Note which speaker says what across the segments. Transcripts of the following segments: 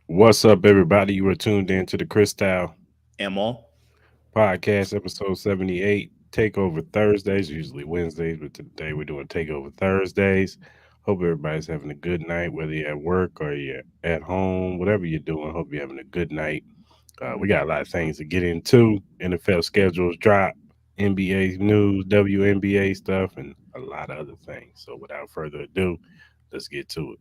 Speaker 1: What's up, everybody? You are tuned in to the Crystal
Speaker 2: Ammo.
Speaker 1: Podcast, episode 78. Takeover Thursdays, usually Wednesdays, but today we're doing Takeover Thursdays. Hope everybody's having a good night, whether you're at work or you're at home, whatever you're doing. Hope you're having a good night. We got a lot of things to get into. NFL schedules drop, NBA news, WNBA stuff, and a lot of other things. So without further ado, let's get to it.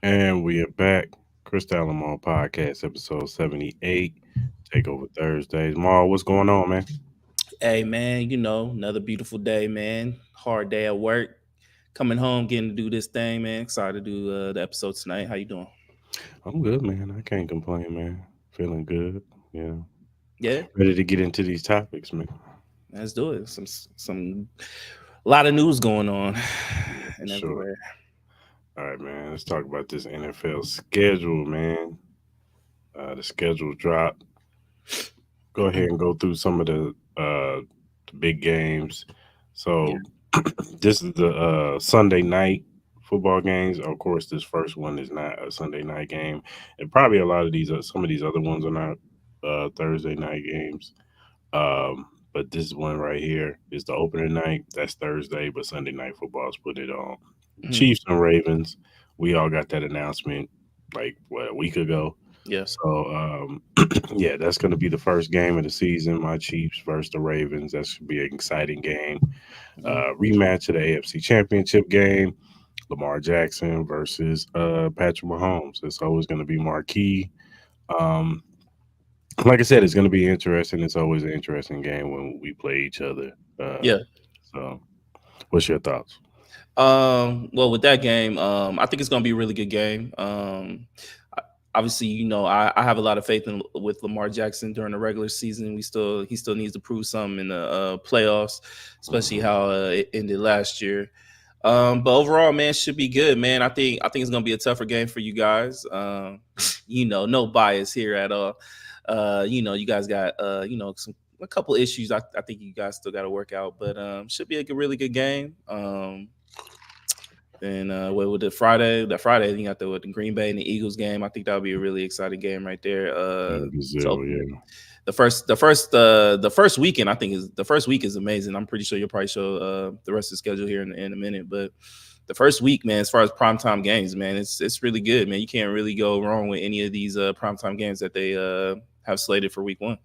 Speaker 1: And we are back. Crystal Lamar Podcast, episode 78. Takeover Thursdays. Mar, what's going on, man?
Speaker 2: Hey man, another beautiful day, man. Hard day at work. Coming home, getting to do this thing, man. Excited to do the episode tonight. How you doing?
Speaker 1: I'm good, man. I can't complain, man. Feeling good. Yeah.
Speaker 2: Yeah,
Speaker 1: Ready to get into these topics, man.
Speaker 2: let's do it. Some a lot of news going on
Speaker 1: For
Speaker 2: and
Speaker 1: sure.
Speaker 2: everywhere.
Speaker 1: All right, man. Let's talk about this NFL schedule, man. The schedule dropped. Go ahead and go through some of the big games.
Speaker 2: Yeah.
Speaker 1: So this is the Sunday night football games. Of course, this first one is not a Sunday night game, and probably a lot of these, some of these other ones are not Thursday night games. But this one right here is the opening night. That's Thursday, but Sunday night football's put it on.
Speaker 2: Mhm.
Speaker 1: Chiefs and Ravens. We all got that announcement like what a week ago.
Speaker 2: Yeah.
Speaker 1: So yeah, that's going to be the first game of the season. My Chiefs versus the Ravens. That should be an exciting game.
Speaker 2: Mhm.
Speaker 1: Rematch of the AFC Championship game. Lamar Jackson versus Patrick Mahomes. It's always going to be marquee. Um, like I said, it's going to be interesting. It's always an interesting game when we play each other.
Speaker 2: Yeah.
Speaker 1: So, what's your thoughts?
Speaker 2: Well, with that game, I think it's gonna be a really good game. Obviously, I have a lot of faith in with Lamar Jackson during the regular season. He still needs to prove something in the playoffs, especially
Speaker 1: Mhm.
Speaker 2: how it ended last year. But overall, man, should be good, man. I think it's gonna be a tougher game for you guys. No bias here at all. You guys got some a couple issues. I think you guys still got to work out, but should be a really good game. And what with the Friday, you got the Green Bay and the Eagles game. I think that would be a really exciting game right there.
Speaker 1: In Brazil,
Speaker 2: So
Speaker 1: yeah.
Speaker 2: the first weekend, I think is the first week is amazing. I'm pretty sure you'll probably show the rest of the schedule here in a minute, but the first week, man, as far as primetime games, man, it's really good, man. You can't really go wrong with any of these primetime games that they have slated for week one.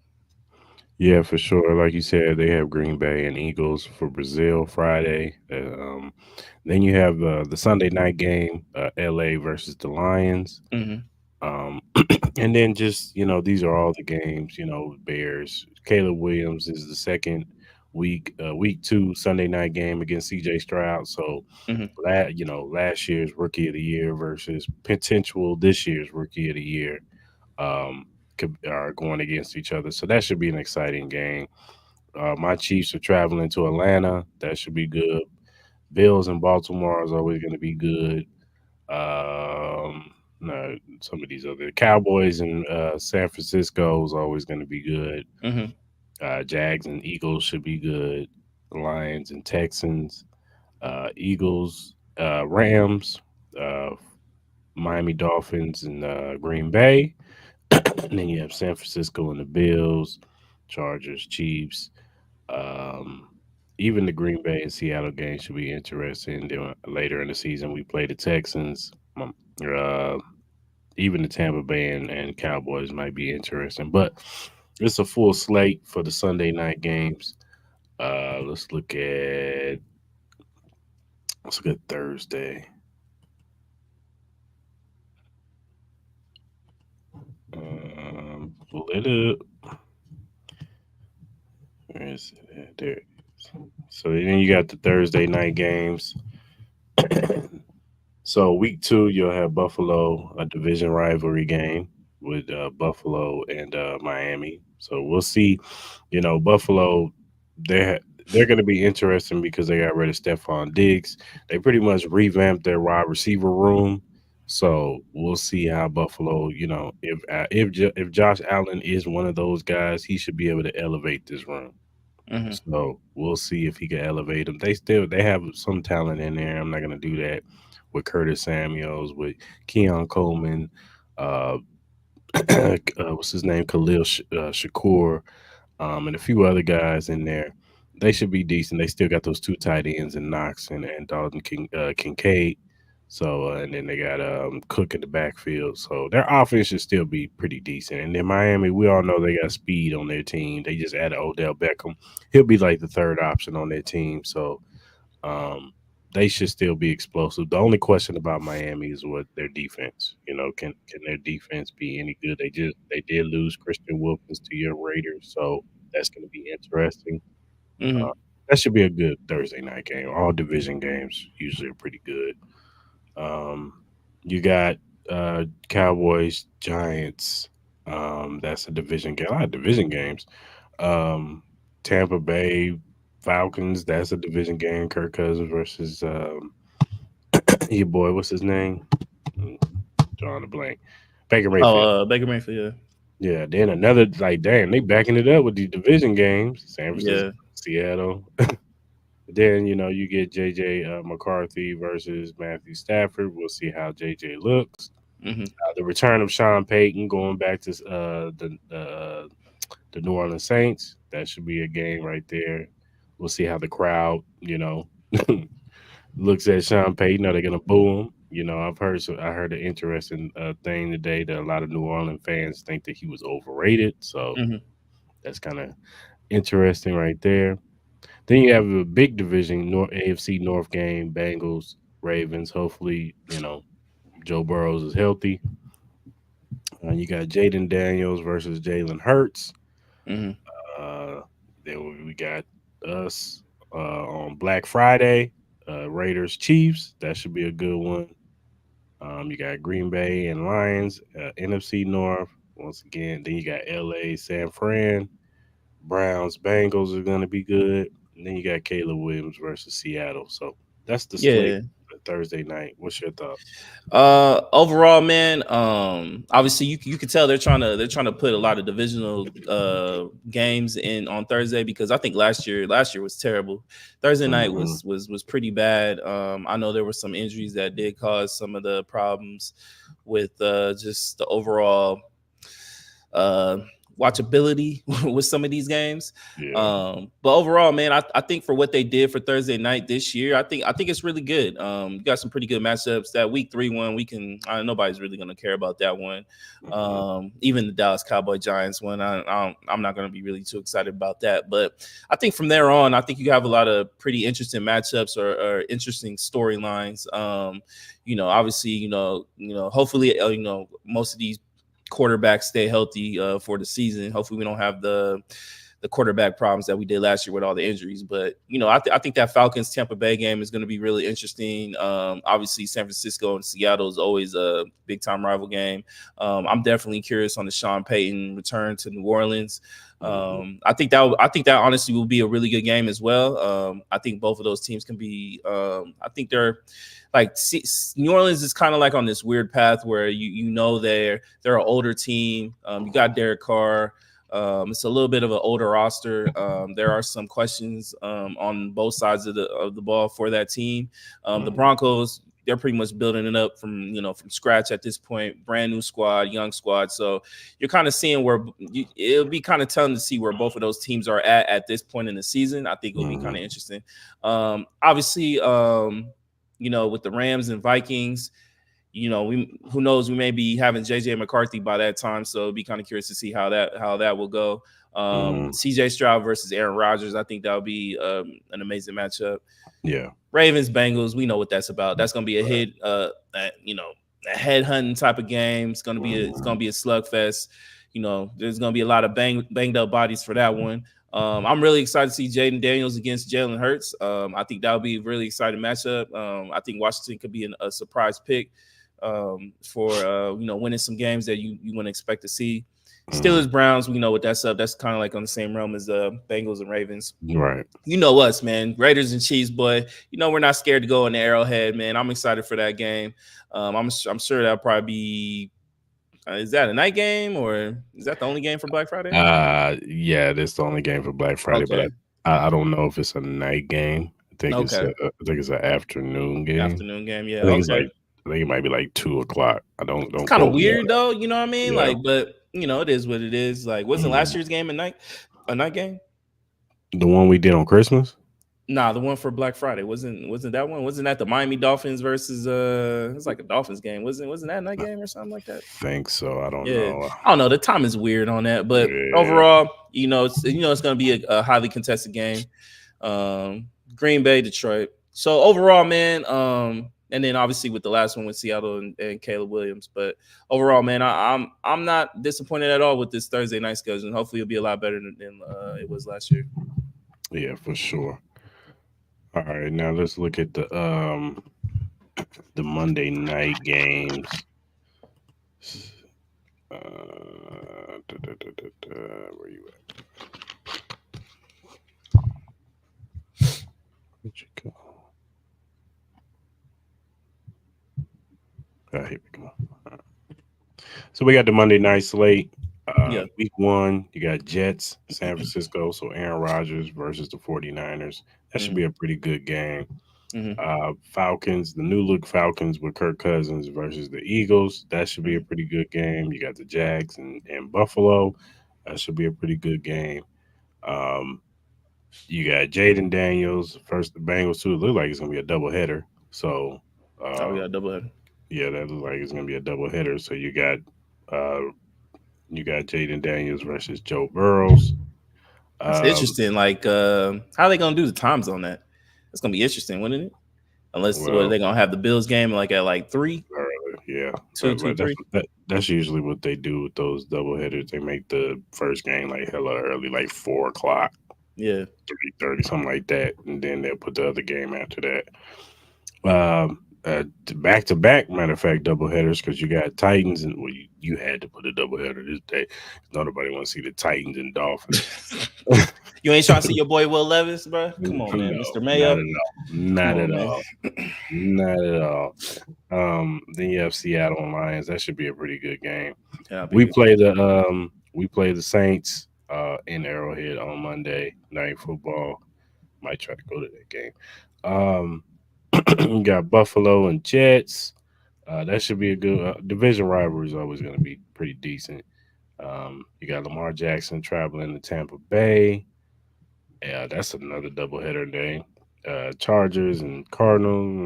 Speaker 1: Yeah, for sure. Like you said, they have Green Bay and Eagles for Brazil Friday. Then you have the Sunday night game, LA versus the Lions.
Speaker 2: Hmm.
Speaker 1: Um, and then just, these are all the games, Bears. Caleb Williams is the second week two Sunday night game against CJ Stroud. So,
Speaker 2: Hmm.
Speaker 1: last year's rookie of the year versus potential this year's rookie of the year um, are going against each other. So that should be an exciting game. My Chiefs are traveling to Atlanta. That should be good. Bills in Baltimore is always going to be good. No, some of these other Cowboys in San Francisco is always going to be good.
Speaker 2: Hmm.
Speaker 1: Jags and Eagles should be good. Lions and Texans, Eagles, Rams, uh, Miami Dolphins, and Green Bay. And then you have San Francisco and the Bills, Chargers, Chiefs. Um, Even the Green Bay and Seattle game should be interesting. Then later in the season, we play the Texans. Um, uh, even the Tampa Bay and Cowboys might be interesting, but it's a full slate for the Sunday night games. Let's look at Thursday. Pull it up. Where is it at? There. So then you got the Thursday night games. So week two, you'll have Buffalo, a division rivalry game with Buffalo and Miami. So we'll see. Buffalo, they're they're going to be interesting because they got rid of Stephon Diggs. They pretty much revamped their wide receiver room. So we'll see how Buffalo. If Josh Allen is one of those guys, he should be able to elevate this room.
Speaker 2: Hmm.
Speaker 1: So we'll see if he can elevate them. They have some talent in there. I'm not gonna do that with Curtis Samuels, with Keon Coleman, uh, what's his name, Shakur, and a few other guys in there. They should be decent. They still got those two tight ends in Knox and Kincaid. So and then they got Cook in the backfield. So their offense should still be pretty decent. And then Miami, we all know they got speed on their team. They just added Odell Beckham. He'll be like the third option on their team. So um, they should still be explosive. The only question about Miami is what their defense. Can their defense be any good? They did lose Christian Wilkins to your Raiders, so that's going to be interesting. Uh,
Speaker 2: Hmm.
Speaker 1: that should be a good Thursday night game. All division games usually are pretty good. Um, you got Cowboys Giants. That's a division game. A lot of division games. Um, Tampa Bay Falcons. That's a division game. Kirk Cousins versus your boy. What's his name? Mm, Drawing a blank. Baker Mayfield.
Speaker 2: Oh, Baker Mayfield.
Speaker 1: Yeah. Then another like damn, they backing it up with these division games. San Francisco,
Speaker 2: Yeah.
Speaker 1: Seattle. Then you get JJ McCarthy versus Matthew Stafford. We'll see how JJ looks.
Speaker 2: Hmm.
Speaker 1: The return of Sean Payton going back to the New Orleans Saints. That should be a game right there. We'll see how the crowd looks at Sean Payton. Are they going to boo him? I heard an interesting thing today that a lot of New Orleans fans think that he was overrated. So
Speaker 2: Hmm.
Speaker 1: that's kind of interesting right there. Then you have a big division, AFC North game, Bengals, Ravens. Hopefully, Joe Burrows is healthy. You got Jaden Daniels versus Jalen Hurts.
Speaker 2: Hmm.
Speaker 1: Uh, then we got us on Black Friday, Raiders Chiefs. That should be a good one. You got Green Bay and Lions, NFC North. Once again, then you got LA, San Fran, Browns, Bengals are going to be good. And then you got Caleb Williams versus Seattle. So that's the slate
Speaker 2: Yeah.
Speaker 1: for Thursday night. What's your thoughts?
Speaker 2: Overall, man, obviously you can tell they're trying to put a lot of divisional games in on Thursday because I think last year was terrible. Thursday night
Speaker 1: Hmm.
Speaker 2: was pretty bad. I know there were some injuries that did cause some of the problems with just the overall uh, watchability with some of these games.
Speaker 1: Yeah.
Speaker 2: But overall, man, I think for what they did for Thursday night this year, I think it's really good. You got some pretty good matchups. That week 3 one, nobody's really gonna care about that one.
Speaker 1: Hmm.
Speaker 2: Even the Dallas Cowboy Giants one, I'm not gonna be really too excited about that. But I think from there on, I think you have a lot of pretty interesting matchups or interesting storylines. Obviously, hopefully, most of these quarterbacks stay healthy for the season. Hopefully, we don't have the quarterback problems that we did last year with all the injuries. But I think that Falcons Tampa Bay game is going to be really interesting. Obviously, San Francisco and Seattle is always a big time rival game. I'm definitely curious on the Sean Payton return to New Orleans.
Speaker 1: Hmm.
Speaker 2: I think that honestly will be a really good game as well. I think both of those teams can be. I think they're like New Orleans is kind of like on this weird path where they're an older team. You got Derek Carr. It's a little bit of an older roster. There are some questions on both sides of the ball for that team. The
Speaker 1: Hmm.
Speaker 2: Broncos, they're pretty much building it up from scratch at this point. Brand new squad, young squad. So you're kind of seeing it'll be kind of telling to see where both of those teams are at this point in the season. I think it'll be kind
Speaker 1: Hmm.
Speaker 2: of interesting. Obviously, with the Rams and Vikings. we who knows, we may be having JJ McCarthy by that time, so it'd be kind of curious to see how that will go.
Speaker 1: Mm,
Speaker 2: CJ Stroud versus Aaron Rodgers, I think that would be an amazing matchup.
Speaker 1: yeah.
Speaker 2: Ravens Bengals, we know what that's about. That's gonna be a
Speaker 1: Right.
Speaker 2: hit, a head hunting type of game. It's
Speaker 1: Mhm.
Speaker 2: gonna be a slugfest. There's gonna be a lot of banged up bodies for that one. I'm really excited to see Jaden Daniels against Jalen Hurts. I think that would be a really exciting matchup. I think Washington could be a surprise pick for winning some games that you wouldn't expect to see.
Speaker 1: Mhm.
Speaker 2: Steelers Browns, we know what that's up. That's kind of like on the same realm as the Bengals and Ravens.
Speaker 1: Right.
Speaker 2: You know us, man. Raiders and Chiefs, boy. We're not scared to go in the Arrowhead, man. I'm excited for that game. I'm sure that'll probably be. Is that a night game or is that the only game for Black Friday?
Speaker 1: Yeah, this the only game for Black Friday, but
Speaker 2: Okay,
Speaker 1: I don't know if it's a night game.
Speaker 2: okay,
Speaker 1: I think it's an afternoon game.
Speaker 2: afternoon game. Yeah,
Speaker 1: I think it's
Speaker 2: okay.
Speaker 1: like I think it might be like 2 o'clock. I
Speaker 2: It's
Speaker 1: don't
Speaker 2: kind of
Speaker 1: quote me
Speaker 2: weird
Speaker 1: on
Speaker 2: though. You know what I mean?
Speaker 1: it. Yeah.
Speaker 2: Like, but it is what it is. Like, wasn't last
Speaker 1: Mhm.
Speaker 2: year's game a night game?
Speaker 1: The one we did on Christmas?
Speaker 2: Nah, the one for Black Friday wasn't that one? Wasn't that the Miami Dolphins versus it's like a Dolphins game? Wasn't that a night
Speaker 1: I
Speaker 2: game or something like that?
Speaker 1: think so. I don't
Speaker 2: Yeah,
Speaker 1: know.
Speaker 2: I don't know. The time is weird on that, but
Speaker 1: Yeah.
Speaker 2: overall, it's going to be a highly contested game. Green Bay, Detroit. So overall, man, and then obviously with the last one with Seattle and Caleb Williams, but overall, man, I'm not disappointed at all with this Thursday night schedule, and hopefully it'll be a lot better than it was last year.
Speaker 1: Yeah, for sure. All right, now let's look at the Monday night games. Where you at? Where'd you go? Here we go. So we got the Monday night slate.
Speaker 2: Yeah.
Speaker 1: Week 1, you got Jets, San Francisco. So Aaron Rodgers versus the 49ers. That should
Speaker 2: Mm-hmm.
Speaker 1: be a pretty good game.
Speaker 2: Mm-hmm.
Speaker 1: Falcons, the new look Falcons with Kirk Cousins versus the Eagles. That should be a
Speaker 2: Mm-hmm.
Speaker 1: pretty good game. You got the Jags and Buffalo. That should be a pretty good game. Um, you got Jaden Daniels versus the Bengals too. It looks like it's gonna be a double header. So
Speaker 2: Oh, we
Speaker 1: uh,
Speaker 2: got a double header.
Speaker 1: yeah, that looks like it's gonna be a double header. So uh, you got Jaden Daniels versus Joe Burrows.
Speaker 2: That's
Speaker 1: Um,
Speaker 2: interesting. Like, how are they gonna do the times on that? It's gonna be interesting, wouldn't it? Unless what
Speaker 1: well,
Speaker 2: they're gonna have the Bills game like at like three,
Speaker 1: yeah,
Speaker 2: two, two,
Speaker 1: but
Speaker 2: three.
Speaker 1: that's usually what they do with those double headers. They make the first game like hella early, like 4 o'clock,
Speaker 2: Yeah,
Speaker 1: 3:30, something like that, and then they'll put the other game after that. Back to back, matter of fact, double headers because you got Titans and well, you had to put a double header this day. Nobody want to see the Titans and Dolphins.
Speaker 2: you ain't trying to see your boy Will Levis, bro. Come on, man,
Speaker 1: No,
Speaker 2: Mr.
Speaker 1: not
Speaker 2: Mayo.
Speaker 1: at all.
Speaker 2: Come
Speaker 1: Not
Speaker 2: on,
Speaker 1: at
Speaker 2: man.
Speaker 1: all. Not at all. Then you have Seattle and Lions. That should be a pretty good game.
Speaker 2: Yeah, big.
Speaker 1: We play the Saints in Arrowhead on Monday night football. Might try to go to that game. Um, you got Buffalo and Jets. That should be a good division rivalry. Is always going to be pretty decent. You got Lamar Jackson traveling to Tampa Bay. Yeah, that's another doubleheader day. Chargers and Cardinals.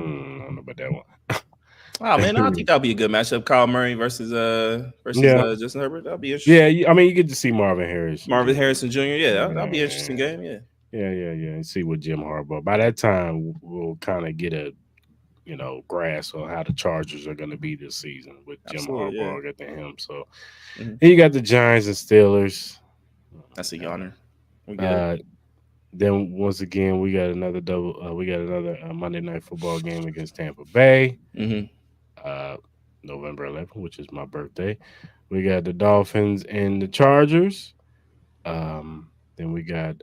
Speaker 1: I don't know about that
Speaker 2: Oh man, I
Speaker 1: one.
Speaker 2: think that'll be a good matchup. Kyle Murray versus
Speaker 1: Yeah,
Speaker 2: Justin Herbert. That'll be
Speaker 1: yeah.
Speaker 2: interesting.
Speaker 1: I mean, you get to see Marvin Harrison
Speaker 2: Marvin
Speaker 1: Jr.
Speaker 2: Harrison Jr. Yeah, that'll be an interesting
Speaker 1: Yeah,
Speaker 2: game. Yeah,
Speaker 1: yeah. And see what Jim Harbaugh. By that time, we'll kind of get a grasp on how the Chargers are going to be this season with Jim
Speaker 2: absolutely. Yeah,
Speaker 1: Harbaugh at the helm. So,
Speaker 2: hmm
Speaker 1: and you got the Giants and Steelers.
Speaker 2: that's a yawner. We get it.
Speaker 1: Uh, then once again, we got another double. We got another Monday night football game against Tampa Bay,
Speaker 2: Mm-hmm.
Speaker 1: uh, November 11th, which is my birthday. We got the Dolphins and the Chargers. Then we got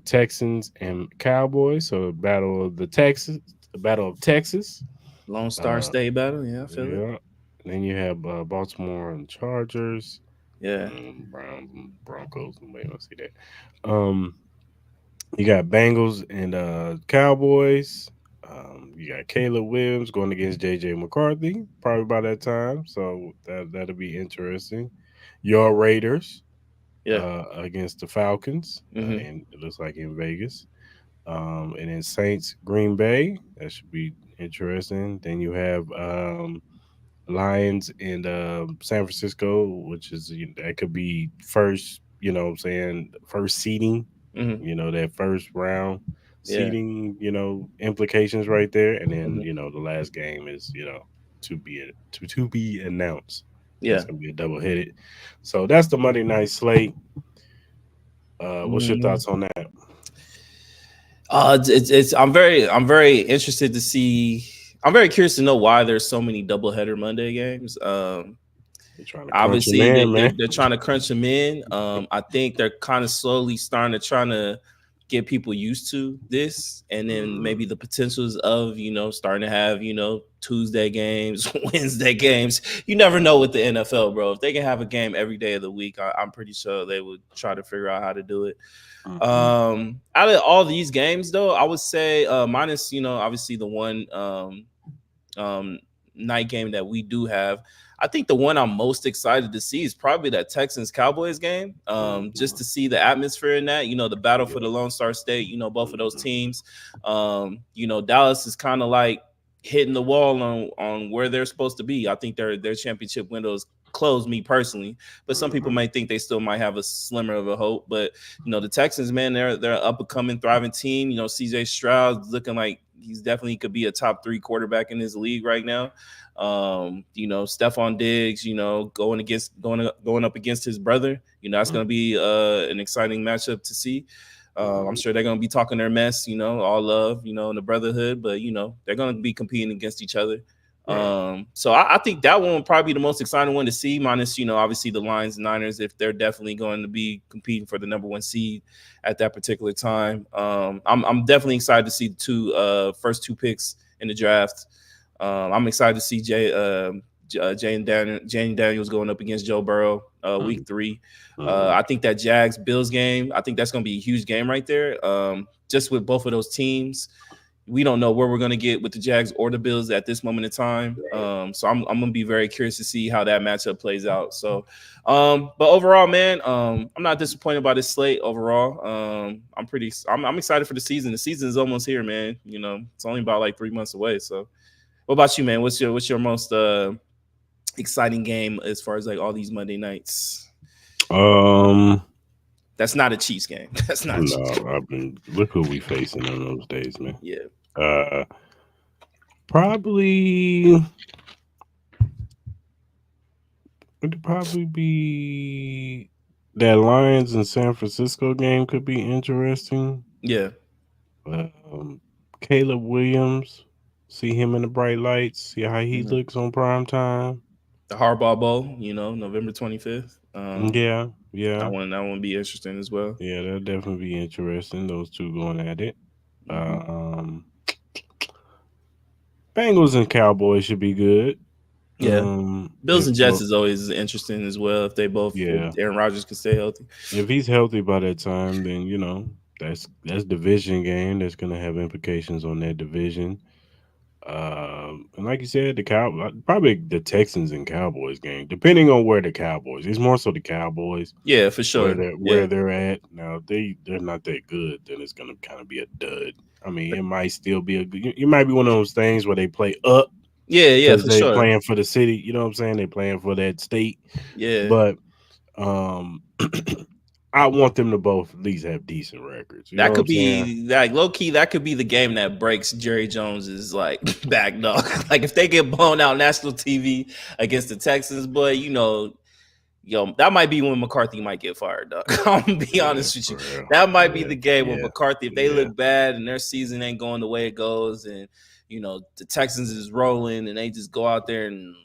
Speaker 1: Texans and Cowboys. So the Battle of Texas.
Speaker 2: Lone Star
Speaker 1: Uh,
Speaker 2: State battle. Yeah, I feel it.
Speaker 1: yeah. Then you have Baltimore and Chargers.
Speaker 2: Yeah,
Speaker 1: Browns and Broncos. Nobody want to see that. You got Bengals and Cowboys. You got Caleb Williams going against JJ McCarthy, probably by that time. So that'll be interesting. Your Raiders
Speaker 2: yeah.
Speaker 1: against the Falcons,
Speaker 2: Mm-hmm.
Speaker 1: and it looks like in Vegas. And then Saints Green Bay. That should be interesting. Then you have Lions and San Francisco, which is that could be first. What I'm saying, first seeding.
Speaker 2: Hmm.
Speaker 1: That first round
Speaker 2: Yeah.
Speaker 1: seeding. Implications right there, and then
Speaker 2: Hmm.
Speaker 1: the last game is to be announced. That's
Speaker 2: Yeah.
Speaker 1: gonna be a double headed. So that's the Monday night slate. What's your
Speaker 2: Hmm.
Speaker 1: thoughts on that?
Speaker 2: I'm very interested to see. I'm very curious to know why there's so many doubleheader Monday games.
Speaker 1: You're trying to crunch them
Speaker 2: Obviously
Speaker 1: in, man.
Speaker 2: they're trying to crunch them in. I think they're kind of slowly starting to trying to get people used to this, and then
Speaker 1: Mhm.
Speaker 2: maybe the potentials of starting to have Tuesday games, Wednesday games. You never know with the NFL, bro. If they can have a game every day of the week, I'm pretty sure they would try to figure out how to do it.
Speaker 1: Mhm.
Speaker 2: Out of all these games, though, I would say minus obviously the one um, night game that we do have. I think the one I'm most excited to see is probably that Texans Cowboys game. Just
Speaker 1: Mhm.
Speaker 2: to see the atmosphere in that, the battle for the
Speaker 1: Yeah.
Speaker 2: Lone Star State. Both of those
Speaker 1: Mhm.
Speaker 2: teams. Dallas is kind of like hitting the wall on where they're supposed to be. I think their championship window is closed, me personally, but some people
Speaker 1: Mhm.
Speaker 2: might think they still might have a slimmer of a hope. But the Texans, man, they're an up and coming, thriving team. CJ Stroud looking like he's definitely could be a top three quarterback in his league right now. Stephon Diggs, going up against his brother. That's going to
Speaker 1: Mhm.
Speaker 2: be an exciting matchup to see. I'm
Speaker 1: Mhm.
Speaker 2: sure they're going to be talking their mess, all love, in the brotherhood, but they're going to be competing against each other.
Speaker 1: Right.
Speaker 2: So I think that one would probably be the most exciting one to see, minus, obviously the Lions and Niners, if they're definitely going to be competing for the number one seed at that particular time. I'm definitely excited to see the first two picks in the draft. I'm excited to see Jane Daniels going up against Joe Burrow week
Speaker 1: Mhm.
Speaker 2: 3.
Speaker 1: Mhm.
Speaker 2: I think that Jags Bills game, I think that's going to be a huge game right there. Just with both of those teams, we don't know where we're going to get with the Jags or the Bills at this moment in time. So I'm going to be very curious to see how that matchup plays out. So, but overall, man, I'm not disappointed by this slate overall. I'm excited for the season. The season is almost here, man. It's only about like 3 months away. So, what about you, man? What's your most exciting game as far as like all these Monday nights?
Speaker 1: Um.
Speaker 2: That's not a Chiefs game. That's not a Chiefs
Speaker 1: No,
Speaker 2: game.
Speaker 1: I mean, look who we facing on those days, man.
Speaker 2: Yeah.
Speaker 1: Uh, probably it'd probably be that Lions and San Francisco game could be interesting.
Speaker 2: Yeah.
Speaker 1: Um, Caleb Williams, see him in the bright lights, see how he
Speaker 2: Mhm.
Speaker 1: looks on prime time.
Speaker 2: The Harbaugh Bowl, November 25th.
Speaker 1: Yeah, yeah,
Speaker 2: That one would be interesting as well.
Speaker 1: yeah. That'll definitely be interesting. Those two going at it.
Speaker 2: Hmm.
Speaker 1: Um, Bengals and Cowboys should be good.
Speaker 2: Yeah. Bills
Speaker 1: If
Speaker 2: and Jets
Speaker 1: so,
Speaker 2: is always interesting as well if
Speaker 1: yeah.
Speaker 2: Aaron Rodgers can stay healthy.
Speaker 1: If he's healthy by that time, then that's division game. That's gonna have implications on that division. And like you said, probably the Texans and Cowboys game, depending on where the Cowboys. It's more so the Cowboys
Speaker 2: Yeah, for
Speaker 1: where
Speaker 2: sure.
Speaker 1: they're
Speaker 2: Yeah.
Speaker 1: where they're at now. They're not that good. Then it's gonna kind of be a dud. I mean, it might still be a good. It might be one of those things where they play up
Speaker 2: Yeah, yeah,
Speaker 1: because
Speaker 2: for
Speaker 1: they
Speaker 2: sure.
Speaker 1: playing for the city. You know what I'm saying? They playing for that state,
Speaker 2: Yeah.
Speaker 1: but um. I want them to both at least have decent records. You know
Speaker 2: That
Speaker 1: what I'm
Speaker 2: could
Speaker 1: saying?
Speaker 2: be like low key. That could be the game that breaks Jerry Jones's like back dog. Like if they get blown out national TV against the Texans, boy, that might be when McCarthy might get fired, dog. I'm gonna be
Speaker 1: Yeah,
Speaker 2: honest with you.
Speaker 1: for real.
Speaker 2: That might be
Speaker 1: Yeah,
Speaker 2: the game when
Speaker 1: yeah,
Speaker 2: McCarthy, if they
Speaker 1: yeah,
Speaker 2: look bad and their season ain't going the way it goes, and the Texans is rolling and they just go out there and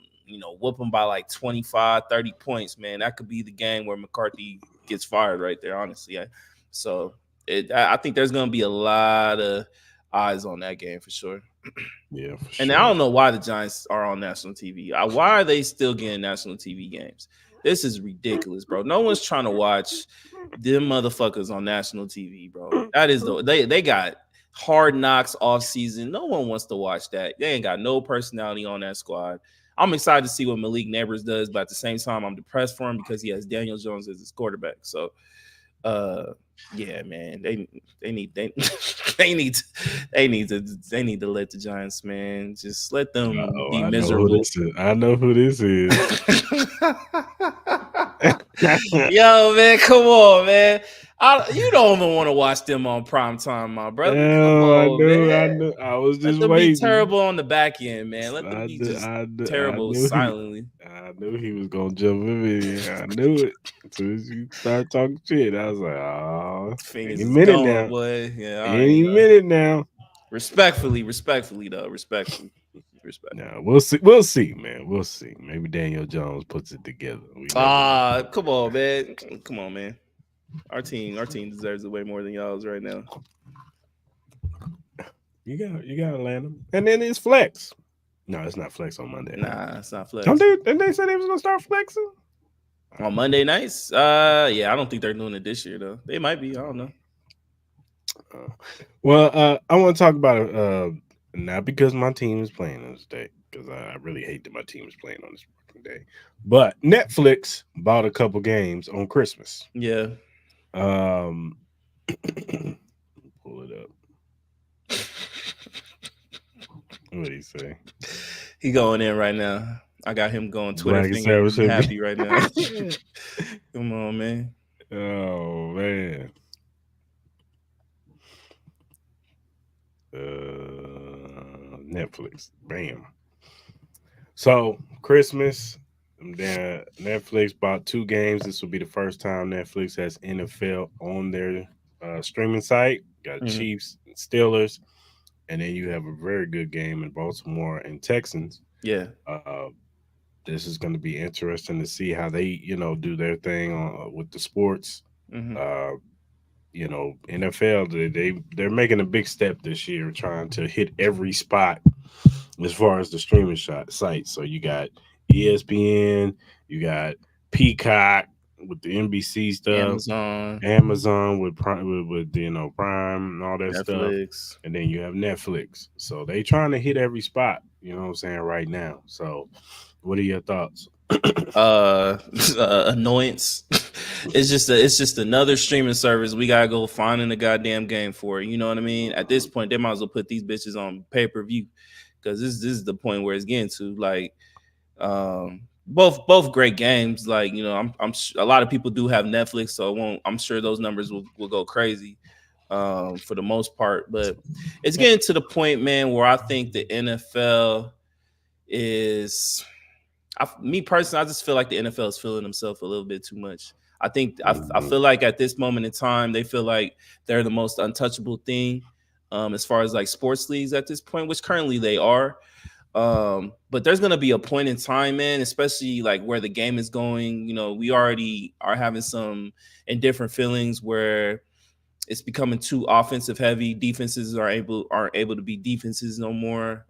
Speaker 2: whoop them by like 25, 30 points, man. That could be the game where McCarthy gets fired right there, honestly. Yeah. So I think there's gonna be a lot of eyes on that game for sure.
Speaker 1: yeah, for
Speaker 2: And I
Speaker 1: sure.
Speaker 2: don't know why the Giants are on national TV. Why are they still getting national TV games? This is ridiculous, bro. No one's trying to watch them motherfuckers on national TV, bro. That is they got hard knocks off season. No one wants to watch that. They ain't got no personality on that squad. I'm excited to see what Malik Neighbors does, but at the same time, I'm depressed for him because he has Daniel Jones as his quarterback. So yeah, man, they need they they need to, they need to let the Giants, man, just let them
Speaker 1: Oh,
Speaker 2: be
Speaker 1: I know who
Speaker 2: miserable.
Speaker 1: this is. I know who this is.
Speaker 2: Yo, man, come on, man. You don't even want to watch them on prime time, my brother. Come
Speaker 1: Oh, I
Speaker 2: on,
Speaker 1: knew, I
Speaker 2: man.
Speaker 1: knew. I was
Speaker 2: Let
Speaker 1: just
Speaker 2: them be
Speaker 1: waiting.
Speaker 2: terrible on the back end, man. Let them
Speaker 1: I
Speaker 2: be
Speaker 1: knew,
Speaker 2: just
Speaker 1: I knew, I
Speaker 2: terrible
Speaker 1: knew he,
Speaker 2: silently.
Speaker 1: I knew he was gonna jump in here. I knew it. As soon as you start talking shit, I was like, oh,
Speaker 2: Fingers
Speaker 1: any
Speaker 2: is
Speaker 1: minute
Speaker 2: going,
Speaker 1: now,
Speaker 2: boy. Yeah, all right,
Speaker 1: any minute now.
Speaker 2: respectfully though, respectfully,
Speaker 1: No, we'll see. We'll see, man. We'll see. Maybe Daniel Jones puts it together. We never know.
Speaker 2: Come on, man. Come on, man. Our team deserves it way more than y'all's right now.
Speaker 1: You got Atlanta, and then it's flex. No, it's not flex on Monday night.
Speaker 2: Nah, it's not
Speaker 1: Don't
Speaker 2: flex.
Speaker 1: they? Didn't they say they was gonna start flexing?
Speaker 2: On Monday nights? Yeah, I don't think they're doing it this year though. They might be. I don't know.
Speaker 1: Uh, well, I want to talk about it. Not because my team is playing on this day, because I really hate that my team is playing on this working day. But Netflix bought a couple games on Christmas.
Speaker 2: Yeah.
Speaker 1: Um, pull it up. What did he say?
Speaker 2: He going in right now. I got him going Twitter
Speaker 1: Black and
Speaker 2: fingering
Speaker 1: Savage
Speaker 2: and
Speaker 1: should
Speaker 2: happy right now.
Speaker 1: be.
Speaker 2: Come on, man.
Speaker 1: Oh man. Netflix. Bam. So Christmas, then Netflix bought two games. This will be the first time Netflix has NFL on their streaming site. Got
Speaker 2: Mhm.
Speaker 1: Chiefs and Steelers, and then you have a very good game in Baltimore and Texans.
Speaker 2: Yeah.
Speaker 1: Uh, this is going to be interesting to see how they, do their thing with the sports.
Speaker 2: Hmm.
Speaker 1: Uh, NFL they're making a big step this year, trying to hit every spot as far as the streaming sites. So you got ESPN, you got Peacock with the NBC stuff,
Speaker 2: Amazon,
Speaker 1: Amazon with Prime, with Prime and all that stuff,
Speaker 2: Netflix.
Speaker 1: and then you have Netflix. So they trying to hit every spot. You know what I'm saying right now. So, what are your thoughts?
Speaker 2: uh Annoyance. It's just another streaming service we gotta go finding the goddamn game for. You know what I mean? At this point, they might as well put these bitches on pay-per-view, because this is the point where it's getting to. Like, both great games. Like, a lot of people do have Netflix, so it won't, I'm sure those numbers will go crazy for the most part. But it's getting to the point, man, where I think the NFL is, me personally, I just feel like the NFL is feeling themselves a little bit too much. I
Speaker 1: Mhm.
Speaker 2: feel like at this moment in time, they feel like they're the most untouchable thing, as far as like sports leagues at this point, which currently they are. But there's gonna be a point in time, man, especially like where the game is going. We already are having some indifferent feelings where it's becoming too offensive heavy. Defenses aren't able to be defenses no more.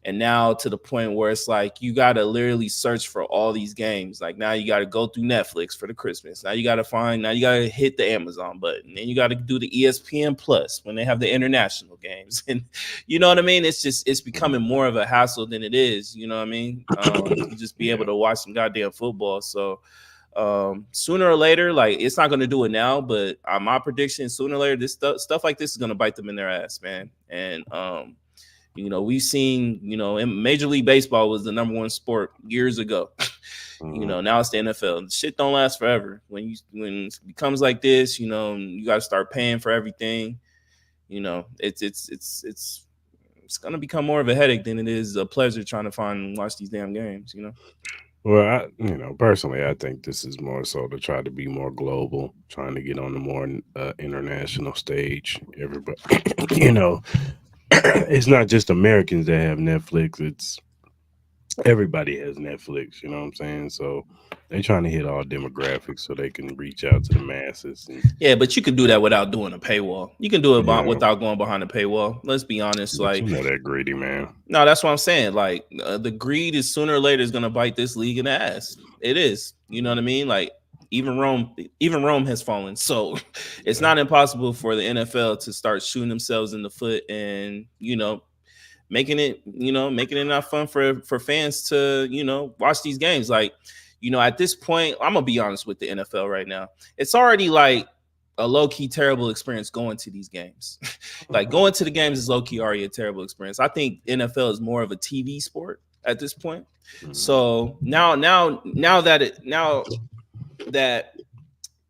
Speaker 2: And now to the point where it's like you got to literally search for all these games. Like, now you got to go through Netflix for the Christmas. Now you got to hit the Amazon button. Then you got to do the ESPN Plus when they have the international games. And you know what I mean? It's becoming more of a hassle than it is. You know what I mean? To just be able
Speaker 1: Yeah.
Speaker 2: to watch some goddamn football. So sooner or later, like, it's not going to do it now, but my prediction, sooner or later, this stuff like this is going to bite them in their ass, man. And we've seen, in Major League Baseball was the number one sport years ago.
Speaker 1: Mhm.
Speaker 2: Now it's the NFL. Shit don't last forever. When it becomes like this, you got to start paying for everything. It's gonna become more of a headache than it is a pleasure trying to find and watch these damn games.
Speaker 1: Well, personally, I think this is more so to try to be more global, trying to get on the more international stage. Everybody, you know, it's not just Americans that have Netflix. It's everybody has Netflix. You know what I'm saying? So they're trying to hit all demographics so they can reach out to the masses. And
Speaker 2: Yeah, but you can do that without doing a paywall. You can do it
Speaker 1: yeah,
Speaker 2: without going behind a paywall. Let's be honest.
Speaker 1: but
Speaker 2: Like,
Speaker 1: you know that greedy man.
Speaker 2: no, that's what I'm saying. Like, the greed is sooner or later is gonna bite this league in the ass. It is. You know what I mean? Like, even Rome has fallen. So it's
Speaker 1: Yeah.
Speaker 2: not impossible for the NFL to start shooting themselves in the foot and making it not fun for fans to watch these games. Like, at this point, I'm gonna be honest with the NFL right now. It's already like a low key terrible experience going to these games. Like
Speaker 1: Mhm.
Speaker 2: going to the games is low key already a terrible experience. I think NFL is more of a TV sport at this point.
Speaker 1: Mhm.
Speaker 2: So now that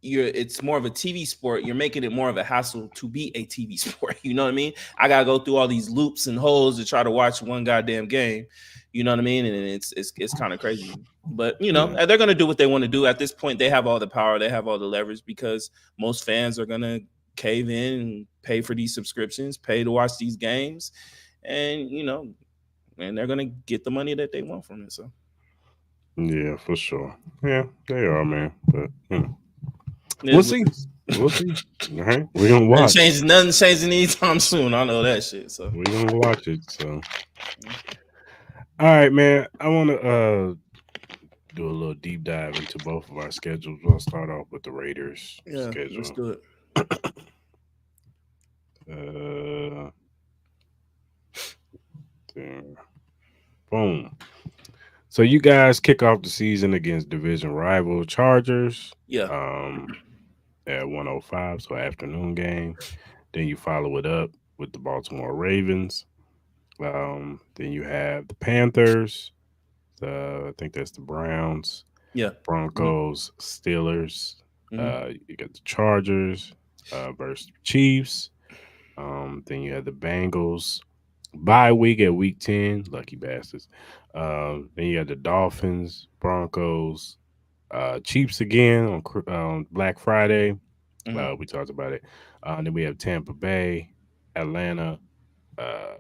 Speaker 2: it's more of a TV sport, you're making it more of a hassle to be a TV sport. You know what I mean? I gotta go through all these loops and holes to try to watch one goddamn game. You know what I mean? And it's kind of crazy. But
Speaker 1: Yeah.
Speaker 2: they're gonna do what they want to do. At this point, they have all the power, they have all the leverage because most fans are gonna cave in and pay for these subscriptions, pay to watch these games, and and they're gonna get the money that they want from it. So
Speaker 1: Yeah, for sure. Yeah, they are, man. But
Speaker 2: it
Speaker 1: we'll
Speaker 2: is what
Speaker 1: see.
Speaker 2: it is.
Speaker 1: We'll see. All right, we're gonna
Speaker 2: Nothing
Speaker 1: watch.
Speaker 2: changes. Nothing changing anytime soon. I know that shit. So.
Speaker 1: We're gonna watch it. So, all right, man. I want to do a little deep dive into both of our schedules. We'll start off with the Raiders
Speaker 2: Yeah, let's
Speaker 1: schedule.
Speaker 2: do it.
Speaker 1: Uh, there. Boom. So you guys kick off the season against division rival Chargers
Speaker 2: Yeah.
Speaker 1: um, at 1:05, so afternoon game. Then you follow it up with the Baltimore Ravens. Then you have the Panthers. I think that's the Browns,
Speaker 2: Yeah. Hmm.
Speaker 1: Broncos, Steelers.
Speaker 2: Hmm.
Speaker 1: You got the Chargers versus Chiefs. Then you have the Bengals. Bye week at week 10. Lucky bastards. Then you have the Dolphins, Broncos, Chiefs again on Black Friday.
Speaker 2: Hmm.
Speaker 1: We talked about it. Then we have Tampa Bay, Atlanta, uh,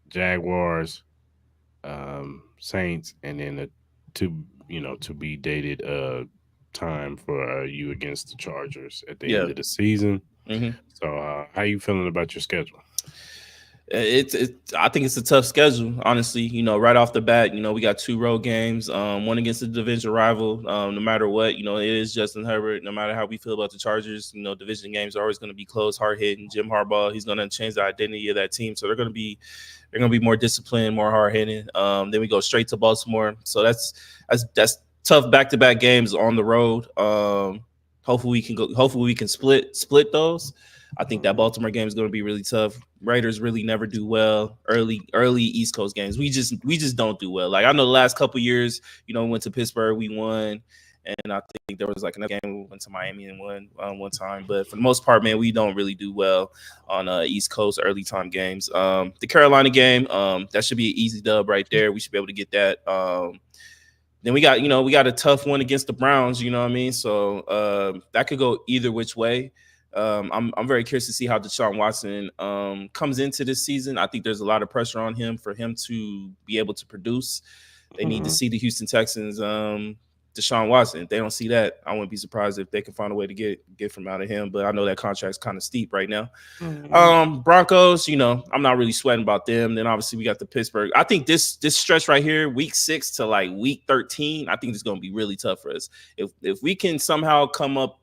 Speaker 1: Jaguars, Saints, and then a to to be dated time for you against the Chargers at the
Speaker 2: Yeah.
Speaker 1: end of the season.
Speaker 2: Hmm.
Speaker 1: So, how you feeling about your schedule?
Speaker 2: I think it's a tough schedule, honestly. Right off the bat, we got two road games, one against the division rival. No matter what, it is Justin Herbert. No matter how we feel about the Chargers, division games are always going to be close, hard hitting. Jim Harbaugh, he's going to change the identity of that team, so they're going to be more disciplined, more hard hitting. Then we go straight to Baltimore, so that's tough back to back games on the road. Hopefully we can go. Hopefully we can split those. I think that
Speaker 1: Mhm.
Speaker 2: Baltimore game is going to be really tough. Raiders really never do well early East Coast games. We just don't do well. Like I know the last couple years, we went to Pittsburgh, we won, and I think there was like another game we went to Miami and won one time. But for the most part, man, we don't really do well on East Coast early time games. The Carolina game, that should be an easy dub right there. We should be able to get that. Then we got a tough one against the Browns. You know what I mean? So that could go either which way. I'm very curious to see how Deshaun Watson comes into this season. I think there's a lot of pressure on him for him to be able to produce. They need to
Speaker 1: Mhm.
Speaker 2: see the Houston Texans Deshaun Watson. If they don't see that, I wouldn't be surprised if they can find a way to get from out of him. But I know that contract's kind of steep right now.
Speaker 1: Mhm.
Speaker 2: Broncos, I'm not really sweating about them. Then obviously we got the Pittsburgh. I think this stretch right here, week 6 to like week 13, I think it's gonna be really tough for us. If we can somehow come out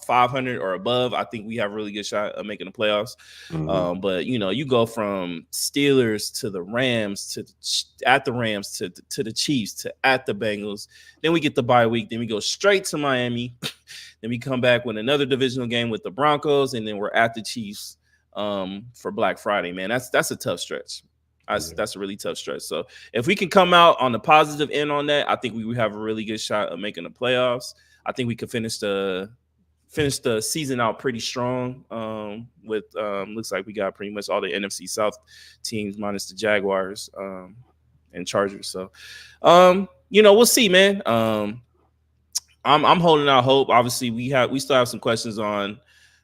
Speaker 2: 500 or above, I think we have a really good shot of making the playoffs.
Speaker 1: Mhm.
Speaker 2: But you go from Steelers to the Rams at the Rams to the Chiefs to at the Bengals. Then we get the bye week. Then we go straight to Miami. Then we come back with another divisional game with the Broncos, and then we're at the Chiefs for Black Friday. Man, that's a tough stretch.
Speaker 1: Yeah.
Speaker 2: That's a really tough stretch. So if we can come out on the positive end on that, I think we would have a really good shot of making the playoffs. I think we could finish the season out pretty strong. With looks like we got pretty much all the NFC South teams minus the Jaguars and Chargers. So we'll see, man. I'm holding out hope. Obviously, we still have some questions on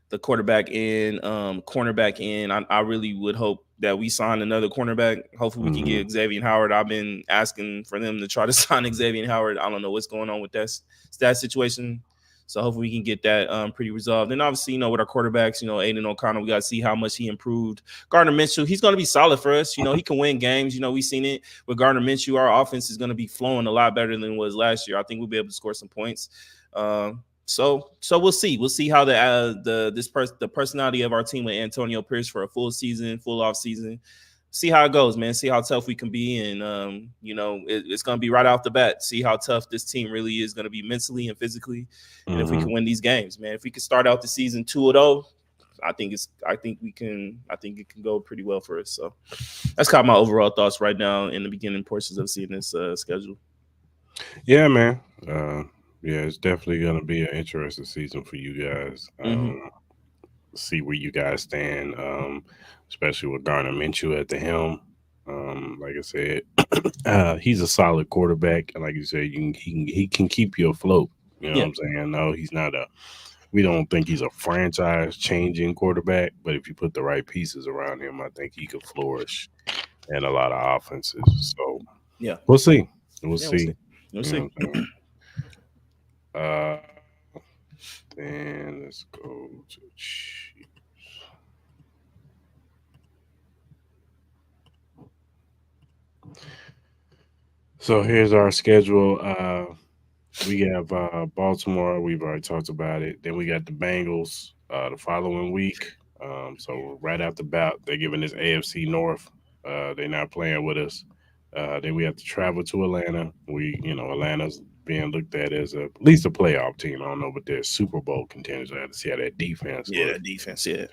Speaker 2: the quarterback end, cornerback end. I really would hope that we sign another cornerback. Hopefully, we can
Speaker 1: Mhm.
Speaker 2: get Xavier Howard. I've been asking for them to try to sign Xavier Howard. I don't know what's going on with that situation. So hopefully we can get that pretty resolved. And obviously, with our quarterbacks, Aiden O'Connell, we got to see how much he improved. Gardner Minshew, he's going to be solid for us. He can win games. We've seen it with Gardner Minshew. Our offense is going to be flowing a lot better than it was last year. I think we'll be able to score some points. So we'll see. We'll see how the personality of our team with Antonio Pierce for a full season, full off season. see how it goes, man. See how tough we can be, and it's gonna be right off the bat. See how tough this team really is gonna be mentally and physically, and if we
Speaker 1: Mm-hmm.
Speaker 2: can win these games, man. If we can start out the season 2-0, I think it can go pretty well for us. So that's kind of my overall thoughts right now in the beginning portions of seeing this schedule.
Speaker 1: Yeah, man. Uh, yeah, it's definitely gonna be an interesting season for you guys.
Speaker 2: Mm-hmm.
Speaker 1: See where you guys stand, especially with Garner Minshew at the helm. Like I said, he's a solid quarterback, and like you said, he can keep you afloat. You know what
Speaker 2: Yeah.
Speaker 1: I'm saying? No, he's not a. We don't think he's a franchise changing quarterback, but if you put the right pieces around him, I think he could flourish in a lot of offenses. So
Speaker 2: Yeah.
Speaker 1: we'll see. We'll
Speaker 2: Yeah. We'll
Speaker 1: see.
Speaker 2: see. We'll
Speaker 1: You know
Speaker 2: see.
Speaker 1: what I'm saying? Uh, then let's go to Chiefs. So here's our schedule. We have Baltimore. We've already talked about it. Then we got the Bengals the following week. So right after bout, they're giving us AFC North. They're not playing with us. Then we have to travel to Atlanta. Atlanta's being looked at least a playoff team. I don't know, but they're Super Bowl contenders. I have to see how that defense
Speaker 2: Yeah,
Speaker 1: look.
Speaker 2: that defense. Yeah.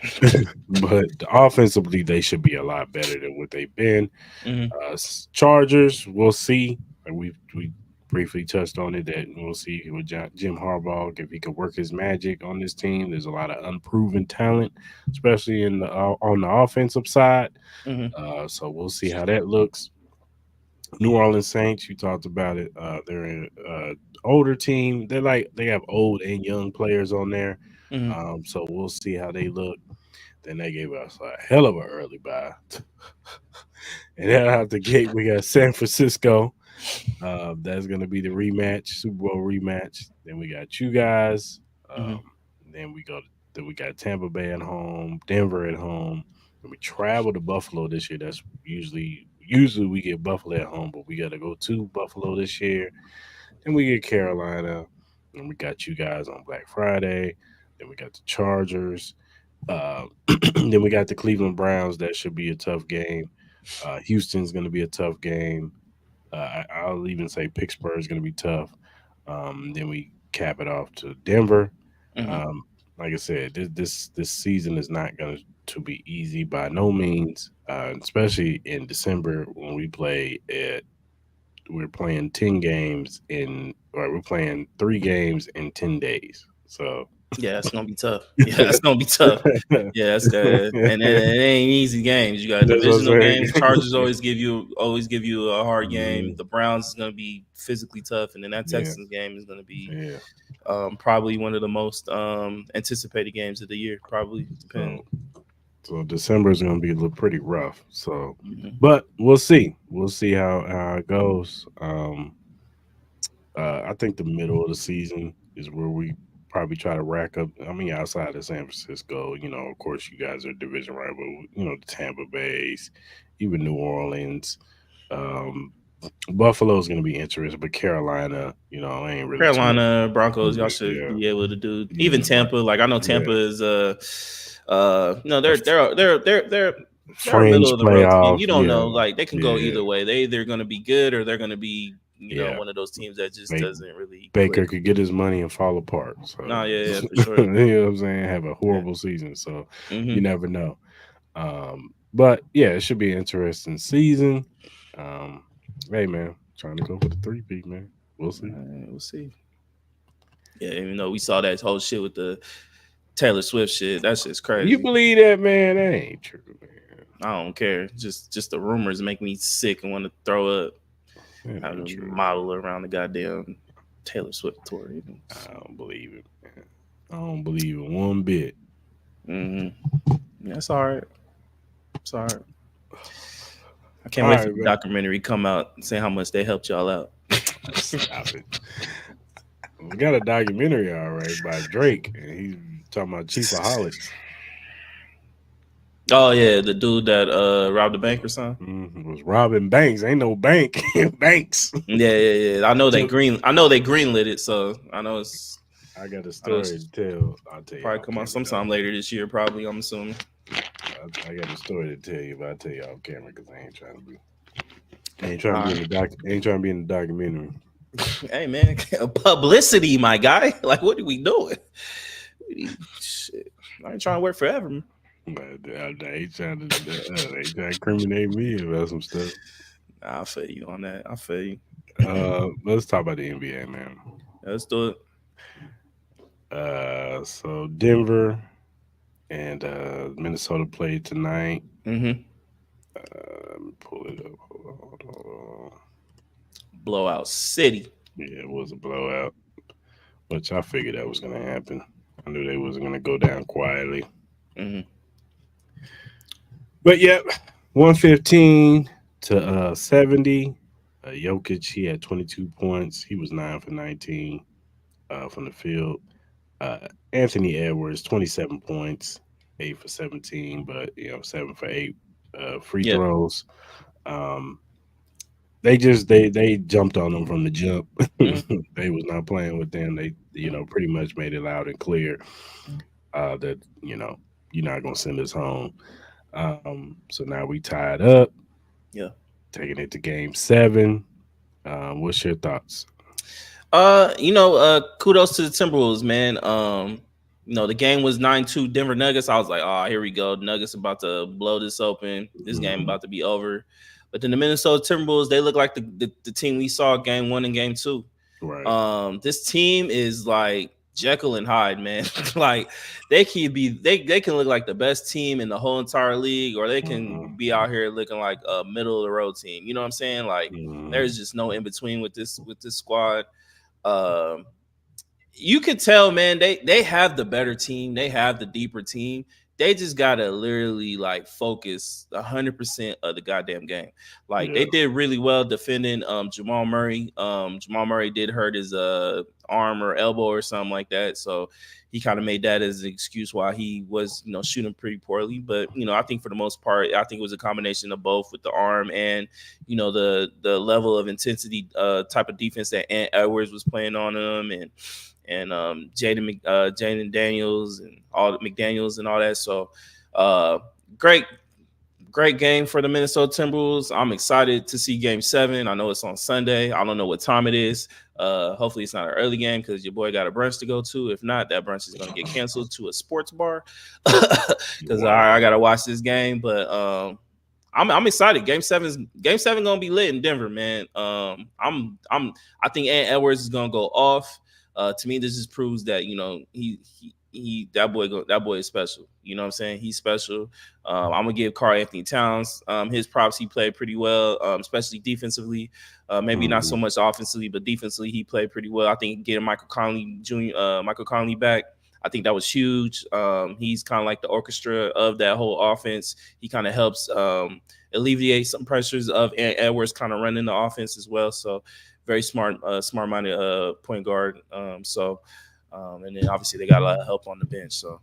Speaker 1: But offensively, they should be a lot better than what they've been.
Speaker 2: Mm-hmm.
Speaker 1: Chargers, we'll see. And we briefly touched on it that we'll see with Jim Harbaugh if he can work his magic on this team. There's a lot of unproven talent, especially in the on the offensive side.
Speaker 2: Mm-hmm.
Speaker 1: So we'll see how that looks. New Orleans Saints, you talked about it. They're an older team. They have old and young players on there.
Speaker 2: Mm-hmm.
Speaker 1: So we'll see how they look. Then they gave us a hell of an early bye. And then out the gate, we got San Francisco. That's going to be the rematch, Super Bowl rematch. Then we got you guys.
Speaker 2: Mm-hmm.
Speaker 1: Then we got Tampa Bay at home, Denver at home. And we travel to Buffalo this year. That's usually we get Buffalo at home, but we got to go to Buffalo this year. Then we get Carolina. And we got you guys on Black Friday. Then we got the Chargers. Uh, then we got the Cleveland Browns. That should be a tough game. Houston's going to be a tough game. I'll even say Pittsburgh is going to be tough. Then we cap it off to Denver.
Speaker 2: Mm-hmm.
Speaker 1: Like I said, this season is not going to be easy by no means. Especially in December when we're playing 10 games we're playing 3 games in 10 days. So
Speaker 2: Yeah, it's gonna be tough. Yeah, that's gonna be tough. Yeah, that's good. And then it ain't easy games. You got
Speaker 1: that's what I'm
Speaker 2: divisional
Speaker 1: saying.
Speaker 2: games. Chargers always give you a hard game.
Speaker 1: Mhm.
Speaker 2: The Browns is gonna be physically tough, and then that
Speaker 1: Yeah,
Speaker 2: Texans game is gonna be
Speaker 1: yeah.
Speaker 2: probably one of the most anticipated games of the year. Probably depending.
Speaker 1: So so December is going to be a little pretty rough. So,
Speaker 2: Mm-hmm.
Speaker 1: but we'll see. We'll see how it goes. I think the middle of the season is where we probably try to rack up. I mean, outside of San Francisco, of course, you guys are division rival. The Tampa Bays, even New Orleans. Um, Buffalo is going to be interesting, but Carolina, ain't really too much.
Speaker 2: Carolina Broncos, y'all should
Speaker 1: Yeah,
Speaker 2: be able to do. Even
Speaker 1: yeah, right.
Speaker 2: Tampa, like I know Tampa
Speaker 1: Yeah,
Speaker 2: is no,
Speaker 1: a
Speaker 2: they're a middle
Speaker 1: fringe
Speaker 2: of the road team.
Speaker 1: playoff.
Speaker 2: You don't know,
Speaker 1: Yeah,
Speaker 2: like they can go
Speaker 1: yeah,
Speaker 2: either way. They either going to be good or they're going to be
Speaker 1: yeah.
Speaker 2: one of those teams that just
Speaker 1: Make
Speaker 2: doesn't really
Speaker 1: Baker
Speaker 2: click.
Speaker 1: could get his money and fall apart. So
Speaker 2: No, yeah, for
Speaker 1: you
Speaker 2: sure.
Speaker 1: know what I'm saying? Have a
Speaker 2: Yeah.
Speaker 1: horrible season. So you
Speaker 2: Mm-hmm.
Speaker 1: never know. But yeah, it should be an interesting season. Um, hey man, trying to go for the 3-peat, man. We'll see.
Speaker 2: We'll see. Yeah, even though we saw that whole shit with the Taylor Swift shit, that's just
Speaker 1: You
Speaker 2: crazy.
Speaker 1: believe that, man? That ain't true, man.
Speaker 2: I don't care. Just the rumors make me sick and want to throw up.
Speaker 1: That
Speaker 2: Have
Speaker 1: ain't
Speaker 2: a
Speaker 1: true.
Speaker 2: model around the goddamn Taylor Swift tour.
Speaker 1: I don't believe it, man. I don't believe it one bit.
Speaker 2: Mm-hmm. That's all right. It's all right. I can't
Speaker 1: All
Speaker 2: wait for
Speaker 1: right,
Speaker 2: the
Speaker 1: man.
Speaker 2: documentary to come out and say how much they helped y'all out.
Speaker 1: Stop it. We got a documentary, all right, by Drake, and he's talking about Chiefaholics.
Speaker 2: Oh yeah, the dude that robbed the bank or something.
Speaker 1: It was robbing banks. Ain't no bank. Banks.
Speaker 2: Yeah. I know they
Speaker 1: So,
Speaker 2: greenlit it, so I know
Speaker 1: I got a
Speaker 2: I know
Speaker 1: story
Speaker 2: it's
Speaker 1: to tell. I'll tell you
Speaker 2: probably
Speaker 1: off
Speaker 2: come out
Speaker 1: camera,
Speaker 2: sometime
Speaker 1: dog.
Speaker 2: later this year. Probably, I'm assuming.
Speaker 1: I got a story to tell you, but I'll tell you off camera because I
Speaker 2: All right.
Speaker 1: ain't trying to be in the documentary.
Speaker 2: Hey man, publicity, my guy. Like, what are we doing? Shit. I ain't trying to work forever, man.
Speaker 1: But I ain't trying to incriminate me about some stuff.
Speaker 2: Nah, I feel you on that. I feel you.
Speaker 1: Let's talk about the NBA, man.
Speaker 2: Let's do it.
Speaker 1: So Denver and Minnesota played tonight.
Speaker 2: Mm-hmm.
Speaker 1: Let me pull it up. Hold on.
Speaker 2: Blowout City.
Speaker 1: Yeah, it was a blowout, which I figured that was gonna happen. I knew they wasn't gonna go down quietly.
Speaker 2: Mm-hmm.
Speaker 1: But yep, 115 to 70. Jokic, he had 22 points. He was 9 for 19 from the field. Uh, Anthony Edwards, 27 points, 8 for 17, but 7 for 8 free
Speaker 2: Yeah.
Speaker 1: throws. Um, they jumped on them from the jump.
Speaker 2: Mm-hmm.
Speaker 1: They was not playing with them. They pretty much made it loud and clear that you're not gonna send us home. So now we tied up,
Speaker 2: Yeah.
Speaker 1: taking it to game 7. What's your thoughts?
Speaker 2: Kudos to the Timberwolves, man. The game was 9-2 Denver Nuggets. I was like, oh, here we go. Nuggets about to blow this open. This game
Speaker 1: Mhm.
Speaker 2: about to be over. But then the Minnesota Timberwolves, they look like the team we saw game 1 and game 2.
Speaker 1: Right.
Speaker 2: This team is like Jekyll and Hyde, man. Like they can look like the best team in the whole entire league, or they can
Speaker 1: Mhm.
Speaker 2: be out here looking like a middle of the road team. You know what I'm saying? Like
Speaker 1: Mhm.
Speaker 2: there's just no in between with this squad. Um, you could tell, man, they have the better team, they have the deeper team. They just gotta literally like focus 100% of the goddamn game. Like
Speaker 1: Yeah.
Speaker 2: they did really well defending Jamal Murray. Jamal Murray did hurt his arm or elbow or something like that, so he kind of made that as an excuse why he was shooting pretty poorly. But I think for the most part, I think it was a combination of both with the arm and the level of intensity type of defense that Ant Edwards was playing on him, and Jaden Daniels and all the McDaniels and all that. So uh, great, great game for the Minnesota Timberwolves. I'm excited to see Game 7. I know it's on Sunday. I don't know what time it is. Hopefully it's not an early game because your boy got a brunch to go to. If not, that brunch is going to get canceled to a sports bar because
Speaker 1: Wow.
Speaker 2: I got to watch this game. But I'm excited. Game 7 gonna be lit in Denver, man. I think Ant Edwards is gonna go off. To me, this just proves that that boy is special. You know what I'm saying? He's special. I'm gonna give Karl Anthony Towns his props. He played pretty well, especially defensively. Maybe not so
Speaker 1: Mhm.
Speaker 2: much offensively, but defensively he played pretty well. I think getting Michael Conley back, I think that was huge. He's kind of like the orchestra of that whole offense. He kind of helps alleviate some pressures of Edwards kind of running the offense as well. So very smart-minded point guard. And then obviously they got a lot of help on the bench. So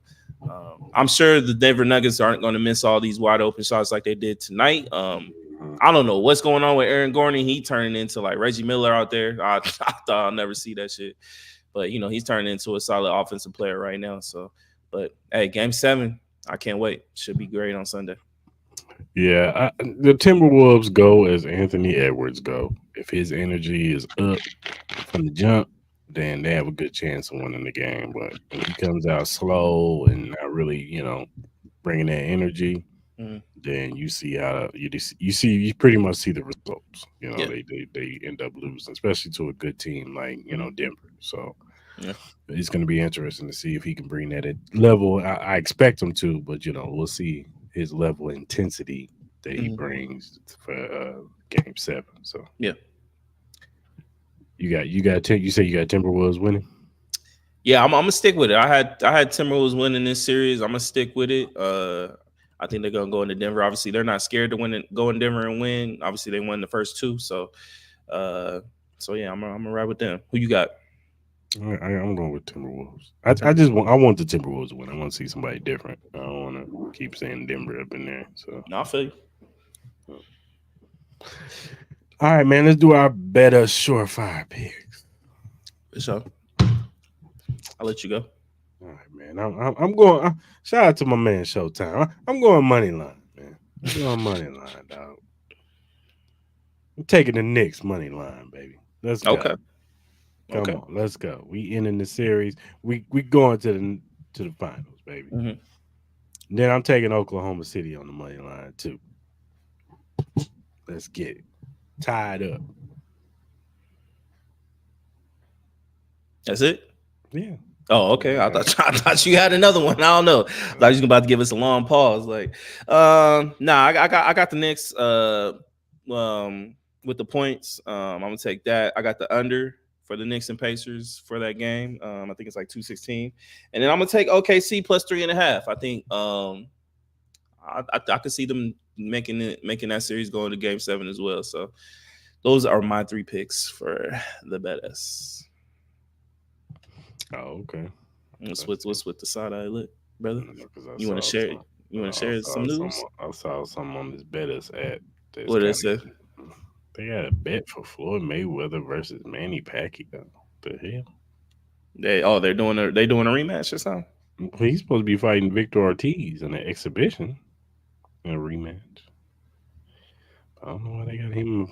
Speaker 2: I'm sure the Denver Nuggets aren't going to miss all these wide open shots like they did tonight.
Speaker 1: Mhm.
Speaker 2: I don't know what's going on with Aaron Gordon. He turning into like Reggie Miller out there. I thought I'll never see that shit. But he's turning into a solid offensive player right now. So, but hey, Game 7, I can't wait. Should be great on Sunday.
Speaker 1: Yeah, the Timberwolves go as Anthony Edwards go. If his energy is up from the jump, then they have a good chance of winning the game. But when he comes out slow and not really, bringing that energy,
Speaker 2: Mm,
Speaker 1: then you see how you pretty much see the results.
Speaker 2: yeah.
Speaker 1: They end up losing, especially to a good team like
Speaker 2: Mm,
Speaker 1: Denver. So
Speaker 2: yeah.
Speaker 1: it's going to be interesting to see if he can bring that level. I expect him to, but we'll see his level of intensity that he
Speaker 2: Mm,
Speaker 1: brings for game 7. So
Speaker 2: yeah.
Speaker 1: you say you got Timberwolves winning.
Speaker 2: Yeah, I'm gonna stick with it. I had Timberwolves winning this series. I'm gonna stick with it. I think they're gonna go into Denver. Obviously, they're not scared to go in Denver and win. Obviously, they won the first two. Uh, so yeah, I'm gonna ride with them. Who you got?
Speaker 1: I'm going with Timberwolves. I want the Timberwolves to win. I want to see somebody different. I don't want to keep saying Denver up in there. So
Speaker 2: No, I feel you.
Speaker 1: all right, man. Let's do our better surefire picks.
Speaker 2: For sure. I'll let you go.
Speaker 1: All right, man. I'm going. Shout out to my man Showtime. I'm going money line, man. I'm going money line, dog. I'm taking the Knicks money line, baby. Let's go.
Speaker 2: Okay.
Speaker 1: Come
Speaker 2: Okay.
Speaker 1: on, let's go. We ending the series. We going to the finals, baby.
Speaker 2: Hmm.
Speaker 1: Then I'm taking Oklahoma City on the money line too. Let's get it tied up.
Speaker 2: That's it.
Speaker 1: Yeah,
Speaker 2: Oh,
Speaker 1: that's
Speaker 2: okay.
Speaker 1: all I got.
Speaker 2: I thought you had another one. I don't know. I thought you was about to give us a long pause. Like, nah, I got the Knicks. With the points, I'm gonna take that. I got the under for the Knicks and Pacers for that game. I think it's like 216, and then I'm gonna take OKC plus 3.5. I think I could see them making that series going to Game 7 as well. So those are my three picks for the betters.
Speaker 1: Oh, okay.
Speaker 2: What's with the side eye look, brother?
Speaker 1: Because I
Speaker 2: You want to
Speaker 1: saw
Speaker 2: share?
Speaker 1: some.
Speaker 2: You want to
Speaker 1: I
Speaker 2: share some
Speaker 1: saw some.
Speaker 2: news?
Speaker 1: I saw some on this betters at. That's
Speaker 2: What did it
Speaker 1: kind
Speaker 2: say?
Speaker 1: of. They got a bet for Floyd Mayweather versus Manny Pacquiao. The hell?
Speaker 2: They're doing a rematch or something.
Speaker 1: Well, he's supposed to be fighting Victor Ortiz in an exhibition, in a rematch. I don't know why they got him.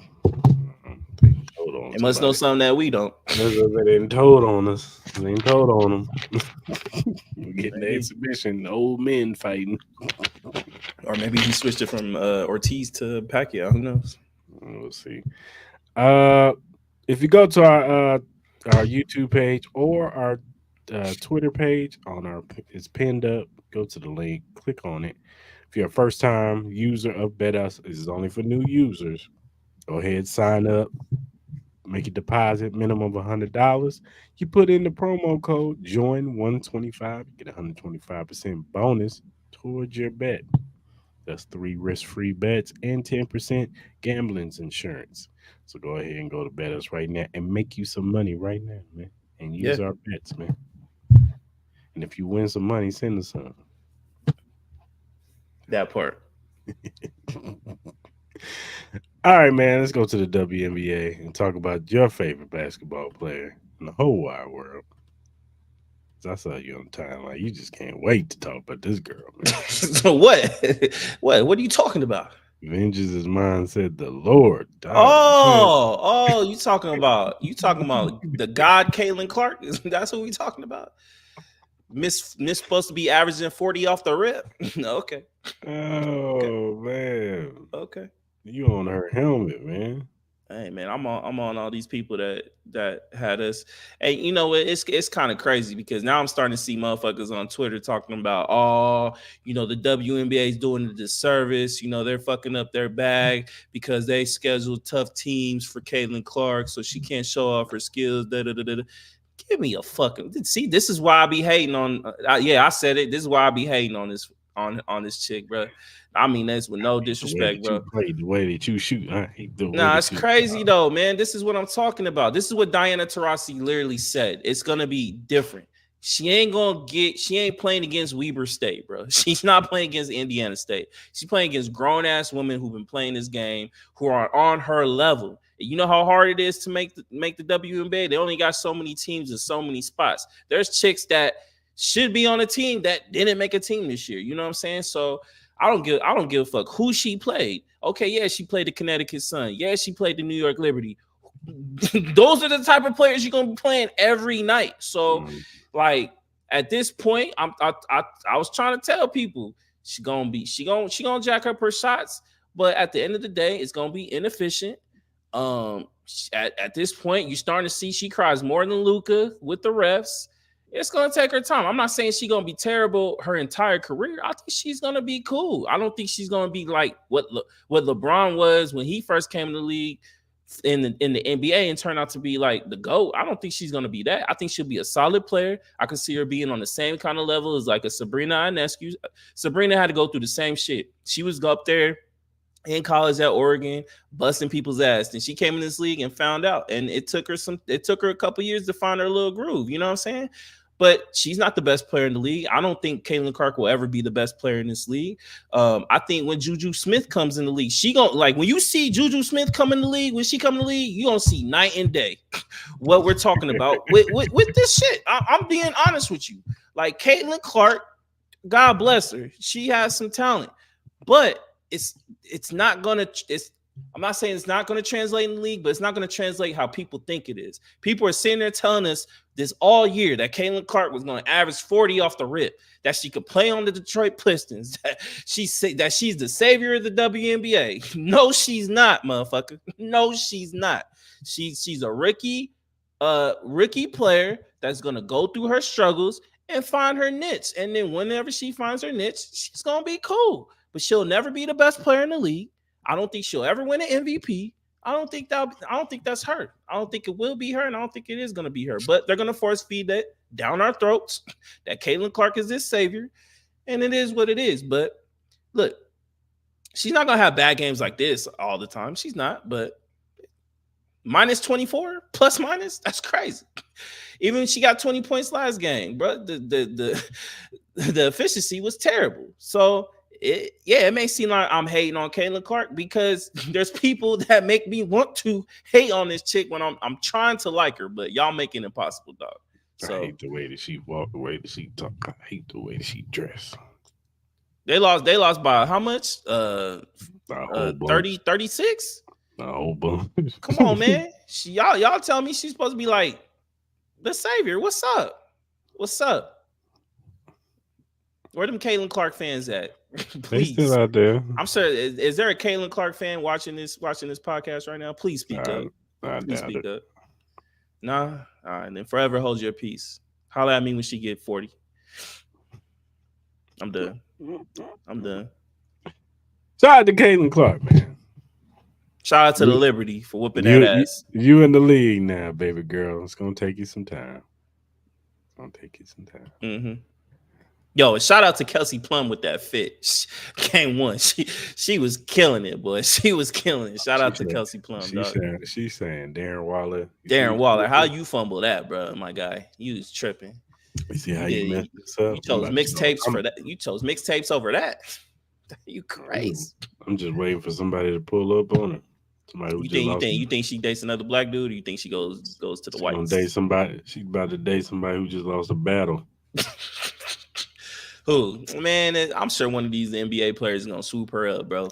Speaker 1: They told on
Speaker 2: They must know
Speaker 1: somebody.
Speaker 2: something that we don't.
Speaker 1: They didn't told on us. They ain't told on them. We're getting the
Speaker 2: Maybe,
Speaker 1: exhibition. Old men fighting.
Speaker 2: or maybe he switched it from Ortiz to Pacquiao. Who knows?
Speaker 1: We'll see. Uh, if you go to our YouTube page or our Twitter page on our it's pinned up. Go to the link, click on it. If you're a first time user of BetUs, this is only for new users. Go ahead, sign up, make a deposit minimum of $100. You put in the promo code join125, you get 125% bonus towards your bet. That's 3 risk-free bets and 10% gambling's insurance. So go ahead and go to BetUs right now and make you some money right now, man. And use
Speaker 2: Yeah,
Speaker 1: our bets, man. And if you win some money, send us some.
Speaker 2: that part.
Speaker 1: All right, man. Let's go to the WNBA and talk about your favorite basketball player in the whole wide world. 'Cause I saw you on the timeline. You just can't wait to talk about this girl, man.
Speaker 2: So what? What are you talking about?
Speaker 1: Vengeance is mine, said the Lord. Dog.
Speaker 2: You talking about the God Caitlin Clark? That's who we talking about. Miss supposed to be averaging 40 off the rip. Okay, okay,
Speaker 1: Oh man,
Speaker 2: okay.
Speaker 1: you on her helmet, man.
Speaker 2: Hey man, I'm on all these people that had us. Hey, you know what? It's kind of crazy because now I'm starting to see motherfuckers on Twitter talking about, oh, the WNBA is doing a disservice. They're fucking up their bag because they scheduled tough teams for Caitlin Clark, so she can't show off her skills. Da, da, da, da. Give me a fucking see. This is why I be hating on. Yeah, I said it. This is why I be hating on this chick, bro. I mean, that's with no
Speaker 1: The way
Speaker 2: disrespect,
Speaker 1: that you
Speaker 2: bro.
Speaker 1: play, the way that you shoot, I hate the way
Speaker 2: Nah, it's
Speaker 1: that you.
Speaker 2: crazy though, man. This is what I'm talking about. This is what Diana Taurasi literally said. It's gonna be different. She ain't playing against Weber State, bro. She's not playing against Indiana State. She's playing against grown ass women who've been playing this game, who are on her level. You know how hard it is to make the WNBA. They only got so many teams and so many spots. There's chicks that should be on a team that didn't make a team this year. You know what I'm saying? So I don't give a fuck who she played. Okay, yeah, she played the Connecticut Sun. Yeah, she played the New York Liberty. Those are the type of players you're gonna be playing every night. So,
Speaker 1: Mm,
Speaker 2: like at this point, I was trying to tell people she gonna jack up her shots, but at the end of the day, it's gonna be inefficient. At this point, you're starting to see she cries more than Luca with the refs. It's gonna take her time. I'm not saying she's gonna be terrible her entire career. I think she's gonna be cool. I don't think she's gonna be like what LeBron was when he first came in the league in the NBA and turned out to be like the GOAT. I don't think she's gonna be that. I think she'll be a solid player. I can see her being on the same kind of level as like a Sabrina Ionescu. Sabrina had to go through the same shit. She was up there in college at Oregon, busting people's ass. And she came in this league and found out. And it took her a couple years to find her little groove. You know what I'm saying? But she's not the best player in the league. I don't think Caitlin Clark will ever be the best player in this league. I think when Juju Smith comes in the league, she gonna like when you see Juju Smith come in the league, when she come in the league, you gonna see night and day what we're talking about with this shit. I'm being honest with you. Like Caitlin Clark, God bless her, she has some talent, but it's not gonna. I'm not saying it's not going to translate in the league, but it's not going to translate how people think it is. People are sitting there telling us this all year that Caitlin Clark was going to average 40 off the rip, that she could play on the Detroit Pistons, that she's the savior of the WNBA. No, she's not, motherfucker. No, she's not. She's a rookie player that's going to go through her struggles and find her niche. And then whenever she finds her niche, she's going to be cool. But she'll never be the best player in the league. I don't think she'll ever win an MVP. I don't think that's her. I don't think it will be her, and I don't think it is going to be her. But they're going to force feed that down our throats that Caitlin Clark is this savior, and it is what it is. But look, she's not going to have bad games like this all the time. She's not, but minus 24 plus minus, that's crazy. Even when she got 20 points last game, bro, the efficiency was terrible. So it may seem like I'm hating on Caitlin Clark because there's people that make me want to hate on this chick when I'm trying to like her, but y'all make it impossible, dog. So
Speaker 1: I hate the way that she walk, the way that she talk. I hate the way that she dress.
Speaker 2: They lost by how much? 30, 36?
Speaker 1: A whole bunch.
Speaker 2: Come on, man. Y'all tell me she's supposed to be like the savior. What's up? What's up? Where them Caitlin Clark fans at? Please.
Speaker 1: They still out there.
Speaker 2: I'm sure. Is there a Caitlin Clark fan watching this podcast right now? Please speak up. Please speak up. Nah. All right. Then forever hold your peace. Holler at me when she get 40. I'm done.
Speaker 1: Shout out to Caitlin Clark, man.
Speaker 2: Shout out to the Liberty for whooping that ass.
Speaker 1: You in the league now, baby girl. It's gonna take you some time.
Speaker 2: Mm-hmm. Yo, shout out to Kelsey Plum with that fit. Game one. She was killing it, boy. She was killing it. Shout out to Kelsey Plum, dog.
Speaker 1: She's saying Darren Waller.
Speaker 2: How you fumble that, bro? My guy. You was tripping.
Speaker 1: You see how you messed this up?
Speaker 2: You chose mixtapes for that. You chose mixtapes over that. You crazy.
Speaker 1: I'm just waiting for somebody to pull up on her.
Speaker 2: You think she dates another black dude, or you think she goes to the whites?
Speaker 1: Date somebody. She's about to date somebody who just lost a battle.
Speaker 2: Who, man? I'm sure one of these NBA players is gonna swoop her up, bro.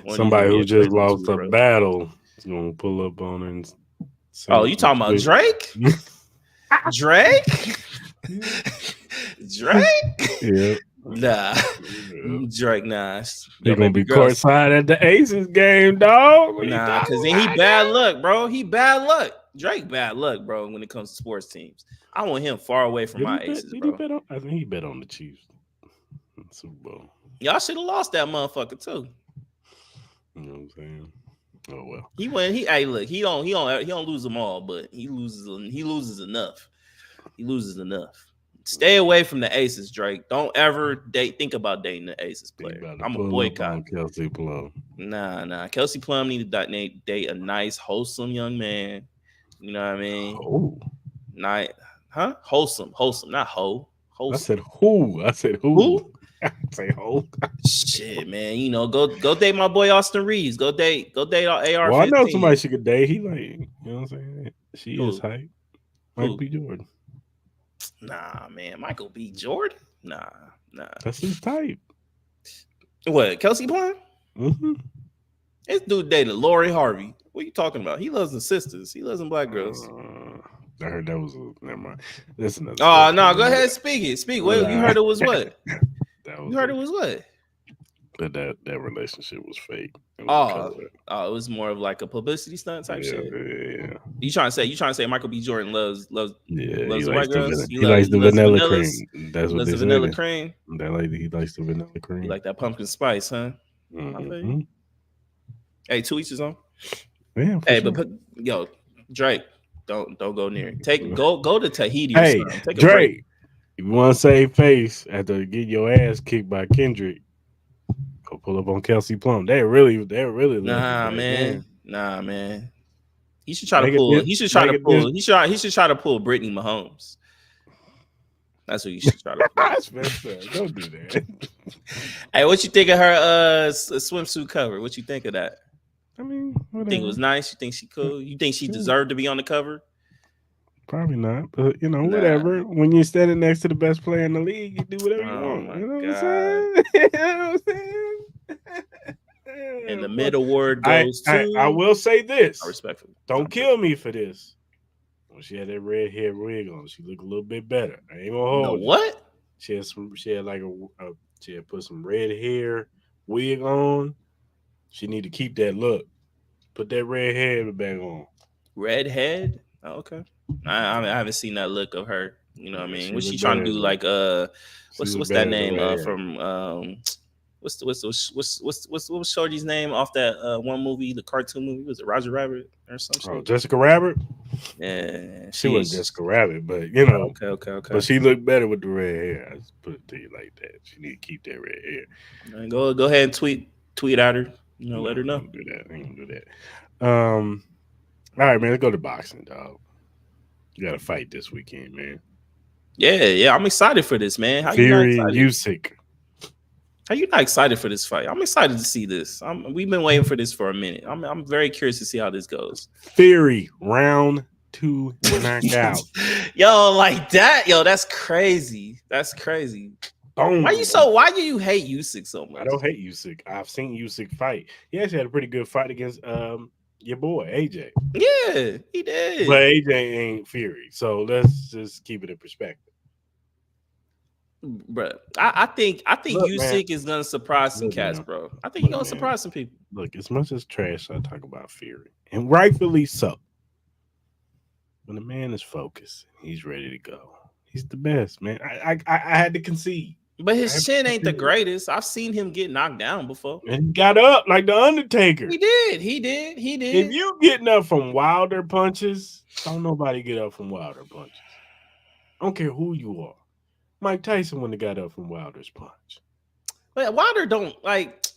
Speaker 1: Somebody who just lost a battle is gonna pull up on her. And
Speaker 2: you talking about Drake? Drake?
Speaker 1: Yeah.
Speaker 2: Nah. Drake, nah.
Speaker 1: They're gonna be courtside at the Aces game, dog.
Speaker 2: Nah, because then he bad luck, bro. He bad luck. Drake bad luck, bro, when it comes to sports teams. I want him far away from my Aces, bro.
Speaker 1: I think he bet on the Chiefs. Super Bowl.
Speaker 2: Y'all should have lost that motherfucker too.
Speaker 1: You know what I'm saying? Oh well.
Speaker 2: He went. Hey, look. He don't lose them all, but he loses enough. He loses enough. Stay away from the Aces, Drake. Don't ever think about dating the Aces player. I'm a boycott.
Speaker 1: Kelsey Plum.
Speaker 2: Nah. Kelsey Plum need to date a nice, wholesome young man. You know what I mean?
Speaker 1: Oh.
Speaker 2: Nice, huh? Wholesome, not hoe. Wholesome.
Speaker 1: I said who? I said who? I say ho.
Speaker 2: Shit, man. You know, go date my boy Austin Reeves. Go date AR.
Speaker 1: Well, I know somebody she could date. He like, you know what I'm saying? She is hype. Michael B. Jordan.
Speaker 2: Nah, man. Michael B. Jordan? Nah.
Speaker 1: That's his type.
Speaker 2: What, Kelsey Plum?
Speaker 1: Mm-hmm.
Speaker 2: This dude dated Lori Harvey. What are you talking about? He loves the sisters. He loves them black girls.
Speaker 1: I heard that was never mind. Listen.
Speaker 2: Oh no, go ahead, speak it. Speak. Wait, you heard it was what? You heard it was what?
Speaker 1: That relationship was fake.
Speaker 2: It was more of like a publicity stunt type shit.
Speaker 1: Yeah.
Speaker 2: You trying to say Michael B. Jordan loves the white girls?
Speaker 1: He likes the vanilla cream. That's what they say.
Speaker 2: Vanilla cream.
Speaker 1: He likes the vanilla cream.
Speaker 2: You like that pumpkin spice, huh?
Speaker 1: Mm-hmm.
Speaker 2: Hey, 2 each is on.
Speaker 1: Yeah,
Speaker 2: hey, sure. But Drake, don't go near it. Go to Tahiti.
Speaker 1: Hey,
Speaker 2: or take
Speaker 1: Drake, if you want to save face after getting your ass kicked by Kendrick, go pull up on Kelsey Plum. They're really.
Speaker 2: Nah, man. He should try to pull. He should try to pull Brittany Mahomes. That's what you should try to pull.
Speaker 1: Don't do that.
Speaker 2: Hey, what you think of her swimsuit cover? What you think of that?
Speaker 1: I mean,
Speaker 2: you think it was nice? You think she cool? You think she deserved to be on the cover?
Speaker 1: Probably not, but
Speaker 2: Nah.
Speaker 1: whatever. When you're standing next to the best player in the league, you do whatever you
Speaker 2: Oh
Speaker 1: want.
Speaker 2: my
Speaker 1: You know what I'm
Speaker 2: god.
Speaker 1: saying? You know what I'm saying?
Speaker 2: And
Speaker 1: Yeah,
Speaker 2: the
Speaker 1: but
Speaker 2: mid award
Speaker 1: I,
Speaker 2: goes
Speaker 1: I I
Speaker 2: to
Speaker 1: will say
Speaker 2: I
Speaker 1: this.
Speaker 2: respectfully.
Speaker 1: Don't kill me for this. When she had that red hair wig on, she looked a little bit better. I ain't gonna
Speaker 2: The
Speaker 1: hold you.
Speaker 2: what?
Speaker 1: She had like she had put some red hair wig on. She need to keep that look. Put that red hair back on.
Speaker 2: Redhead? Oh, okay. I haven't seen that look of her. You know what I
Speaker 1: Yeah,
Speaker 2: mean?
Speaker 1: she
Speaker 2: What's she
Speaker 1: look
Speaker 2: trying to
Speaker 1: better.
Speaker 2: do? Like
Speaker 1: She look
Speaker 2: what's that
Speaker 1: better with the
Speaker 2: name?
Speaker 1: red hair.
Speaker 2: From what was Shorty's name off that one movie, the cartoon movie? Was it Roger Rabbit or some
Speaker 1: Oh,
Speaker 2: shit?
Speaker 1: Jessica Rabbit.
Speaker 2: Yeah,
Speaker 1: She wasn't
Speaker 2: she's
Speaker 1: Jessica Rabbit, but
Speaker 2: okay.
Speaker 1: but she looked better with the red hair. I just put it to you like that. She need to keep that red hair.
Speaker 2: Go ahead and tweet at her.
Speaker 1: No,
Speaker 2: Let her
Speaker 1: I
Speaker 2: know.
Speaker 1: ain't gonna do that. I ain't gonna do that. All right, man. Let's go to boxing, dog. You got to fight this weekend, man.
Speaker 2: Yeah. I'm excited for this, man. How you not
Speaker 1: Fury and
Speaker 2: excited?
Speaker 1: Usyk.
Speaker 2: How you not excited for this fight? I'm excited to see this. We've been waiting for this for a minute. I'm very curious to see how this goes.
Speaker 1: Fury round 2 knockout.
Speaker 2: Yo, like that, yo, that's crazy. That's crazy.
Speaker 1: Boom.
Speaker 2: Why do you hate Usyk so
Speaker 1: I
Speaker 2: much?
Speaker 1: don't hate Usyk. I've seen Usyk fight. He actually had a pretty good fight against your boy AJ.
Speaker 2: Yeah, he did.
Speaker 1: But AJ ain't Fury. So let's just keep it in perspective.
Speaker 2: Bro, I think
Speaker 1: Look, man.
Speaker 2: Usyk is gonna surprise some
Speaker 1: Look,
Speaker 2: cats,
Speaker 1: man.
Speaker 2: bro. I think he's gonna
Speaker 1: Man.
Speaker 2: surprise some people.
Speaker 1: Look, as much as trash I talk about Fury, and rightfully so, when the man is focused, he's ready to go. He's the best, man. I had to concede.
Speaker 2: But his chin ain't the greatest. I've seen him get knocked down before.
Speaker 1: And he got up like the Undertaker.
Speaker 2: He did.
Speaker 1: If you getting up from Wilder punches, don't nobody get up from Wilder punches. I don't care who you are. Mike Tyson wouldn't have got up from Wilder's punch.
Speaker 2: But Wilder don't like.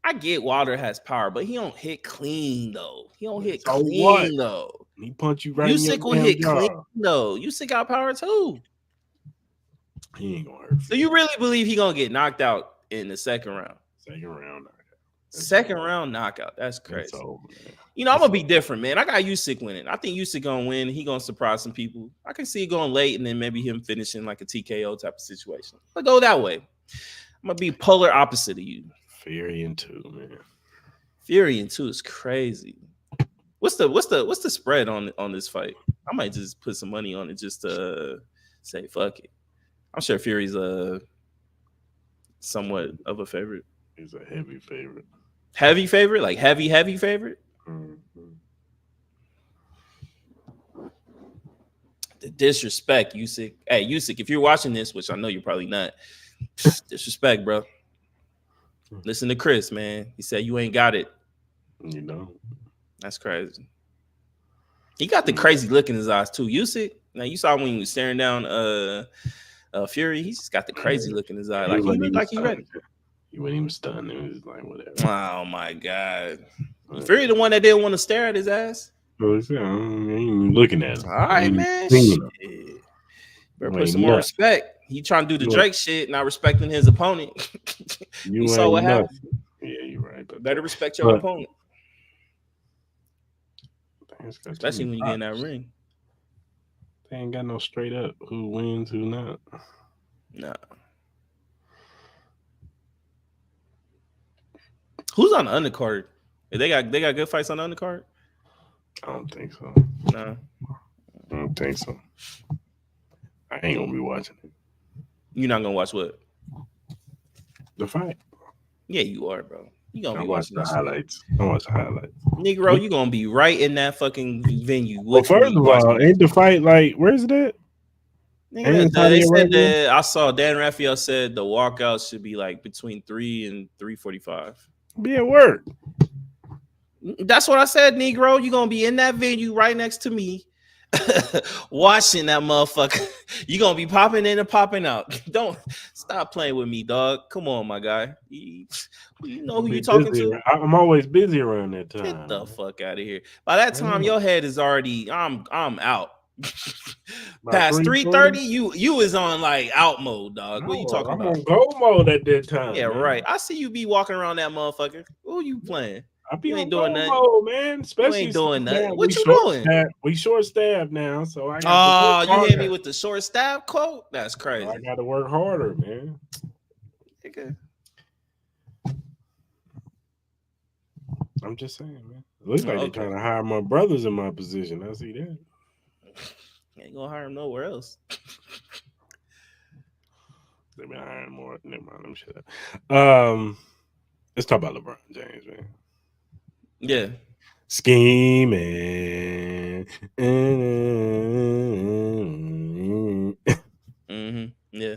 Speaker 2: I get Wilder has power, but he don't hit clean though. He don't hit
Speaker 1: So
Speaker 2: clean
Speaker 1: what?
Speaker 2: though.
Speaker 1: He punch you right
Speaker 2: Usyk
Speaker 1: in
Speaker 2: will
Speaker 1: your
Speaker 2: hit
Speaker 1: damn
Speaker 2: clean
Speaker 1: jaw.
Speaker 2: though. Usyk got power too.
Speaker 1: He ain't gonna hurt.
Speaker 2: So you really believe he gonna get knocked out in the second round?
Speaker 1: Second round knockout.
Speaker 2: Second round knockout. That's crazy.
Speaker 1: That's over, man.
Speaker 2: I'm gonna be different, man. I got Usyk winning. I think Usyk gonna win. He gonna surprise some people. I can see it going late and then maybe him finishing like a TKO type of situation. But go that way. I'm gonna be polar opposite of you.
Speaker 1: Fury in 2, man.
Speaker 2: Fury in 2 is crazy. What's the spread on this fight? I might just put some money on it just to say fuck it. I'm sure Fury's somewhat of a favorite.
Speaker 1: He's a heavy favorite.
Speaker 2: Heavy favorite? Like heavy favorite?
Speaker 1: Mm-hmm.
Speaker 2: The disrespect, Usyk. Hey, Usyk, if you're watching this, which I know you're probably not, disrespect, bro. Listen to Cris, man. He said you ain't got it.
Speaker 1: You know.
Speaker 2: That's crazy. He got the crazy look in his eyes too. Usyk, now you saw when he was staring down Fury, he just got the crazy look in his eye. Like he looked like he ready.
Speaker 1: He wasn't even stunned. It was like whatever.
Speaker 2: Oh my god. Fury the one that didn't want to stare at his ass.
Speaker 1: I ain't even looking at him.
Speaker 2: All right, man. Better put some more respect. He trying to do the Drake shit, not respecting his opponent. You saw what happened.
Speaker 1: Yeah, you're right.
Speaker 2: Better respect your opponent.
Speaker 1: Especially
Speaker 2: when you get in that ring.
Speaker 1: They ain't got no straight up who wins, who not.
Speaker 2: Nah. Who's on the undercard? They got good fights on the undercard?
Speaker 1: I don't think so.
Speaker 2: No.
Speaker 1: I don't think so. I ain't gonna be watching it.
Speaker 2: You're not gonna watch what?
Speaker 1: The fight.
Speaker 2: Yeah, you are, bro. You gonna be watching
Speaker 1: the highlights. I watch the highlights.
Speaker 2: Negro, you gonna be right in that fucking venue.
Speaker 1: Well, first of all, ain't the fight like where's it at?
Speaker 2: Nigga, they said that I saw Dan Raphael said the walkout should be like between 3 and 3:45.
Speaker 1: Be at work.
Speaker 2: That's what I said, Negro. You gonna be in that venue right next to me, watching that motherfucker. You gonna be popping in and popping out. Don't stop playing with me, dog. Come on, my guy. You know who you talking to?
Speaker 1: I'm always busy around that time.
Speaker 2: Get the fuck out of here. By that time, your head is already. I'm out. Past 3:30, you is on like out mode, dog. What are you talking about?
Speaker 1: I'm on go mode at that time.
Speaker 2: Yeah,
Speaker 1: man.
Speaker 2: right. I see you be walking around that motherfucker. Who you playing?
Speaker 1: I be
Speaker 2: You
Speaker 1: on
Speaker 2: ain't doing
Speaker 1: go
Speaker 2: nothing.
Speaker 1: mode, man.
Speaker 2: You
Speaker 1: Especially
Speaker 2: ain't
Speaker 1: since
Speaker 2: doing nothing.
Speaker 1: now
Speaker 2: What you doing?
Speaker 1: we short staffed now, so I got to work
Speaker 2: Oh, you hit me
Speaker 1: harder.
Speaker 2: with the short staff quote? That's
Speaker 1: So I
Speaker 2: crazy.
Speaker 1: got to work harder, man.
Speaker 2: Nigga.
Speaker 1: I'm just saying, man. It looks like
Speaker 2: Oh,
Speaker 1: they're
Speaker 2: okay.
Speaker 1: trying to hire my brothers in my position. I see that.
Speaker 2: Ain't gonna hire him nowhere else.
Speaker 1: They've been hiring more. Never mind. Let me shut up. Let's talk about LeBron James, man.
Speaker 2: Yeah.
Speaker 1: Scheming.
Speaker 2: Yeah.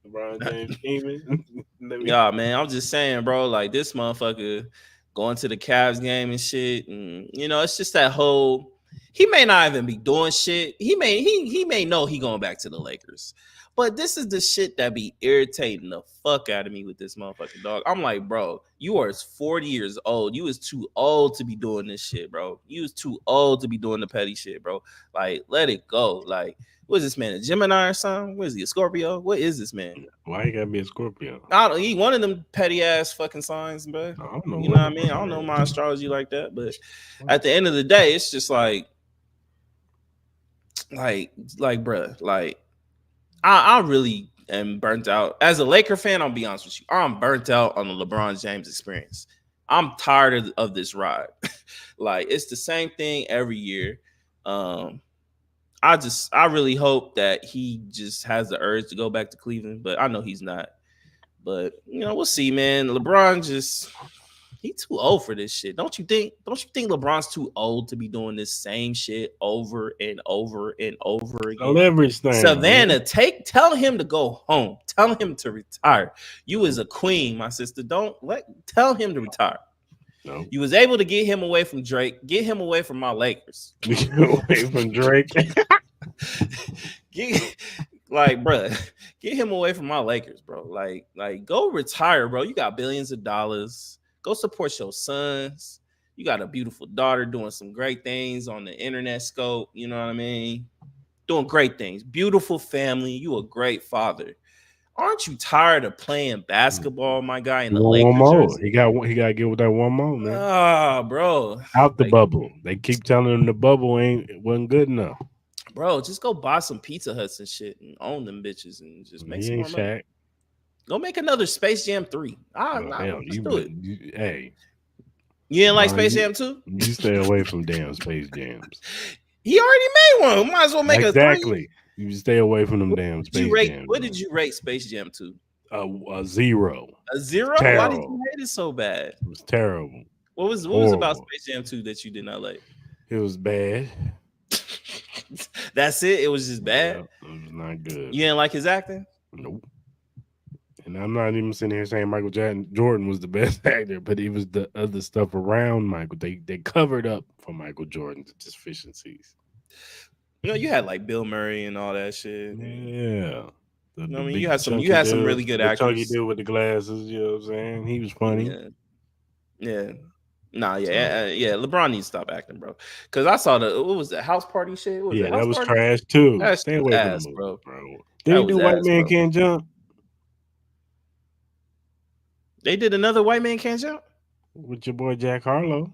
Speaker 1: LeBron James scheming. Let me.
Speaker 2: Yeah, man. I'm just saying, bro. Like this motherfucker going to the Cavs game and shit, and it's just that whole. He may not even be doing shit. He may know he going back to the Lakers, but this is the shit that be irritating the fuck out of me with this motherfucking dog. I'm like, bro, you are 40 years old. You is too old to be doing this shit, bro. You is too old to be doing the petty shit, bro. Like, let it go. Like, what is this man, a Gemini or something? What is he, a Scorpio? What is this man?
Speaker 1: Why you gotta be a Scorpio?
Speaker 2: I don't. He one of them petty ass fucking signs, bro.
Speaker 1: I don't know
Speaker 2: You know
Speaker 1: what
Speaker 2: what I mean? I don't know my
Speaker 1: LeBron
Speaker 2: astrology like that, but
Speaker 1: is.
Speaker 2: at the end of the day, it's just like, bruh, like I really am burnt out as a Laker fan. I'll be honest with you, I'm burnt out on the LeBron James experience. I'm tired of this ride. Like it's the same thing every year. Um, I really hope that he just has the urge to go back to Cleveland, but I know he's not. But we'll see, man. LeBron just he too old for this shit. Don't you think? Don't you think LeBron's too old to be doing this same shit over and over and over
Speaker 1: A
Speaker 2: again?
Speaker 1: leverage thing,
Speaker 2: Savannah,
Speaker 1: man.
Speaker 2: tell him to go home. Tell him to retire. You is a queen, my sister. Tell him to retire.
Speaker 1: No.
Speaker 2: You was able to get him away from Drake. Get him away from my Lakers.
Speaker 1: Get away from Drake.
Speaker 2: Get, like, bro, get him away from my Lakers, bro. Like, go retire, bro. You got billions of dollars. Go support your sons. You got a beautiful daughter doing some great things on the internet scope. You know what I mean? Doing great things. Beautiful family. You a great father. Aren't you tired of playing basketball, my guy, in
Speaker 1: He
Speaker 2: the
Speaker 1: want one
Speaker 2: Laker
Speaker 1: more.
Speaker 2: jersey?
Speaker 1: He got to get with that one more, man.
Speaker 2: Ah, bro.
Speaker 1: Out the
Speaker 2: Like,
Speaker 1: bubble. They keep telling him the bubble wasn't good enough.
Speaker 2: bro, just go buy some Pizza Huts and shit and own them bitches and just make
Speaker 1: He
Speaker 2: some
Speaker 1: ain't
Speaker 2: more money.
Speaker 1: Shaq.
Speaker 2: Go make another Space Jam 3.
Speaker 1: Oh hell,
Speaker 2: Let's do it.
Speaker 1: hey,
Speaker 2: You didn't like
Speaker 1: Bron,
Speaker 2: Space Jam 2?
Speaker 1: you stay away from damn Space Jams.
Speaker 2: He already made one. Might as well make a 3.
Speaker 1: Exactly. You stay away from them damn Space Jams.
Speaker 2: What did you rate Space Jam 2?
Speaker 1: A 0.
Speaker 2: A 0? Why did
Speaker 1: Terrible.
Speaker 2: you hate it so bad?
Speaker 1: It was terrible.
Speaker 2: What was about
Speaker 1: Horrible.
Speaker 2: Space Jam 2 that you did not like?
Speaker 1: It was bad.
Speaker 2: That's it. It was just bad.
Speaker 1: Yeah, it was not good.
Speaker 2: You didn't like his acting?
Speaker 1: Nope. And I'm not even sitting here saying Michael Jordan was the best actor, but it was the other stuff around Michael. They covered up for Michael Jordan's deficiencies.
Speaker 2: You had like Bill Murray and all that shit.
Speaker 1: Yeah.
Speaker 2: I mean, you had some really good
Speaker 1: the chunky
Speaker 2: actors.
Speaker 1: dude with the glasses, you know what I'm saying? He was funny.
Speaker 2: Yeah. Nah, yeah. LeBron needs to stop acting, bro. Because I saw what was the house party shit? What was
Speaker 1: Yeah,
Speaker 2: house
Speaker 1: that was
Speaker 2: party?
Speaker 1: trash too.
Speaker 2: That's
Speaker 1: Stay away
Speaker 2: ass,
Speaker 1: from the
Speaker 2: bro.
Speaker 1: movie, bro. Did
Speaker 2: That
Speaker 1: he do
Speaker 2: was
Speaker 1: White
Speaker 2: ass,
Speaker 1: Man
Speaker 2: bro.
Speaker 1: Can't Jump?
Speaker 2: They did another White Man Can't Jump?
Speaker 1: With your boy Jack Harlow.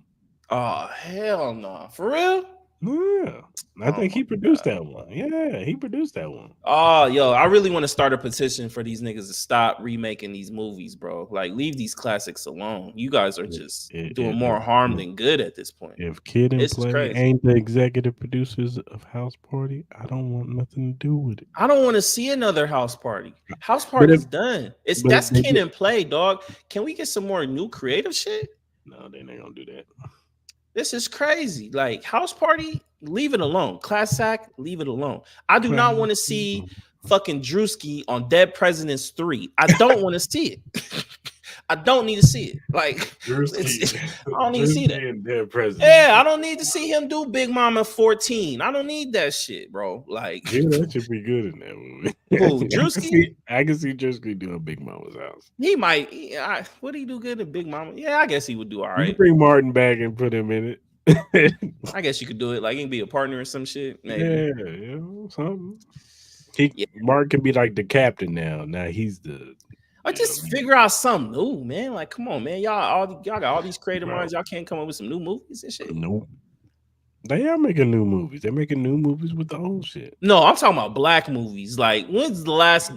Speaker 2: Oh, hell no. For real?
Speaker 1: Yeah. I think he produced that one. Yeah, he produced that one.
Speaker 2: Oh, yo, I really want to start a petition for these niggas to stop remaking these movies, bro. Like, leave these classics alone. You guys are just doing more harm than good at this point.
Speaker 1: If Kid and
Speaker 2: This is
Speaker 1: Play
Speaker 2: crazy.
Speaker 1: ain't the executive producers of House Party, I don't want nothing to do with it.
Speaker 2: I don't want to see another house party. House party's done. That's Kid and Play, dog. Can we get some more new creative shit?
Speaker 1: No, they ain't gonna do that.
Speaker 2: This is crazy. Like house party, leave it alone. Class act, leave it alone. I do not want to see fucking Drewski on Dead Presidents 3. I don't want to see it. I don't need to see it. Like I don't need to see that.
Speaker 1: Dead Presidents.
Speaker 2: Yeah, I don't need to see him do Big Mama 14. I don't need that shit, bro. Like
Speaker 1: yeah, that should be good in that movie.
Speaker 2: Who, Drewski?
Speaker 1: I can see Drewski doing Big Mama's house.
Speaker 2: He might. Would he do good in Big Mama? Yeah, I guess he would do all right.
Speaker 1: You bring Martin back and put him in
Speaker 2: it. I guess you could do it. Like he can be a partner or some shit. Maybe.
Speaker 1: Yeah, something. Martin can be like the captain now. Now he's the.
Speaker 2: Or just figure out something new, man. Like, come on, man. Y'all got all these creative
Speaker 1: Bro,
Speaker 2: minds. Y'all can't come up with some new movies and shit.
Speaker 1: nope. They are making new movies. They're making new movies with the old shit.
Speaker 2: No, I'm talking about black movies. Like, what was the last?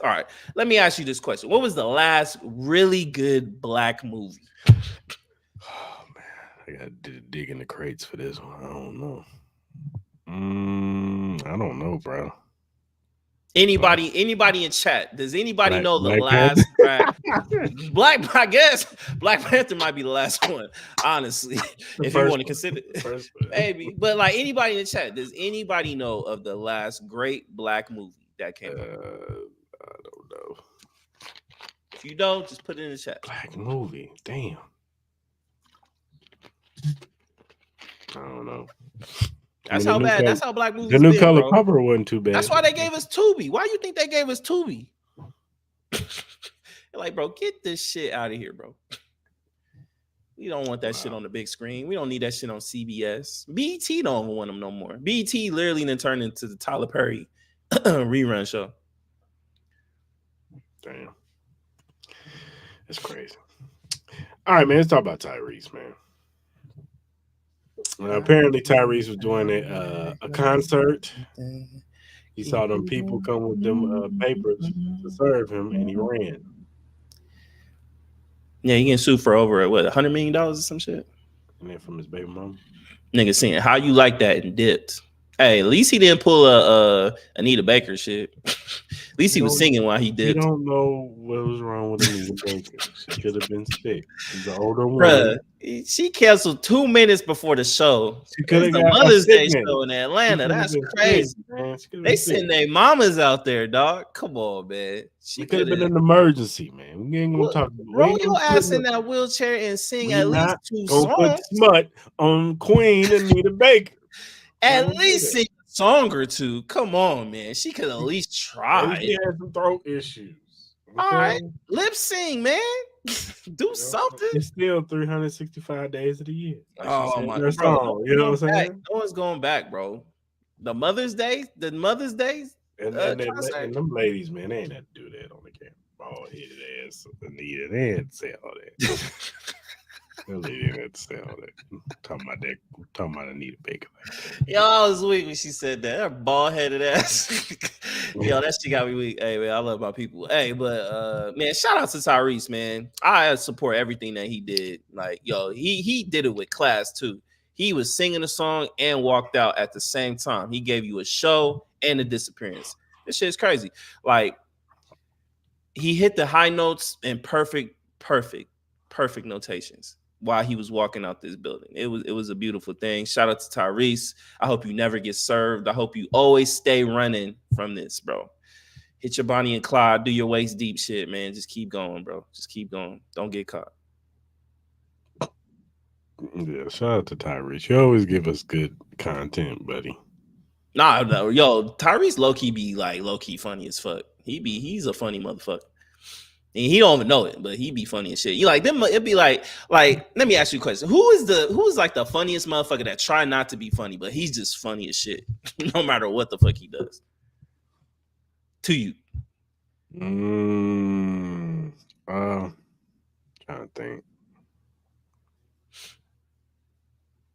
Speaker 2: All right, let me ask you this question. What was the last really good black movie?
Speaker 1: Oh man, I gotta dig in the crates for this one. I don't know. I don't know, bro.
Speaker 2: Anybody in chat? Does anybody know the
Speaker 1: Black Panther.
Speaker 2: last Black? I guess Black Panther might be the last one. Honestly, if you want to consider, maybe. But like anybody in the chat, does anybody know of the last great black movie that came out?
Speaker 1: I don't know.
Speaker 2: If you don't, just put it in the chat.
Speaker 1: Black movie. Damn. I don't know.
Speaker 2: That's how bad. That's how black movies.
Speaker 1: The New
Speaker 2: been,
Speaker 1: Color
Speaker 2: bro.
Speaker 1: Purple wasn't too bad.
Speaker 2: That's why they gave us Tubi. Why you think they gave us Tubi? Like, bro, get this shit out of here, bro. We don't want that shit on the big screen. We don't need that shit on CBS. BET don't want them no more. BET literally then turned into the Tyler Perry rerun show.
Speaker 1: Damn. That's crazy. All right, man. Let's talk about Tyrese, man. Apparently, Tyrese was doing a concert. He saw them people come with them papers to serve him, and he ran.
Speaker 2: Yeah, he getting sued for over what $100 million or some shit.
Speaker 1: And then from his baby mom.
Speaker 2: Nigga saying, "How you like that?" and dipped. Hey, at least he didn't pull a Anita Baker shit. At least he was singing while he dipped.
Speaker 1: You don't know what was wrong with Anita Baker. She could have been sick. She's an older
Speaker 2: Bruh,
Speaker 1: woman.
Speaker 2: she canceled 2 minutes before the show.
Speaker 1: She could have
Speaker 2: the
Speaker 1: got
Speaker 2: Mother's Day
Speaker 1: sickness.
Speaker 2: show in Atlanta. That's crazy.
Speaker 1: Sick,
Speaker 2: they send their mamas out there, dog. Come on, man.
Speaker 1: She could have been an emergency, man. We ain't gonna talk.
Speaker 2: Roll your ass in that wheelchair and sing at least 2 songs.
Speaker 1: Put smut on Queen Anita Baker.
Speaker 2: At least sing a song or two. Come on, man. She could at least try.
Speaker 1: She had some throat issues.
Speaker 2: Okay? All right, lip sing, man. Do something.
Speaker 1: It's still 365 days of the year.
Speaker 2: Like oh my god, bro, you know what I'm saying? No one's going back, bro. The Mother's Day, and
Speaker 1: them ladies, man, they ain't had to do that on the camera. Bald headed ass, Anita, they had to say all that. They didn't have to say all that. Talking about Anita Baker. Like
Speaker 2: yo, I was weak when she said that. Her bald headed ass. Yo, that shit got me weak. Hey man, I love my people. Hey, but man, shout out to Tyrese, man. I support everything that he did. Like, yo, he did it with class too. He was singing a song and walked out at the same time. He gave you a show and a disappearance. This shit is crazy. Like, he hit the high notes and perfect notations while he was walking out this building. It was a beautiful thing. Shout out to Tyrese. I hope you never get served. I hope you always stay running from this, bro. Hit your Bonnie and Clyde. Do your waist deep shit, man. Just keep going, bro. Just keep going. Don't get caught.
Speaker 1: Yeah, shout out to Tyrese. You always give us good content, buddy.
Speaker 2: Nah, no, yo, Tyrese low-key be like low-key funny as fuck. He's a funny motherfucker. And he don't even know it, but he be funny as shit. You like them, it'd be like, let me ask you a question. Who's like the funniest motherfucker that try not to be funny, but he's just funny as shit, no matter what the fuck he does? To you.
Speaker 1: Trying to think.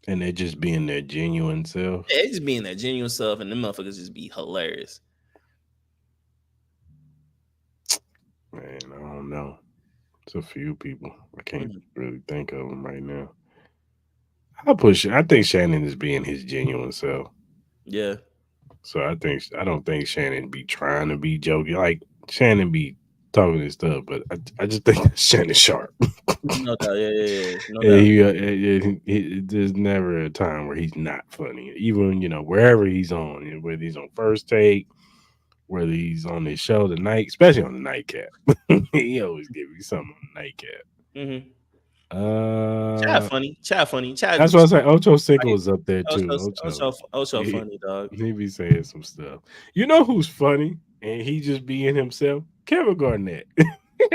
Speaker 1: And they just being their genuine self.
Speaker 2: Yeah, they just being their genuine self, and them motherfuckers just be hilarious.
Speaker 1: Man, I don't know. It's a few people. I can't really think of them right now. I think Shannon is being his genuine self.
Speaker 2: Yeah.
Speaker 1: So I don't think Shannon be trying to be joking. Like, Shannon be talking this stuff, but I just think Shannon sharp.
Speaker 2: No doubt, yeah. No
Speaker 1: doubt. There's never a time where he's not funny. Even, wherever he's on, whether he's on First Take, whether he's on his show the night, especially on the nightcap. He always give you something on the nightcap.
Speaker 2: Chad funny.
Speaker 1: That's what I say. Ocho Cinco was up there too.
Speaker 2: Ocho funny, dog.
Speaker 1: He be saying some stuff. You know who's funny and he just being himself? Kevin Garnett.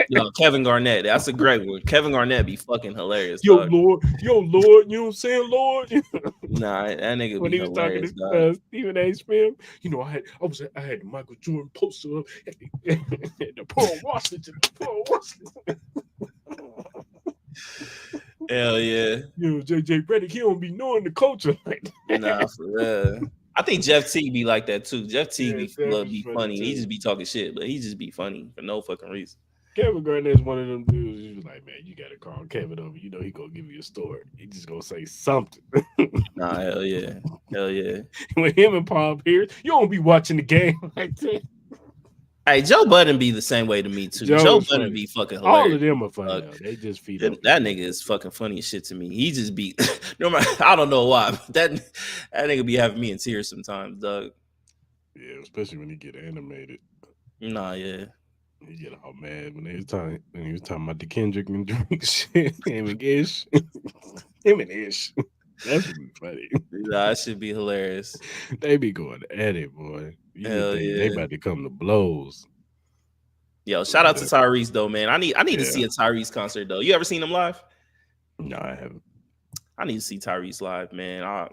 Speaker 2: Yo, Kevin Garnett. That's a great one. Kevin Garnett be fucking hilarious,
Speaker 1: Yo,
Speaker 2: dog.
Speaker 1: Lord, yo, Lord, you know what I'm saying, Lord?
Speaker 2: Nah, that nigga
Speaker 1: When
Speaker 2: be
Speaker 1: he was talking
Speaker 2: hilarious, dog.
Speaker 1: to Stephen A. Smith, I had the Michael Jordan poster up, the Pearl Washington,
Speaker 2: Hell yeah.
Speaker 1: JJ Redick, he don't be knowing the culture like
Speaker 2: Nah,
Speaker 1: that.
Speaker 2: for real. I think Jeff T be like that too. Jeff T
Speaker 1: Yeah,
Speaker 2: be
Speaker 1: Jeff
Speaker 2: love
Speaker 1: is
Speaker 2: be
Speaker 1: funny
Speaker 2: funny. He
Speaker 1: too.
Speaker 2: just be talking shit, but he just be funny for no fucking reason.
Speaker 1: Kevin Garnett's one of them dudes. He was like, man, you gotta call Kevin over. You know he gonna give you a story. He just gonna say something.
Speaker 2: Nah, hell yeah. Hell yeah.
Speaker 1: With him and Paul Pierce, you don't be watching the game like that.
Speaker 2: Hey, Joe Budden be the same way to me too.
Speaker 1: Joe
Speaker 2: Joe
Speaker 1: is
Speaker 2: Budden
Speaker 1: funny.
Speaker 2: be fucking
Speaker 1: All
Speaker 2: hilarious.
Speaker 1: of them are funny
Speaker 2: Dog.
Speaker 1: though. They just feed
Speaker 2: That
Speaker 1: off
Speaker 2: that
Speaker 1: each
Speaker 2: nigga
Speaker 1: other.
Speaker 2: is fucking funny as shit to me. He just be no matter. I don't know why, but that nigga be having me in tears sometimes, dog.
Speaker 1: Yeah, especially when he get animated.
Speaker 2: Nah, yeah.
Speaker 1: He get all mad when he was talking about the Kendrick and Drake shit. Him and Ish. Him and Ish. That should be funny.
Speaker 2: Nah, that should be hilarious.
Speaker 1: They be going at it, boy. You would
Speaker 2: Hell
Speaker 1: think they
Speaker 2: yeah.
Speaker 1: about to come to blows.
Speaker 2: Yo, shout out to
Speaker 1: But
Speaker 2: Tyrese though, man. I need to
Speaker 1: yeah.
Speaker 2: see a Tyrese concert though. You ever seen him live?
Speaker 1: No, I haven't.
Speaker 2: I need to see Tyrese live, man. I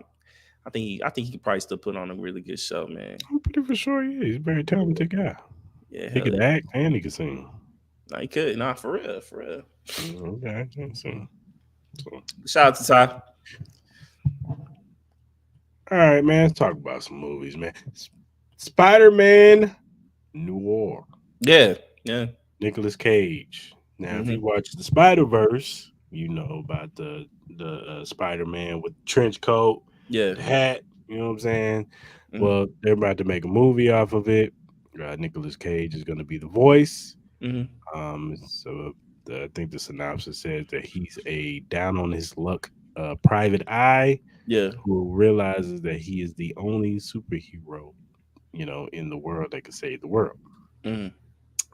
Speaker 2: think he could probably still put on a really good show, man.
Speaker 1: I'm pretty for sure he is. He's a very talented guy.
Speaker 2: Yeah,
Speaker 1: He
Speaker 2: hell
Speaker 1: can
Speaker 2: yeah.
Speaker 1: act and he can sing.
Speaker 2: Nah, he could. Nah, for real, for real.
Speaker 1: Okay, I can sing. So,
Speaker 2: Shout out to Ty.
Speaker 1: all right, man. Let's talk about some movies, man. Spider-Man Noir.
Speaker 2: Yeah, yeah.
Speaker 1: Nicolas Cage. Now, if
Speaker 2: Hmm.
Speaker 1: you watch the Spider-Verse, you know about the Spider-Man with the trench coat,
Speaker 2: Yeah.
Speaker 1: the hat. You know what I'm saying?
Speaker 2: Mhm.
Speaker 1: Well, they're about to make a movie off of it. Nicolas Cage is going to be the voice.
Speaker 2: Hmm.
Speaker 1: I think the synopsis says that he's a down on his luck private eye
Speaker 2: Yeah.
Speaker 1: who realizes that he is the only superhero, in the world that can save the world.
Speaker 2: Hmm.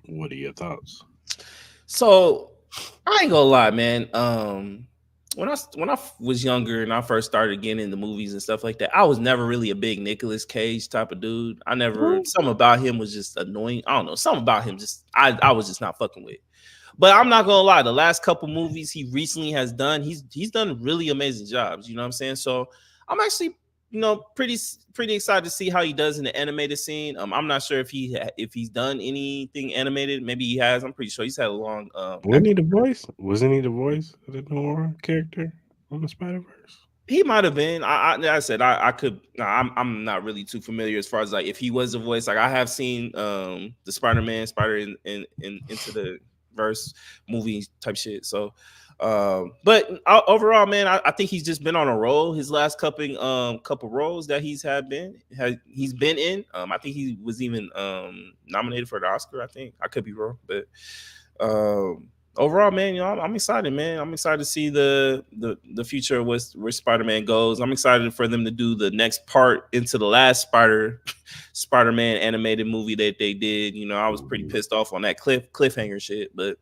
Speaker 1: What are your thoughts?
Speaker 2: So I ain't gonna lie, man. When I was younger and I first started getting into movies and stuff like that, I was never really a big Nicolas Cage type of dude. Something about him was just annoying. I don't know, something about him just I was just not fucking with. But I'm not gonna lie, the last couple movies he recently has done, he's done really amazing jobs. You know what I'm saying? So I'm actually pretty excited to see how he does in the animated scene. I'm not sure if he's done anything animated. Maybe he has. I'm pretty sure he's had a long
Speaker 1: Wasn't he the voice? Wasn't he the voice of the Noir character on the Spider Verse?
Speaker 2: He might have been. Like I said I could. I'm not really too familiar as far as like if he was a voice. Like I have seen the Spider-Man, Spider in Into the Verse movie type shit. So, but overall, man, I think he's just been on a roll. His last couple roles that he's been in. I think he was even nominated for the Oscar. I think I could be wrong, but overall, man, I'm excited, man. I'm excited to see the future of where Spider-Man goes. I'm excited for them to do the next part into the last Spider-Man animated movie that they did. I was pretty pissed off on that cliffhanger shit, but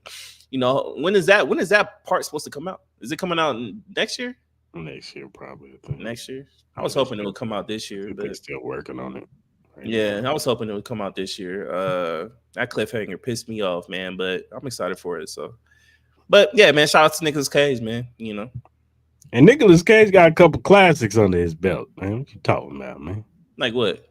Speaker 2: when is that part supposed to come out? Is it coming out next year?
Speaker 1: Next year, probably. I think.
Speaker 2: Next year? I was hoping it would come out this year,
Speaker 1: They're
Speaker 2: but
Speaker 1: still working on it. Right
Speaker 2: yeah,
Speaker 1: now.
Speaker 2: I was hoping it would come out this year. That cliffhanger pissed me off, man, but I'm excited for it. So, but yeah, man, shout out to Nicolas Cage, man.
Speaker 1: And Nicolas Cage got a couple classics under his belt, man. What you talking about, man?
Speaker 2: Like what?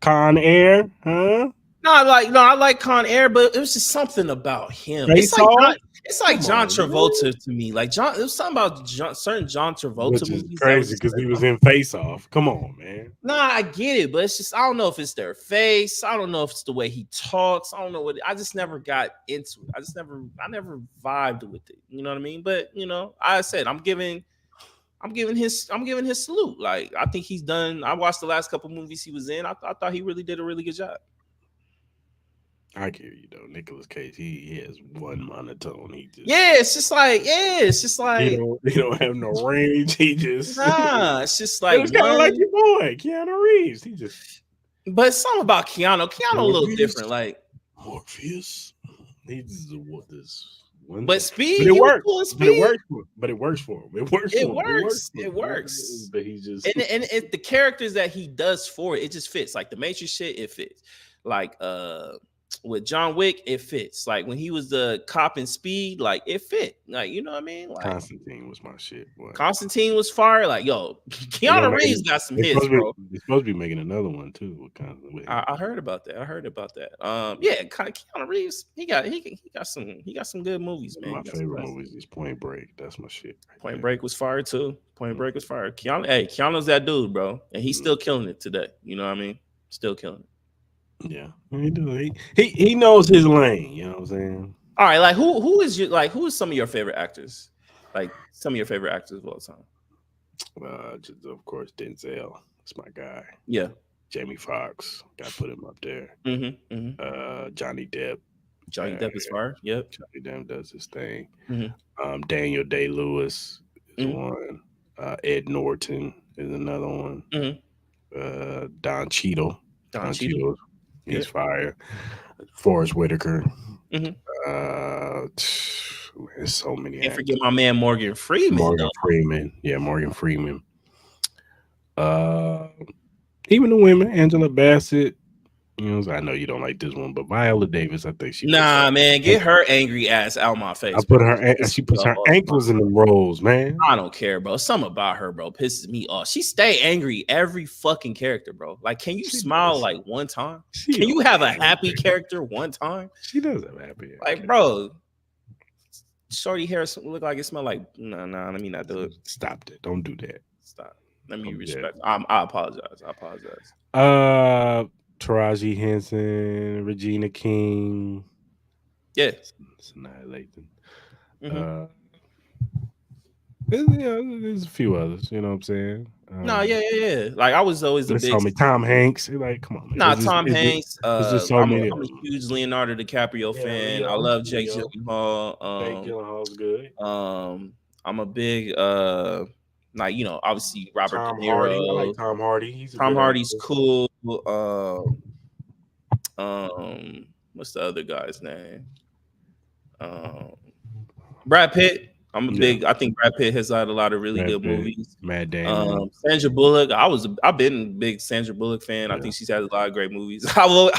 Speaker 1: Con Air, huh?
Speaker 2: No, I like Con Air, but it was just something about him.
Speaker 1: Face Off?
Speaker 2: It's like
Speaker 1: Come
Speaker 2: John
Speaker 1: on,
Speaker 2: Travolta
Speaker 1: man.
Speaker 2: to me. Like it was something about certain John Travolta
Speaker 1: Which is
Speaker 2: movies.
Speaker 1: crazy because he was in Face Off. Come on, man.
Speaker 2: Nah, I get it, but it's just I don't know if it's their face. I don't know if it's the way he talks. I don't know what. I just never got into it. I never vibed with it. You know what I mean? But I said I'm giving his salute. Like I think he's done. I watched the last couple movies he was in. I thought he really did a really good job.
Speaker 1: I hear you though. Nicolas Cage, he has one monotone.
Speaker 2: It's just like
Speaker 1: he don't have no range. He just
Speaker 2: it's just like
Speaker 1: it's kind of like your boy Keanu Reeves. He just
Speaker 2: but something about Keanu a little different. Like
Speaker 1: Morpheus, he's this one.
Speaker 2: But Speed,
Speaker 1: but it works.
Speaker 2: But it works.
Speaker 1: But it works for him.
Speaker 2: It works.
Speaker 1: But he just
Speaker 2: and the characters that he does for it just fits. Like the Matrix shit, it fits. Like with John Wick, it fits. Like when he was the cop in Speed, like it fit. Like you know what I mean? Like
Speaker 1: Constantine was my shit. Boy.
Speaker 2: Constantine was fire. Like yo, Keanu Reeves got some hits, bro.
Speaker 1: They're supposed to be making another one too. With
Speaker 2: I heard about that. I heard about that. Yeah, Keanu Reeves, he got some good movies, man.
Speaker 1: My favorite movies is Point Break. That's my shit. Right
Speaker 2: Point
Speaker 1: there.
Speaker 2: Break was fire too. Point Break was fire. Keanu's that dude, bro, and he's still killing it today. You know what I mean? Still killing it.
Speaker 1: Yeah, he do. He knows his lane. You know what I'm saying?
Speaker 2: All right, like who is some of your favorite actors? Like some of your favorite actors of all time?
Speaker 1: Just, of course, Denzel. That's my guy.
Speaker 2: Yeah.
Speaker 1: Jamie Foxx. Got to put him up there. Johnny Depp.
Speaker 2: Johnny Depp is fire. Yep.
Speaker 1: Johnny Depp does his thing. Daniel Day-Lewis is one. Ed Norton is another one. Don Cheadle. Don Cheadle. He's fire. Forrest Whitaker. There's so many.
Speaker 2: Can't forget my man Morgan Freeman.
Speaker 1: Yeah, Morgan Freeman. Even the women, Angela Bassett. You know, I know you don't like this one, but Viola Davis, I think she.
Speaker 2: Nah, man, get her angry ass out my face.
Speaker 1: She puts her ankles in the roles, man.
Speaker 2: I don't care, bro. Something about her, bro, pisses me off. She stay angry every fucking character, bro. Like, can you smile like one time? Can you have a happy character one time?
Speaker 1: She does have happy.
Speaker 2: Like, bro, shorty hair look like it smell like. Nah. Let me not do it.
Speaker 1: Stop it. Don't do that.
Speaker 2: Stop. Let me respect. I apologize.
Speaker 1: Taraji Henson, Regina King.
Speaker 2: Yeah.
Speaker 1: Sanaa Lathan. There's a few others, you know what I'm saying?
Speaker 2: Yeah. Like I was always a big
Speaker 1: Tom Hanks. Like, come on, man.
Speaker 2: Tom Hanks. I'm a huge Leonardo DiCaprio fan.
Speaker 1: Yeah,
Speaker 2: I love Jake Gyllenhaal.
Speaker 1: Jake Gyllenhaal's good.
Speaker 2: I'm a big like, you know, obviously Robert
Speaker 1: Tom
Speaker 2: De Niro.
Speaker 1: Hardy. I like Tom Hardy.
Speaker 2: Tom Hardy's cool. What's the other guy's name? Brad Pitt. I'm a big. I think Brad Pitt has had a lot of really good movies.
Speaker 1: Matt Damon.
Speaker 2: Sandra Bullock. I've been a big Sandra Bullock fan. Yeah. I think she's had a lot of great movies. I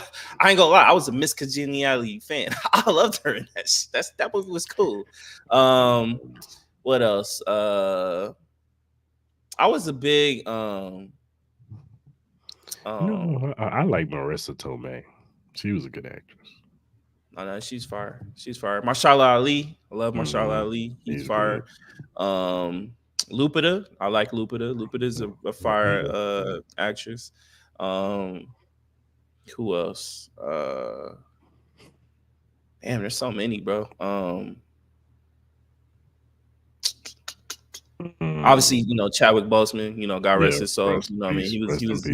Speaker 2: ain't gonna lie. I was a Miss Congeniality fan. I loved her in that. That movie was cool. What else? I was a big.
Speaker 1: I like Marissa Tomei. She was a good actress.
Speaker 2: No, she's fire. Mahershala Ali. I love Mahershala Ali. He's fire. Lupita. I like Lupita. Lupita's a fire actress. Who else? Damn, there's so many, bro. Obviously, you know, Chadwick Boseman, you know, God rest his soul. You know what I mean? He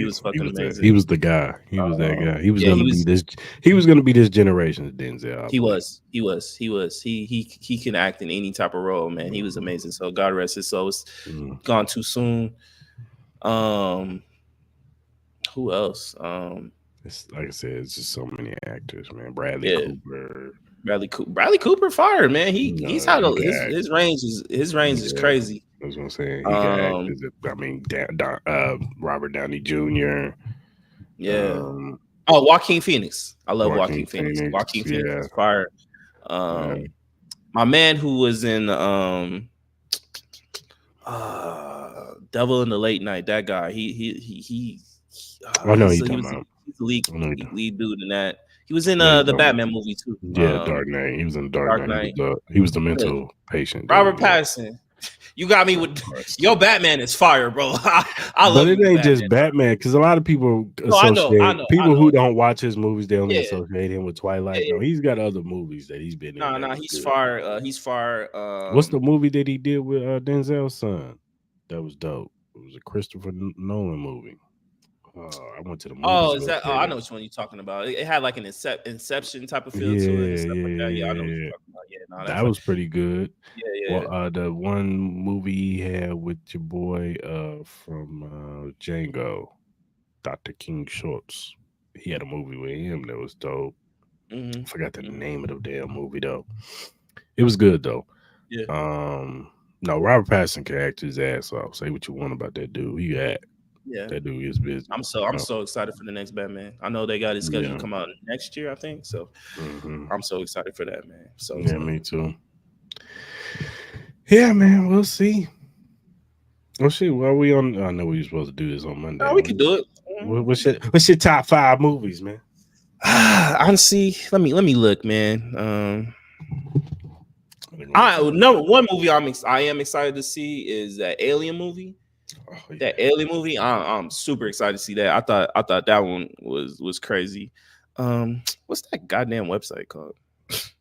Speaker 2: was fucking amazing.
Speaker 1: He was the guy. He was that guy. He was gonna be this. He was gonna be this generation's Denzel.
Speaker 2: He was. He can act in any type of role, man. He was amazing. So God rest his soul. It's gone too soon. Who else?
Speaker 1: It's, like I said, it's just so many actors, man. Bradley Cooper.
Speaker 2: Bradley Cooper fired, man. He's had his range is crazy.
Speaker 1: That's what I'm saying. He got actors. I mean, Robert Downey Jr.
Speaker 2: Yeah. Joaquin Phoenix. I love Joaquin Phoenix. Joaquin Phoenix is fire. My man who was in Devil in the Late Night. That guy. He.
Speaker 1: I know he's talking about.
Speaker 2: He's the lead dude in that. He was in the Batman movie too.
Speaker 1: Yeah, Dark Knight. He was in Dark Knight. He was the mental patient.
Speaker 2: Robert Pattinson. You got me with your Batman is fire, bro. I love it.
Speaker 1: But it ain't just Batman, because a lot of people associate people who don't watch his movies. They only associate him with Twilight. No, he's got other movies that he's been in.
Speaker 2: No, he's fire. He's fire.
Speaker 1: What's the movie that he did with Denzel's son? That was dope. It was a Christopher Nolan movie. I went to the movie.
Speaker 2: Oh, is that? Oh, I know which one you're talking about. It had like an Inception type of feel to it and stuff like that. Yeah, I know what you're talking about. Yeah, that was
Speaker 1: pretty good.
Speaker 2: Yeah.
Speaker 1: Well, the one movie he had with your boy from Django, Dr. King Schultz. He had a movie with him that was dope. I forgot the name of the damn movie though. It was good though.
Speaker 2: Yeah.
Speaker 1: No, Robert Pattinson can act his ass off. Say what you want about that dude. He got.
Speaker 2: Yeah.
Speaker 1: That dude is busy.
Speaker 2: I'm so excited for the next Batman. I know they got it scheduled to
Speaker 1: Yeah.
Speaker 2: come out next year, I think. So
Speaker 1: Hmm.
Speaker 2: I'm so excited for that, man. So
Speaker 1: Yeah,
Speaker 2: excited.
Speaker 1: me too. Yeah, man. We'll see. Well, shit. Why we on? I know we were supposed to do this on Monday.
Speaker 2: No, we could do it.
Speaker 1: What's your top five movies, man?
Speaker 2: Honestly, let me look, man.
Speaker 1: I think we'll
Speaker 2: I
Speaker 1: talk.
Speaker 2: number one movie I am excited to see is that Alien movie.
Speaker 1: Oh
Speaker 2: That
Speaker 1: yeah.
Speaker 2: Alien movie, I'm super excited to see that. I thought that one was crazy. What's that goddamn website called? Let's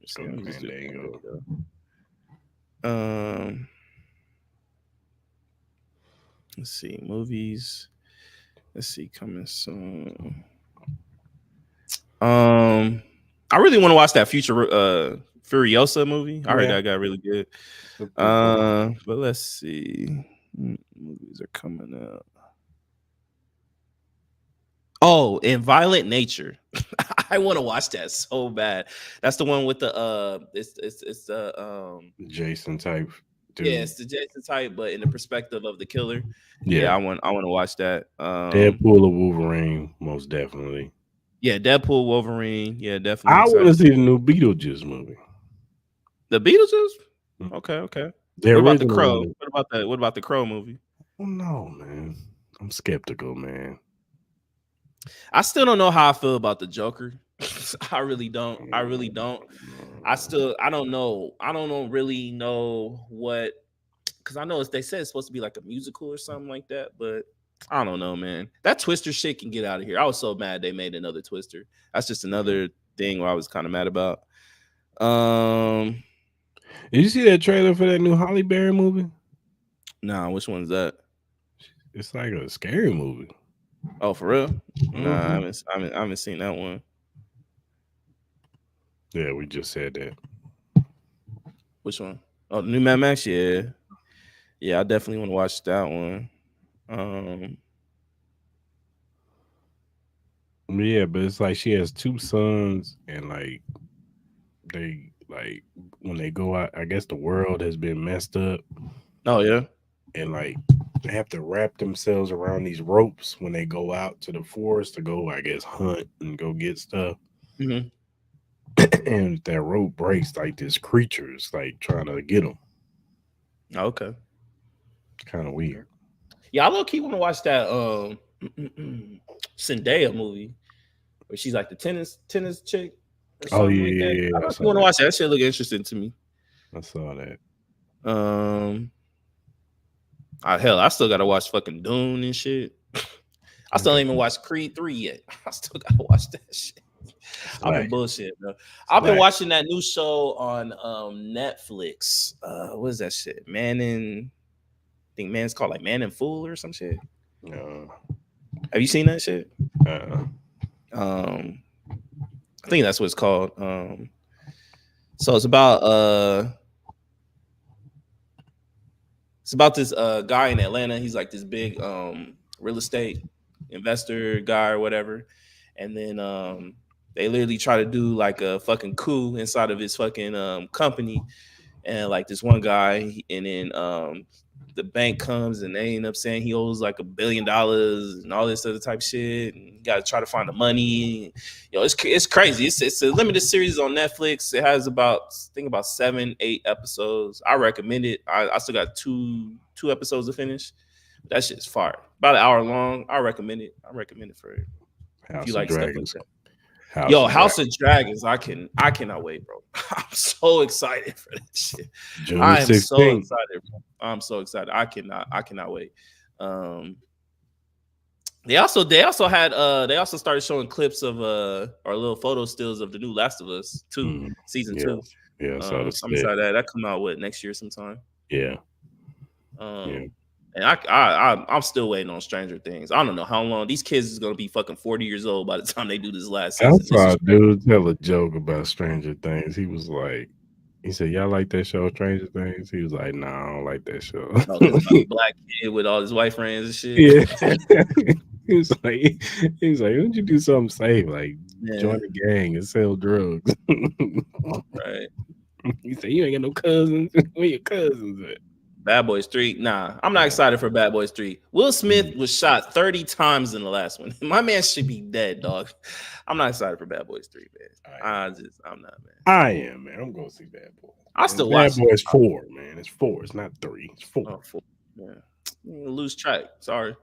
Speaker 2: see,
Speaker 1: Go
Speaker 2: let
Speaker 1: to
Speaker 2: me just do it. There
Speaker 1: Fandango.
Speaker 2: we go. Let's see, movies. Let's see, coming soon. Um, I really want to watch that future Furiosa movie. I heard
Speaker 1: Yeah,
Speaker 2: that got really good.
Speaker 1: it's a pretty good movie.
Speaker 2: But let's see. Movies are coming out. Oh, in Violent Nature. I want to watch that so bad. That's the one with the it's the
Speaker 1: Jason type
Speaker 2: yeah,
Speaker 1: dude.
Speaker 2: it's the Jason type, but in the perspective of the killer. Yeah,
Speaker 1: Yeah.
Speaker 2: I want to watch that.
Speaker 1: Deadpool or Wolverine, most definitely.
Speaker 2: Yeah, Deadpool, Wolverine. Yeah, definitely
Speaker 1: I want to
Speaker 2: excited.
Speaker 1: see the new Beetlejuice movie.
Speaker 2: The Beetlejuice?
Speaker 1: Mm.
Speaker 2: Okay, okay.
Speaker 1: The
Speaker 2: What about the
Speaker 1: original
Speaker 2: Crow?
Speaker 1: one.
Speaker 2: What about that? What about the Crow movie?
Speaker 1: Oh no, man. I'm skeptical, man.
Speaker 2: I still don't know how I feel about the Joker. I really don't. I really don't.
Speaker 1: Mm.
Speaker 2: I don't know. I don't really know what, because I know they said it's supposed to be like a musical or something like that, but I don't know, man. That Twister shit can get out of here. I was so mad they made another Twister. That's just another thing where I was kind of mad about. Um,
Speaker 1: Did you see that trailer for that new Holly Berry movie?
Speaker 2: nah, which one's that?
Speaker 1: It's like a scary movie.
Speaker 2: Oh, for real? Nah,
Speaker 1: Hmm.
Speaker 2: I haven't seen that one.
Speaker 1: Yeah, we just said that.
Speaker 2: Which one? Oh, the new Mad Max. Yeah, yeah, I definitely want to watch that one. Um,
Speaker 1: Yeah, but it's like she has two sons, and like they like when they go out, I guess the world has been messed up,
Speaker 2: oh yeah.
Speaker 1: and like they have to wrap themselves around these ropes when they go out to the forest to go, I guess, hunt and go get stuff.
Speaker 2: Hmm.
Speaker 1: And if that rope breaks, like this creature is like trying to get them.
Speaker 2: Okay.
Speaker 1: Kind of weird.
Speaker 2: Yeah, I low key want to watch that Zendaya movie where she's like the tennis chick or
Speaker 1: Oh
Speaker 2: something
Speaker 1: yeah,
Speaker 2: like that.
Speaker 1: yeah,
Speaker 2: I
Speaker 1: yeah. I
Speaker 2: don't
Speaker 1: saw
Speaker 2: want to
Speaker 1: that.
Speaker 2: watch that. That shit look interesting to me.
Speaker 1: I saw that.
Speaker 2: Um, hell, I still gotta watch fucking Dune and shit. I
Speaker 1: I
Speaker 2: still
Speaker 1: got
Speaker 2: ain't even watched Creed 3 yet. I still gotta watch that shit. I've been
Speaker 1: slack,
Speaker 2: bullshit, bro. I've been
Speaker 1: slack.
Speaker 2: watching that new show on Netflix. What is that shit? I think Man's called like Man and Fool or some shit.
Speaker 1: Uh,
Speaker 2: Have you seen that shit?
Speaker 1: uh,
Speaker 2: Um, I think that's what it's called. So it's about this guy in Atlanta. He's like this big real estate investor guy or whatever. And then they literally try to do like a fucking coup inside of his fucking company. And like this one guy, and then the bank comes and they end up saying he owes like $1 billion and all this other type shit, and you got to try to find the money. It's crazy. It's a limited series on Netflix. It has about I think about 7-8 episodes. I recommend it. I still got two episodes to finish. That shit's fire. About an hour long. I recommend it. I recommend it for if you
Speaker 1: House of
Speaker 2: like stuff like
Speaker 1: Dragons.
Speaker 2: that.
Speaker 1: House
Speaker 2: Yo,
Speaker 1: of
Speaker 2: House of
Speaker 1: Dragons.
Speaker 2: Dragons. I cannot wait, bro. I'm so excited for that shit.
Speaker 1: June
Speaker 2: I am so
Speaker 1: 16th.
Speaker 2: excited, bro. I'm so excited. I cannot wait. Um they also started showing clips of or little photo stills of the new Last of Us 2,
Speaker 1: Mm,
Speaker 2: season
Speaker 1: yeah,
Speaker 2: 2.
Speaker 1: yeah. I saw the
Speaker 2: So I'm
Speaker 1: set.
Speaker 2: excited that come out next year sometime.
Speaker 1: Yeah, yeah.
Speaker 2: Um and I'm still waiting on Stranger Things. I don't know how long these kids is gonna be fucking 40 years old by the time they do this last
Speaker 1: I
Speaker 2: season. This
Speaker 1: saw
Speaker 2: is
Speaker 1: a dude tell a joke about Stranger Things. He was like, he said, "Y'all like that show, Stranger Things?" He was like, "No, nah, I don't like that show."
Speaker 2: oh, because about the black kid with all his white friends and shit.
Speaker 1: Yeah. he was like, he was like, "Why don't you do something safe, like
Speaker 2: Yeah,
Speaker 1: join a gang and sell drugs?"
Speaker 2: right.
Speaker 1: He said, "You ain't got no cousins. Where your cousins at?"
Speaker 2: Bad Boys 3. Nah, I'm not
Speaker 1: Yeah,
Speaker 2: excited for Bad Boys 3. Will
Speaker 1: mm,
Speaker 2: Smith was shot 30 times in the last one. My man should be dead, dog. I'm not excited for Bad Boys 3, man.
Speaker 1: I am.
Speaker 2: I'm not, man.
Speaker 1: I am, man. I'm gonna see Bad Boy.
Speaker 2: I
Speaker 1: And
Speaker 2: still
Speaker 1: Bad
Speaker 2: watch it.
Speaker 1: Boy is 4, man. It's 4. It's not 3. It's 4.
Speaker 2: Oh, fuck, man. Lose track. Sorry.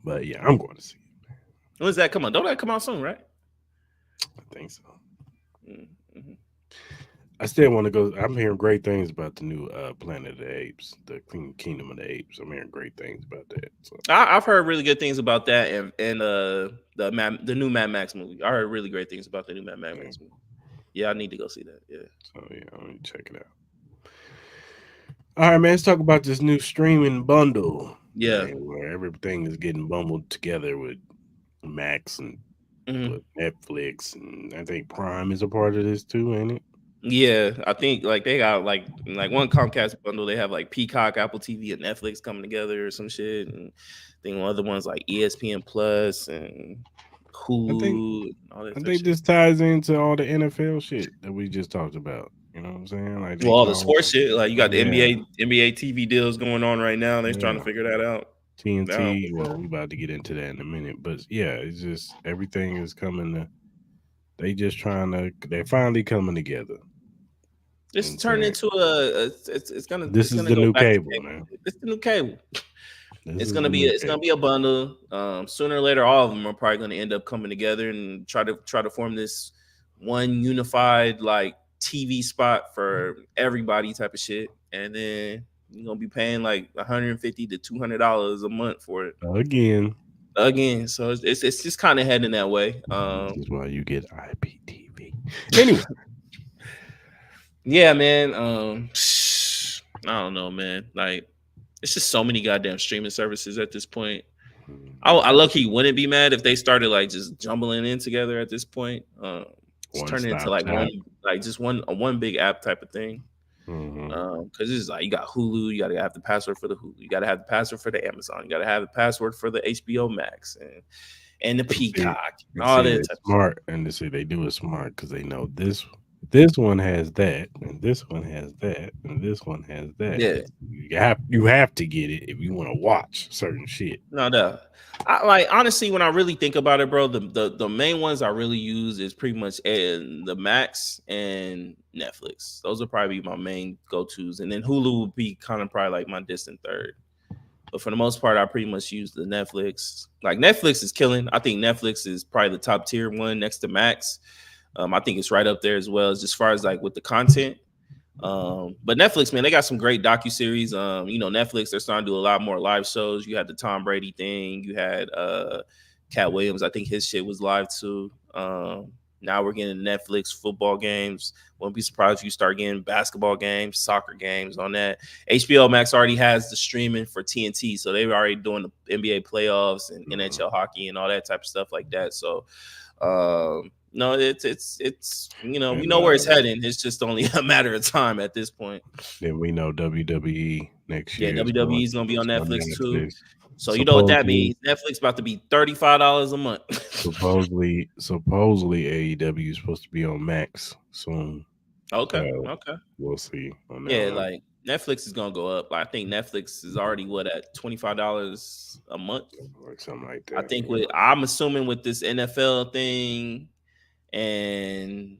Speaker 1: But yeah, I'm going to see it.
Speaker 2: When's that come on? Don't that come out soon, right?
Speaker 1: I think so.
Speaker 2: Mm-hmm.
Speaker 1: I still want to go. I'm hearing great things about the new Planet of the Apes, the Kingdom of the Apes. I'm hearing great things about that. So,
Speaker 2: I've heard really good things about that and the new Mad Max movie. I heard really great things about the new Mad
Speaker 1: yeah.
Speaker 2: Max movie. Yeah, I need to go see that. Yeah.
Speaker 1: So yeah, I'm gonna check it out. All right, man. Let's talk about this new streaming bundle,
Speaker 2: Yeah.
Speaker 1: man, where everything is getting bundled together with Max and
Speaker 2: Hmm.
Speaker 1: with Netflix, and I think Prime is a part of this too, ain't it?
Speaker 2: Yeah, I think like they got like one Comcast bundle. They have like Peacock, Apple TV, and Netflix coming together or some shit. And I think one other ones like ESPN Plus and
Speaker 1: I think
Speaker 2: Hulu and all that
Speaker 1: I
Speaker 2: type of
Speaker 1: think
Speaker 2: shit.
Speaker 1: this ties into all the NFL shit that we just talked about. You know what I'm saying? Like
Speaker 2: Well,
Speaker 1: they
Speaker 2: all the
Speaker 1: call,
Speaker 2: sports shit, like you got the
Speaker 1: yeah,
Speaker 2: NBA TV deals going on right now. They're trying to
Speaker 1: yeah.
Speaker 2: figure that out. Now,
Speaker 1: TNT. Well, we about to get into that in a minute, but yeah, it's just everything is coming to. They just trying to. They're finally coming together
Speaker 2: it's
Speaker 1: and
Speaker 2: turned
Speaker 1: saying
Speaker 2: into a. It's gonna
Speaker 1: this
Speaker 2: it's
Speaker 1: is
Speaker 2: gonna
Speaker 1: the
Speaker 2: go
Speaker 1: new
Speaker 2: back to
Speaker 1: cable,
Speaker 2: cable.
Speaker 1: man.
Speaker 2: It's the new cable.
Speaker 1: This
Speaker 2: It's
Speaker 1: is
Speaker 2: gonna
Speaker 1: the
Speaker 2: be
Speaker 1: new
Speaker 2: it's gonna
Speaker 1: cable.
Speaker 2: be a bundle. Sooner or later, all of them are probably gonna end up coming together and try to form this one unified like TV spot for everybody type of shit. And then you're gonna be paying like $150 to $200 a month for it
Speaker 1: Again,
Speaker 2: again. So it's just kind of heading that way.
Speaker 1: this is why you get IPTV. Anyway,
Speaker 2: Yeah, man. I don't know, man. Like it's just so many goddamn streaming services at this point. I low key wouldn't be mad if they started like just jumbling in together at this point. Just
Speaker 1: one
Speaker 2: turn it into
Speaker 1: stop
Speaker 2: like one
Speaker 1: shop.
Speaker 2: like just one big app type of thing.
Speaker 1: Hmm.
Speaker 2: Because it's like you got Hulu, you gotta have the password for the Hulu, you gotta have the password for the Amazon, you gotta have the password for the HBO Max and the
Speaker 1: See,
Speaker 2: Peacock and
Speaker 1: and
Speaker 2: all
Speaker 1: see,
Speaker 2: that
Speaker 1: they
Speaker 2: type of stuff.
Speaker 1: smart, and they see they do it smart because they know this one has that, and this one has that, and this one has that.
Speaker 2: Yeah,
Speaker 1: You have to get it if you want to watch certain shit.
Speaker 2: no doubt. I like honestly when I really think about it, bro. The main ones I really use is pretty much the Max and Netflix. Those will probably be my main go tos, and then Hulu would be kind of probably like my distant third. But for the most part, I pretty much use the Netflix. Like Netflix is killing. I think Netflix is probably the top tier one next to Max. I think it's right up there as well as far as like with the content. But Netflix, man, they got some great docuseries. Netflix, they're starting to do a lot more live shows. You had the Tom Brady thing, you had Cat Williams, I think his shit was live too. Now we're getting Netflix football games. Won't be surprised if you start getting basketball games, soccer games on that. HBO Max already has the streaming for TNT, so they're already doing the NBA playoffs and
Speaker 1: Mhm.
Speaker 2: NHL hockey and all that type of stuff like that. So no, it's we
Speaker 1: And
Speaker 2: know where it's heading. It's just only a matter of time at this point.
Speaker 1: then we know WWE next
Speaker 2: Yeah,
Speaker 1: year is
Speaker 2: WWE is gonna be
Speaker 1: it's
Speaker 2: on
Speaker 1: going to
Speaker 2: Netflix too.
Speaker 1: Netflix.
Speaker 2: So you know what that
Speaker 1: Supposedly,
Speaker 2: means? Netflix about to be $35 a month.
Speaker 1: supposedly AEW is supposed to be on Max soon.
Speaker 2: Okay,
Speaker 1: So
Speaker 2: okay.
Speaker 1: we'll see on that
Speaker 2: Yeah,
Speaker 1: one.
Speaker 2: like Netflix is gonna go up. I think Netflix is already what at $25 a month.
Speaker 1: Or something like
Speaker 2: I
Speaker 1: that.
Speaker 2: think
Speaker 1: Yeah.
Speaker 2: with I'm assuming with this NFL thing and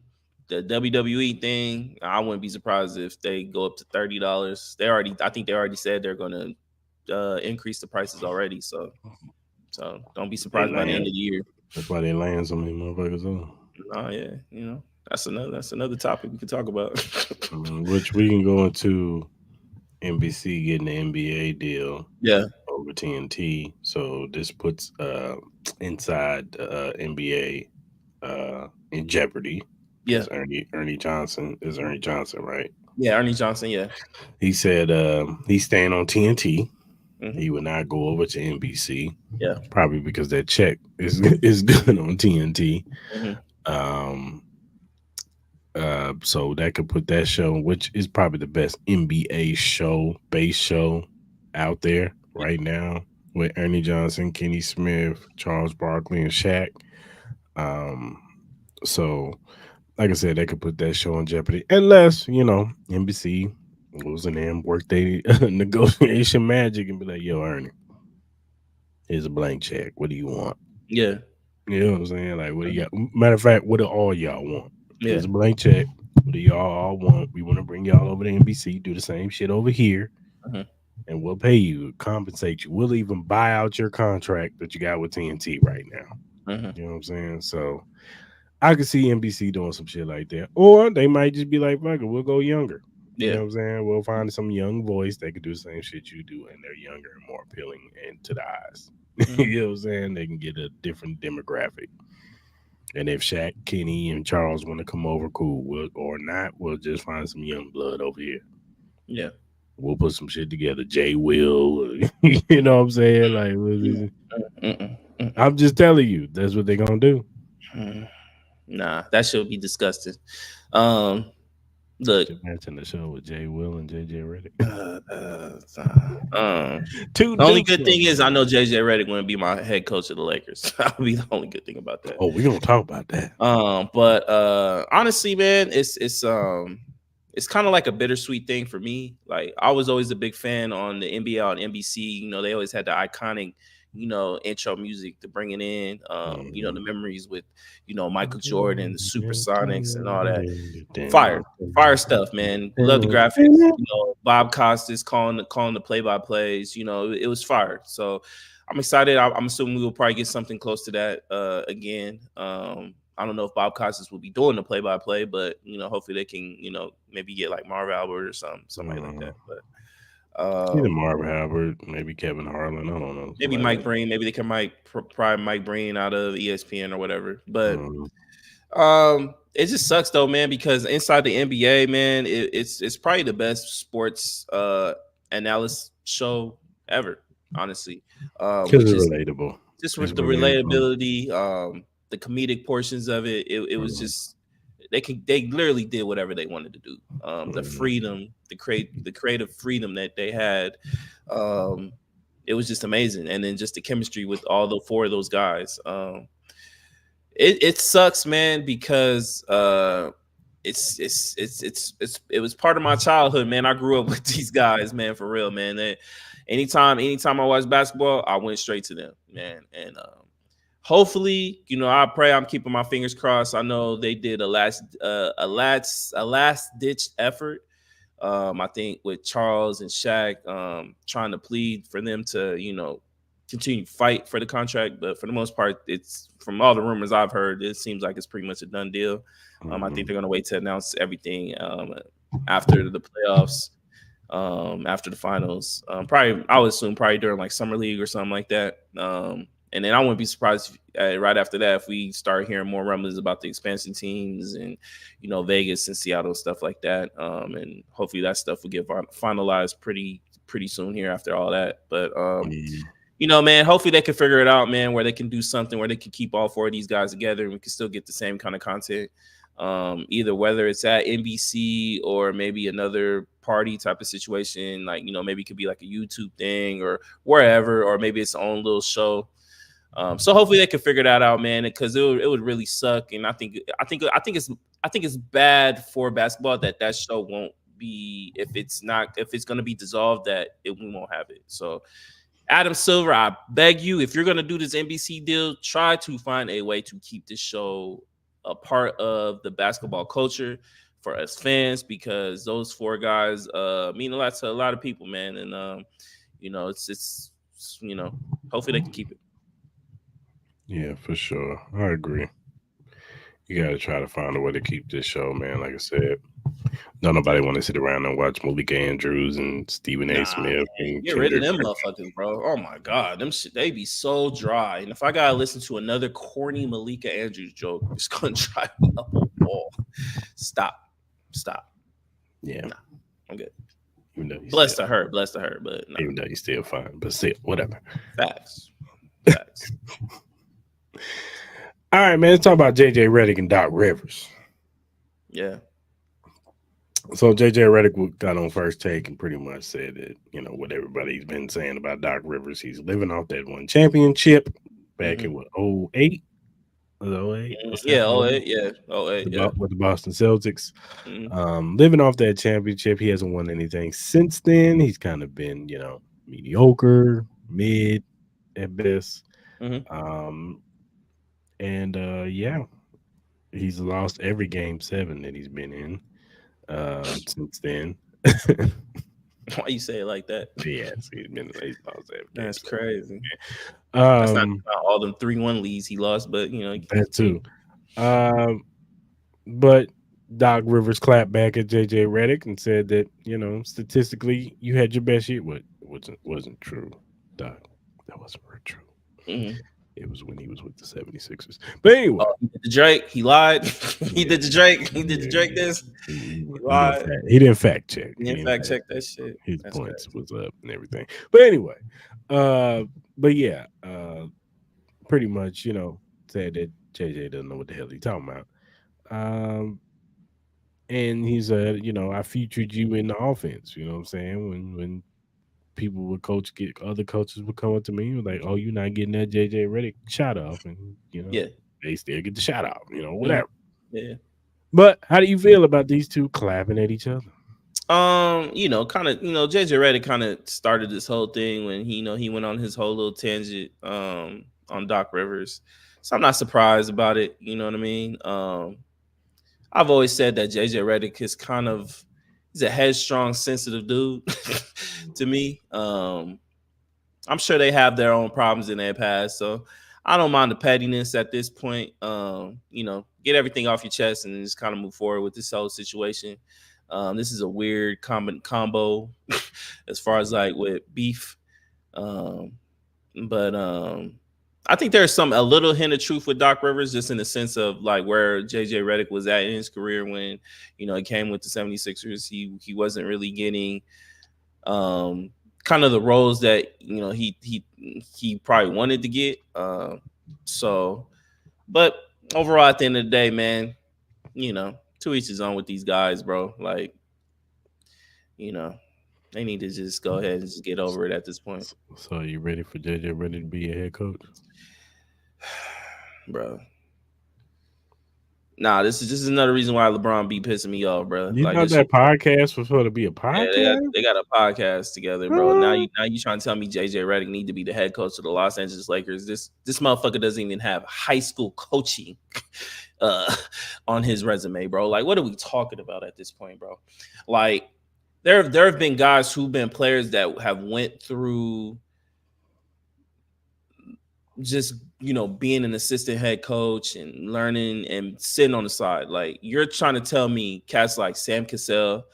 Speaker 2: the WWE thing, I wouldn't be surprised if they go up to $30. I think they already said they're gonna increase the prices already. So don't be
Speaker 1: They
Speaker 2: surprised by the end
Speaker 1: land.
Speaker 2: of the year.
Speaker 1: That's why they land so many motherfuckers on.
Speaker 2: Oh yeah, that's another topic we could talk about.
Speaker 1: Which we can go into NBC getting the NBA deal
Speaker 2: Yeah,
Speaker 1: over TNT. So this puts inside NBA in jeopardy
Speaker 2: yeah,
Speaker 1: because Ernie Johnson, right?
Speaker 2: yeah. Ernie Johnson, yeah.
Speaker 1: He said he's staying on TNT.
Speaker 2: Hmm.
Speaker 1: He would not go over to NBC,
Speaker 2: Yeah.
Speaker 1: probably because that check is good on TNT.
Speaker 2: Hmm.
Speaker 1: Um, so that could put that show, which is probably the best NBA base show out there right now, with Ernie Johnson, Kenny Smith, Charles Barkley, and Shaq. Um, so like I said, they could put that show in jeopardy unless NBC. Losing them, work they negotiation magic and be like, yo, Ernie, here's a blank check. What do you want?
Speaker 2: Yeah.
Speaker 1: You know what I'm saying? Like, what do
Speaker 2: Mhm.
Speaker 1: y'all? Matter of fact, what do all y'all want?
Speaker 2: Yeah.
Speaker 1: Here's a blank check. What do y'all all want? We want to bring y'all over to NBC, do the same shit over here,
Speaker 2: Mhm.
Speaker 1: and we'll pay you, compensate you. We'll even buy out your contract that you got with TNT right now.
Speaker 2: Mhm.
Speaker 1: You know what I'm saying? So I could see NBC doing some shit like that. Or they might just be like, fuck it, we'll go younger. You know
Speaker 2: Yeah.
Speaker 1: what I'm saying? We'll find some young voice that could do the same shit you do, and they're younger and more appealing and to the eyes.
Speaker 2: Mhm.
Speaker 1: You know what I'm saying? They can get a different demographic. And if Shaq, Kenny, and Charles want to come over, cool. Or not, we'll just find some young blood over here.
Speaker 2: Yeah.
Speaker 1: We'll put some shit together. Jay will, you know what I'm saying? Like,
Speaker 2: Mm-mm. Mm-mm.
Speaker 1: I'm just telling you, that's what they're gonna do.
Speaker 2: Mm. Nah, that should be disgusting. Um, look.
Speaker 1: Just imagine the show with Jay Will and JJ Reddick.
Speaker 2: Uh, uh, um,
Speaker 1: Two
Speaker 2: the only
Speaker 1: Dukes
Speaker 2: good thing
Speaker 1: over
Speaker 2: is I
Speaker 1: there.
Speaker 2: know JJ Redick wouldn't be my head coach of the Lakers. That'll be the only good thing about that.
Speaker 1: Oh, we're gonna talk about that.
Speaker 2: But honestly, man, it's kind of like a bittersweet thing for me. Like I was always a big fan on the NBA on NBC. You know, they always had the iconic, intro music to bring it in. The
Speaker 1: Mhm.
Speaker 2: memories with, Michael Jordan, the Supersonics, and all that. Fire stuff, man. Love the graphics. Bob Costas calling the play by plays. It was fire. So I'm excited. I'm assuming we will probably get something close to that again. I don't know if Bob Costas will be doing the play by play, but hopefully they can maybe get like Marv Albert or somebody like that. But
Speaker 1: Either Marv Albert, maybe Kevin Harlan. I don't know,
Speaker 2: maybe
Speaker 1: somebody
Speaker 2: Mike
Speaker 1: like
Speaker 2: Breen. Maybe they can pry Mike Breen out of ESPN or whatever.
Speaker 1: that.
Speaker 2: But it just sucks though, man, because inside the NBA, man, it's probably the best sports analysis show ever, honestly.
Speaker 1: Because
Speaker 2: With
Speaker 1: it's
Speaker 2: just
Speaker 1: relatable. It's
Speaker 2: with the
Speaker 1: relatable.
Speaker 2: relatability, the comedic portions of it, it was
Speaker 1: Mhm.
Speaker 2: just they literally did whatever they wanted to do. The
Speaker 1: Mhm.
Speaker 2: freedom, the creative freedom that they had, um, it was just amazing. And then just the chemistry with all the four of those guys. It sucks, man, because it was part of my childhood, man. I grew up with these guys, man, for real, man. Anytime I watch basketball, I went straight to them, man. And hopefully, I pray, I'm keeping my fingers crossed. I know they did a last ditch effort. I think with Charles and Shaq, trying to plead for them to, continue to fight for the contract. But for the most part, it's from all the rumors I've heard, it seems like it's pretty much a done deal. I think
Speaker 1: Mhm.
Speaker 2: they're gonna wait to announce everything after the playoffs, after the finals. Probably, I would assume probably during like summer league or something like that. And then I wouldn't be surprised right after that if we start hearing more rumblings about the expansion teams and Vegas and Seattle, stuff like that. And hopefully that stuff will get finalized pretty soon here after all that. But
Speaker 1: Mhm.
Speaker 2: man, hopefully they can figure it out, man, where they can do something where they can keep all four of these guys together and we can still get the same kind of content. Either whether it's at NBC or maybe another party type of situation, like maybe it could be like a YouTube thing or wherever, or maybe its own little show. So hopefully they can figure that out, man, because it would really suck. And I think it's bad for basketball that show won't be, if it's gonna be dissolved, that we won't have it. So Adam Silver, I beg you, if you're gonna do this NBC deal, try to find a way to keep this show a part of the basketball culture for us fans, because those four guys mean a lot to a lot of people, man. And it's hopefully they can keep it.
Speaker 1: Yeah, for sure. I agree. You got to try to find a way to keep this show, man. Like I said, don't nobody want to sit around and watch Malika Andrews and Stephen A.
Speaker 2: Nah,
Speaker 1: Smith
Speaker 2: man,
Speaker 1: and
Speaker 2: get rid of
Speaker 1: Kendrick.
Speaker 2: them motherfuckers, bro. Oh my god, them shit, they be so dry. And if I gotta listen to another corny Malika Andrews joke, it's gonna drive me up a wall. Stop, stop.
Speaker 1: Yeah,
Speaker 2: Nah, I'm good.
Speaker 1: even though he's still,
Speaker 2: Blessed to her, but nah.
Speaker 1: even though he's still fine, but still, whatever.
Speaker 2: Facts, facts.
Speaker 1: All right, man. Let's talk about JJ Redick and Doc Rivers.
Speaker 2: Yeah.
Speaker 1: So JJ Redick got on First Take and pretty much said that what everybody's been saying about Doc Rivers. He's living off that one championship back
Speaker 2: Mm-hmm.
Speaker 1: in what, '08. Was it 08? Was that
Speaker 2: Yeah, oh
Speaker 1: 08?
Speaker 2: eight, yeah, oh eight, yeah.
Speaker 1: With the Boston Celtics.
Speaker 2: Mm-hmm.
Speaker 1: Living off that championship, he hasn't won anything since then. He's kind of been, mediocre, mid at best.
Speaker 2: Mm-hmm.
Speaker 1: Um, and yeah, he's lost every game 7 that he's been in since then.
Speaker 2: Why you say it like that?
Speaker 1: Yes, he's lost every game
Speaker 2: That's
Speaker 1: 7.
Speaker 2: crazy. That's not
Speaker 1: Um,
Speaker 2: all them 3-1 leads he lost, but he
Speaker 1: that
Speaker 2: continued.
Speaker 1: too. Um, but Doc Rivers clapped back at JJ Redick and said that statistically you had your best year. What wasn't true, Doc? That wasn't true.
Speaker 2: Mm-hmm.
Speaker 1: It was when he was with the 76ers. But anyway,
Speaker 2: Oh, he did the Drake. He lied. He
Speaker 1: yeah,
Speaker 2: did the Drake. He did the
Speaker 1: yeah,
Speaker 2: Drake.
Speaker 1: yeah.
Speaker 2: This.
Speaker 1: He,
Speaker 2: He
Speaker 1: he didn't
Speaker 2: lied.
Speaker 1: fact check.
Speaker 2: He
Speaker 1: He
Speaker 2: didn't
Speaker 1: didn't
Speaker 2: fact
Speaker 1: fact
Speaker 2: check that
Speaker 1: check.
Speaker 2: shit.
Speaker 1: His
Speaker 2: That's
Speaker 1: points
Speaker 2: crazy.
Speaker 1: was up and everything. But anyway, uh, but yeah, pretty much said that JJ doesn't know what the hell he's talking about. Um, and he said, I featured you in the offense. You know what I'm saying? When people would get other coaches would come up to me and like, oh, you're not getting that JJ Redick shot off, and
Speaker 2: Yeah.
Speaker 1: they still get the shot off,
Speaker 2: Mhm.
Speaker 1: whatever.
Speaker 2: Yeah.
Speaker 1: But how do you feel about these two clapping at each other?
Speaker 2: Kind of, JJ Redick kind of started this whole thing when he went on his whole little tangent on Doc Rivers. So I'm not surprised about it. You know what I mean? I've always said that JJ Redick is he's a headstrong, sensitive dude to me. I'm sure they have their own problems in their past, so I don't mind the pettiness at this point. Get everything off your chest and just kind of move forward with this whole situation. This is a weird combo as far as like with beef, um, but I think there's a little hint of truth with Doc Rivers, just in the sense of like where JJ Redick was at in his career when he came with the 76ers. He wasn't really getting um kind of the roles that he probably wanted to get. So, but overall, at the end of the day, man, to each his own with these guys, bro. Like, you know, they need to just go ahead and just get over it at this point,
Speaker 1: So you ready for JJ Redick to be a head coach?
Speaker 2: bro. Nah, this is another reason why LeBron be pissing me off, bro.
Speaker 1: You
Speaker 2: Like
Speaker 1: thought
Speaker 2: this shit.
Speaker 1: that podcast was supposed to be a
Speaker 2: Yeah,
Speaker 1: podcast?
Speaker 2: they got a podcast together, bro. Now you trying to tell me JJ Redick need to be the head coach of the Los Angeles Lakers? This motherfucker doesn't even have high school coaching uh on his resume, bro. Like, what are we talking about at this point, bro? Like, there have been guys who've been players that have went through just being an assistant head coach and learning and sitting on the side. Like, you're trying to tell me cats like Sam Cassell,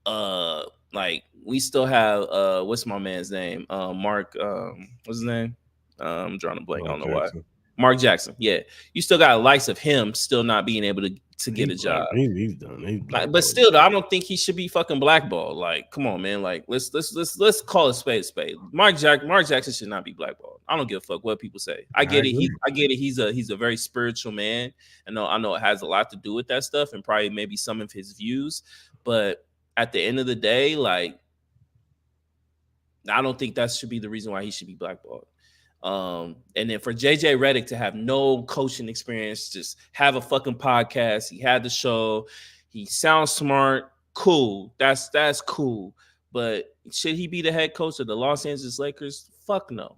Speaker 2: uh like we still have what's my man's name, Mark, what's his name, I'm drawing a blank, I
Speaker 1: Mark
Speaker 2: don't know why.
Speaker 1: Jackson.
Speaker 2: Mark Jackson, yeah. You still got likes of him still not being able to get a
Speaker 1: He's
Speaker 2: job.
Speaker 1: black. He's done. He's
Speaker 2: Like, but
Speaker 1: blackballed.
Speaker 2: still, though, I don't think he should be fucking blackballed. Like, come on, man. Like, let's call a spade a spade. Mark Jackson should not be blackballed. I don't give a fuck what people say. I
Speaker 1: I
Speaker 2: get it.
Speaker 1: agree.
Speaker 2: I get it. He's a very spiritual man. I know it has a lot to do with that stuff and probably maybe some of his views. But at the end of the day, like, I don't think that should be the reason why he should be blackballed. And then for JJ Redick to have no coaching experience, just have a fucking podcast. He had the show. He sounds smart. Cool. That's cool. But should he be the head coach of the Los Angeles Lakers? Fuck no.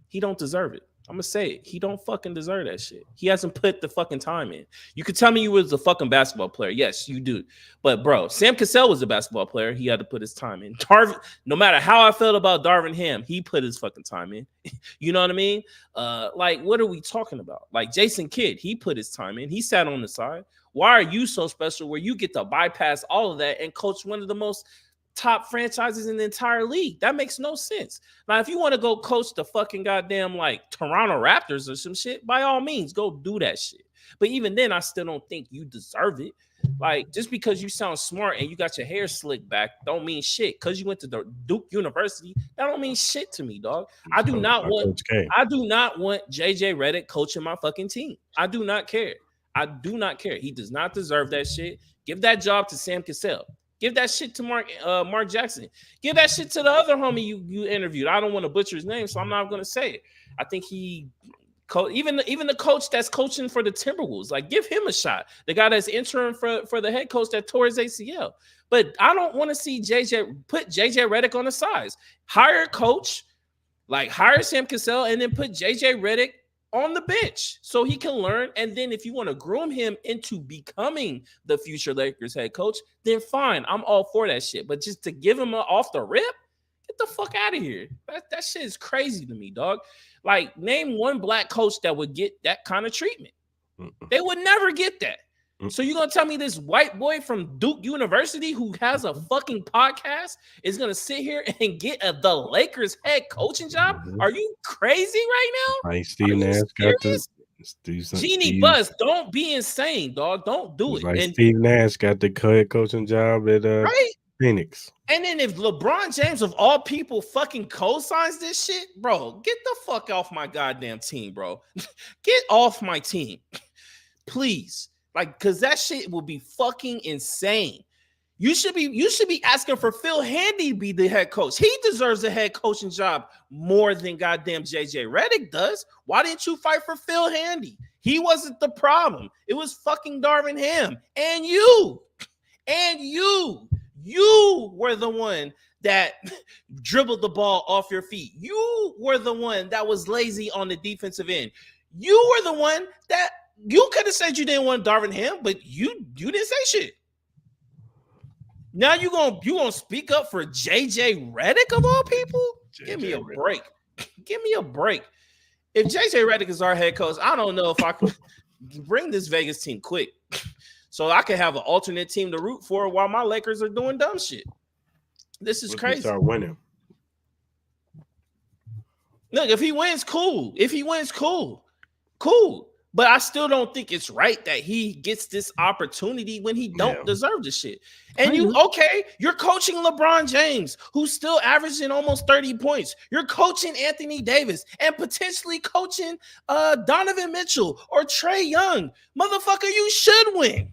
Speaker 2: He don't deserve it. I'm gonna say it. He don't fucking deserve that shit. He hasn't put the fucking time in. You could tell me you was a fucking basketball player. Yes, you do. But bro, Sam Cassell was a basketball player. He had to put his time in. Darvin, no matter how I felt about Darvin Ham, he put his fucking time in. You know what I mean? Like, what are we talking about? Like Jason Kidd, he put his time in. He sat on the side. Why are you so special where you get to bypass all of that and coach one of the most top franchises in the entire league? That makes no sense. Now, if you want to go coach the fucking goddamn like Toronto Raptors or some shit, by all means, go do that shit. But even then, I still don't think you deserve it. Like, just because you sound smart and you got your hair slicked back, don't mean shit. Because you went to the Duke University, that don't mean shit to me, dog. I do not
Speaker 1: By
Speaker 2: want
Speaker 1: Coach K.
Speaker 2: JJ Redick coaching my fucking team. I do not care. I do not care. He does not deserve that shit. Give that job to Sam Cassell. Give that shit to Mark Jackson. Give that shit to the other homie you interviewed. I don't want to butcher his name, so I'm not going to say it. I think he Even the coach that's coaching for the Timberwolves, like give him a shot. The guy that's interim for the head coach that tore his ACL. But I don't want to see put JJ Redick on the sides. Hire a coach, like hire Sam Cassell, and then put JJ Redick on the bench so he can learn. And then if you want to groom him into becoming the future Lakers head coach, then fine, I'm all for that shit. But just to give him off the rip, get the fuck out of here. That shit is crazy to me, dog. Like, name one black coach that would get that kind of treatment. They would never get that. So you're going to tell me this white boy from Duke University who has a fucking podcast is going to sit here and get the Lakers head coaching job? Are you crazy right now?
Speaker 1: Like Steve Nash got to do something.
Speaker 2: Jeannie Buss, don't be insane, dog. Don't do it.
Speaker 1: Like Steve Nash got the head coaching job at Phoenix.
Speaker 2: And then if LeBron James of all people fucking co-signs this shit, bro, get the fuck off my goddamn team, bro. Get off my team. Please. Like, cause that shit will be fucking insane. You should be asking for Phil Handy to be the head coach. He deserves a head coaching job more than goddamn JJ Redick does. Why didn't you fight for Phil Handy? He wasn't the problem. It was fucking Darvin Ham. And you were the one that dribbled the ball off your feet. You were the one that was lazy on the defensive end. You were the one that you could have said you didn't want Darvin Ham, but you didn't say shit. Now you gonna speak up for JJ Redick of all people? Give me a break. Give me a break. If JJ Redick is our head coach, I don't know if I could bring this Vegas team quick, so I can have an alternate team to root for while my Lakers are doing dumb shit. This is crazy.
Speaker 1: Start winning.
Speaker 2: Look, if he wins, cool. If he wins, cool. But I still don't think it's right that he gets this opportunity when he don't deserve this shit. And you're coaching LeBron James, who's still averaging almost 30 points. You're coaching Anthony Davis and potentially coaching Donovan Mitchell or Trae Young. Motherfucker, you should win.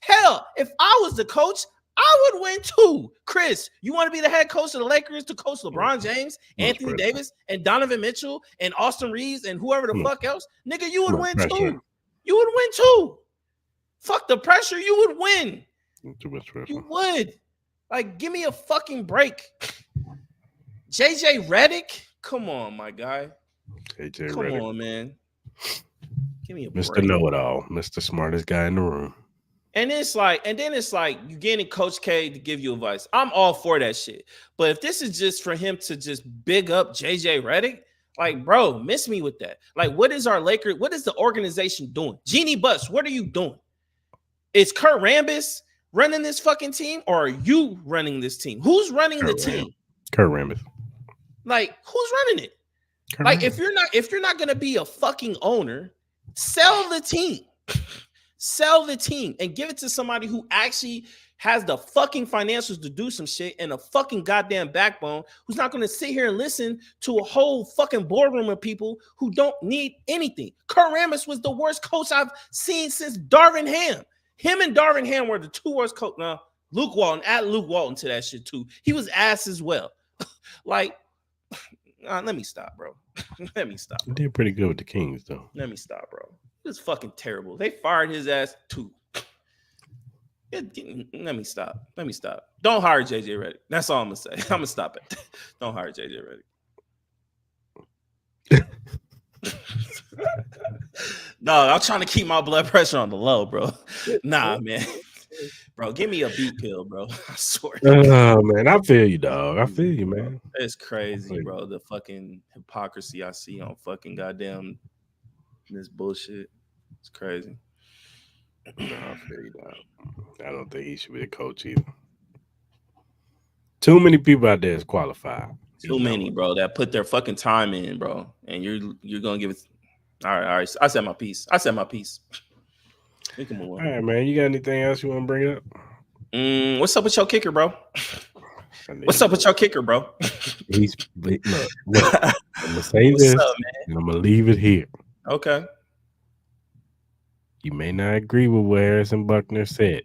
Speaker 2: Hell, if I was the coach, I would win too. Cris, you want to be the head coach of the Lakers to coach LeBron James, Anthony Davis, and Donovan Mitchell, and Austin Reeves, and whoever the fuck else? Nigga, you would win too. You would win too. Fuck the pressure. You would win.
Speaker 1: Too much pressure.
Speaker 2: You would. Like, give me a fucking break. JJ Redick? Come on, my guy.
Speaker 1: JJ
Speaker 2: Come
Speaker 1: Redick.
Speaker 2: on, man. Give me a break.
Speaker 1: Mr. Know-It-All. Mr. Smartest guy in the room.
Speaker 2: And then it's like you getting Coach K to give you advice. I'm all for that shit. But if this is just for him to just big up JJ Redick, like, bro, miss me with that. Like, what is the organization doing? Jeannie Buss, what are you doing? Is Kurt Rambis running this fucking team, or are you running this team? Who's running the team?
Speaker 1: Kurt Rambis.
Speaker 2: Like, who's running it? Like, if you're not gonna be a fucking owner, sell the team. Sell the team and give it to somebody who actually has the fucking financials to do some shit and a fucking goddamn backbone, who's not going to sit here and listen to a whole fucking boardroom of people who don't need anything. Kurt Rambis was the worst coach I've seen since Darvin Ham. Him and Darvin Ham were the two worst coaches. Now, Luke Walton, add Luke Walton to that shit too. He was ass as well. Like, let me stop, bro. Let me stop.
Speaker 1: He did pretty good with the Kings, though.
Speaker 2: Let me stop, bro. It was fucking terrible. They fired his ass too. Let me stop. Don't hire JJ Redick. That's all I'm gonna say. I'm gonna stop it. Don't hire JJ Redick. No, I'm trying to keep my blood pressure on the low, bro. Nah, man. Bro, give me a beat pill, bro. I swear.
Speaker 1: Oh, man. I feel you, dog. I feel you, man.
Speaker 2: It's crazy, bro. The fucking hypocrisy I see on fucking goddamn this bullshit. It's crazy.
Speaker 1: No, I feel you, dog. I don't think he should be a coach either. Too many people out there is qualified.
Speaker 2: Too many, bro, that put their fucking time in, bro. And you're gonna give it. All right. I said my piece. We can move on.
Speaker 1: All right, man. You got anything else you want to bring up?
Speaker 2: What's up with your kicker, bro? What's up with your kicker, bro?
Speaker 1: Look, I'm gonna say this,
Speaker 2: up,
Speaker 1: and I'm gonna leave it here.
Speaker 2: Okay.
Speaker 1: You may not agree with what Harrison Buckner said,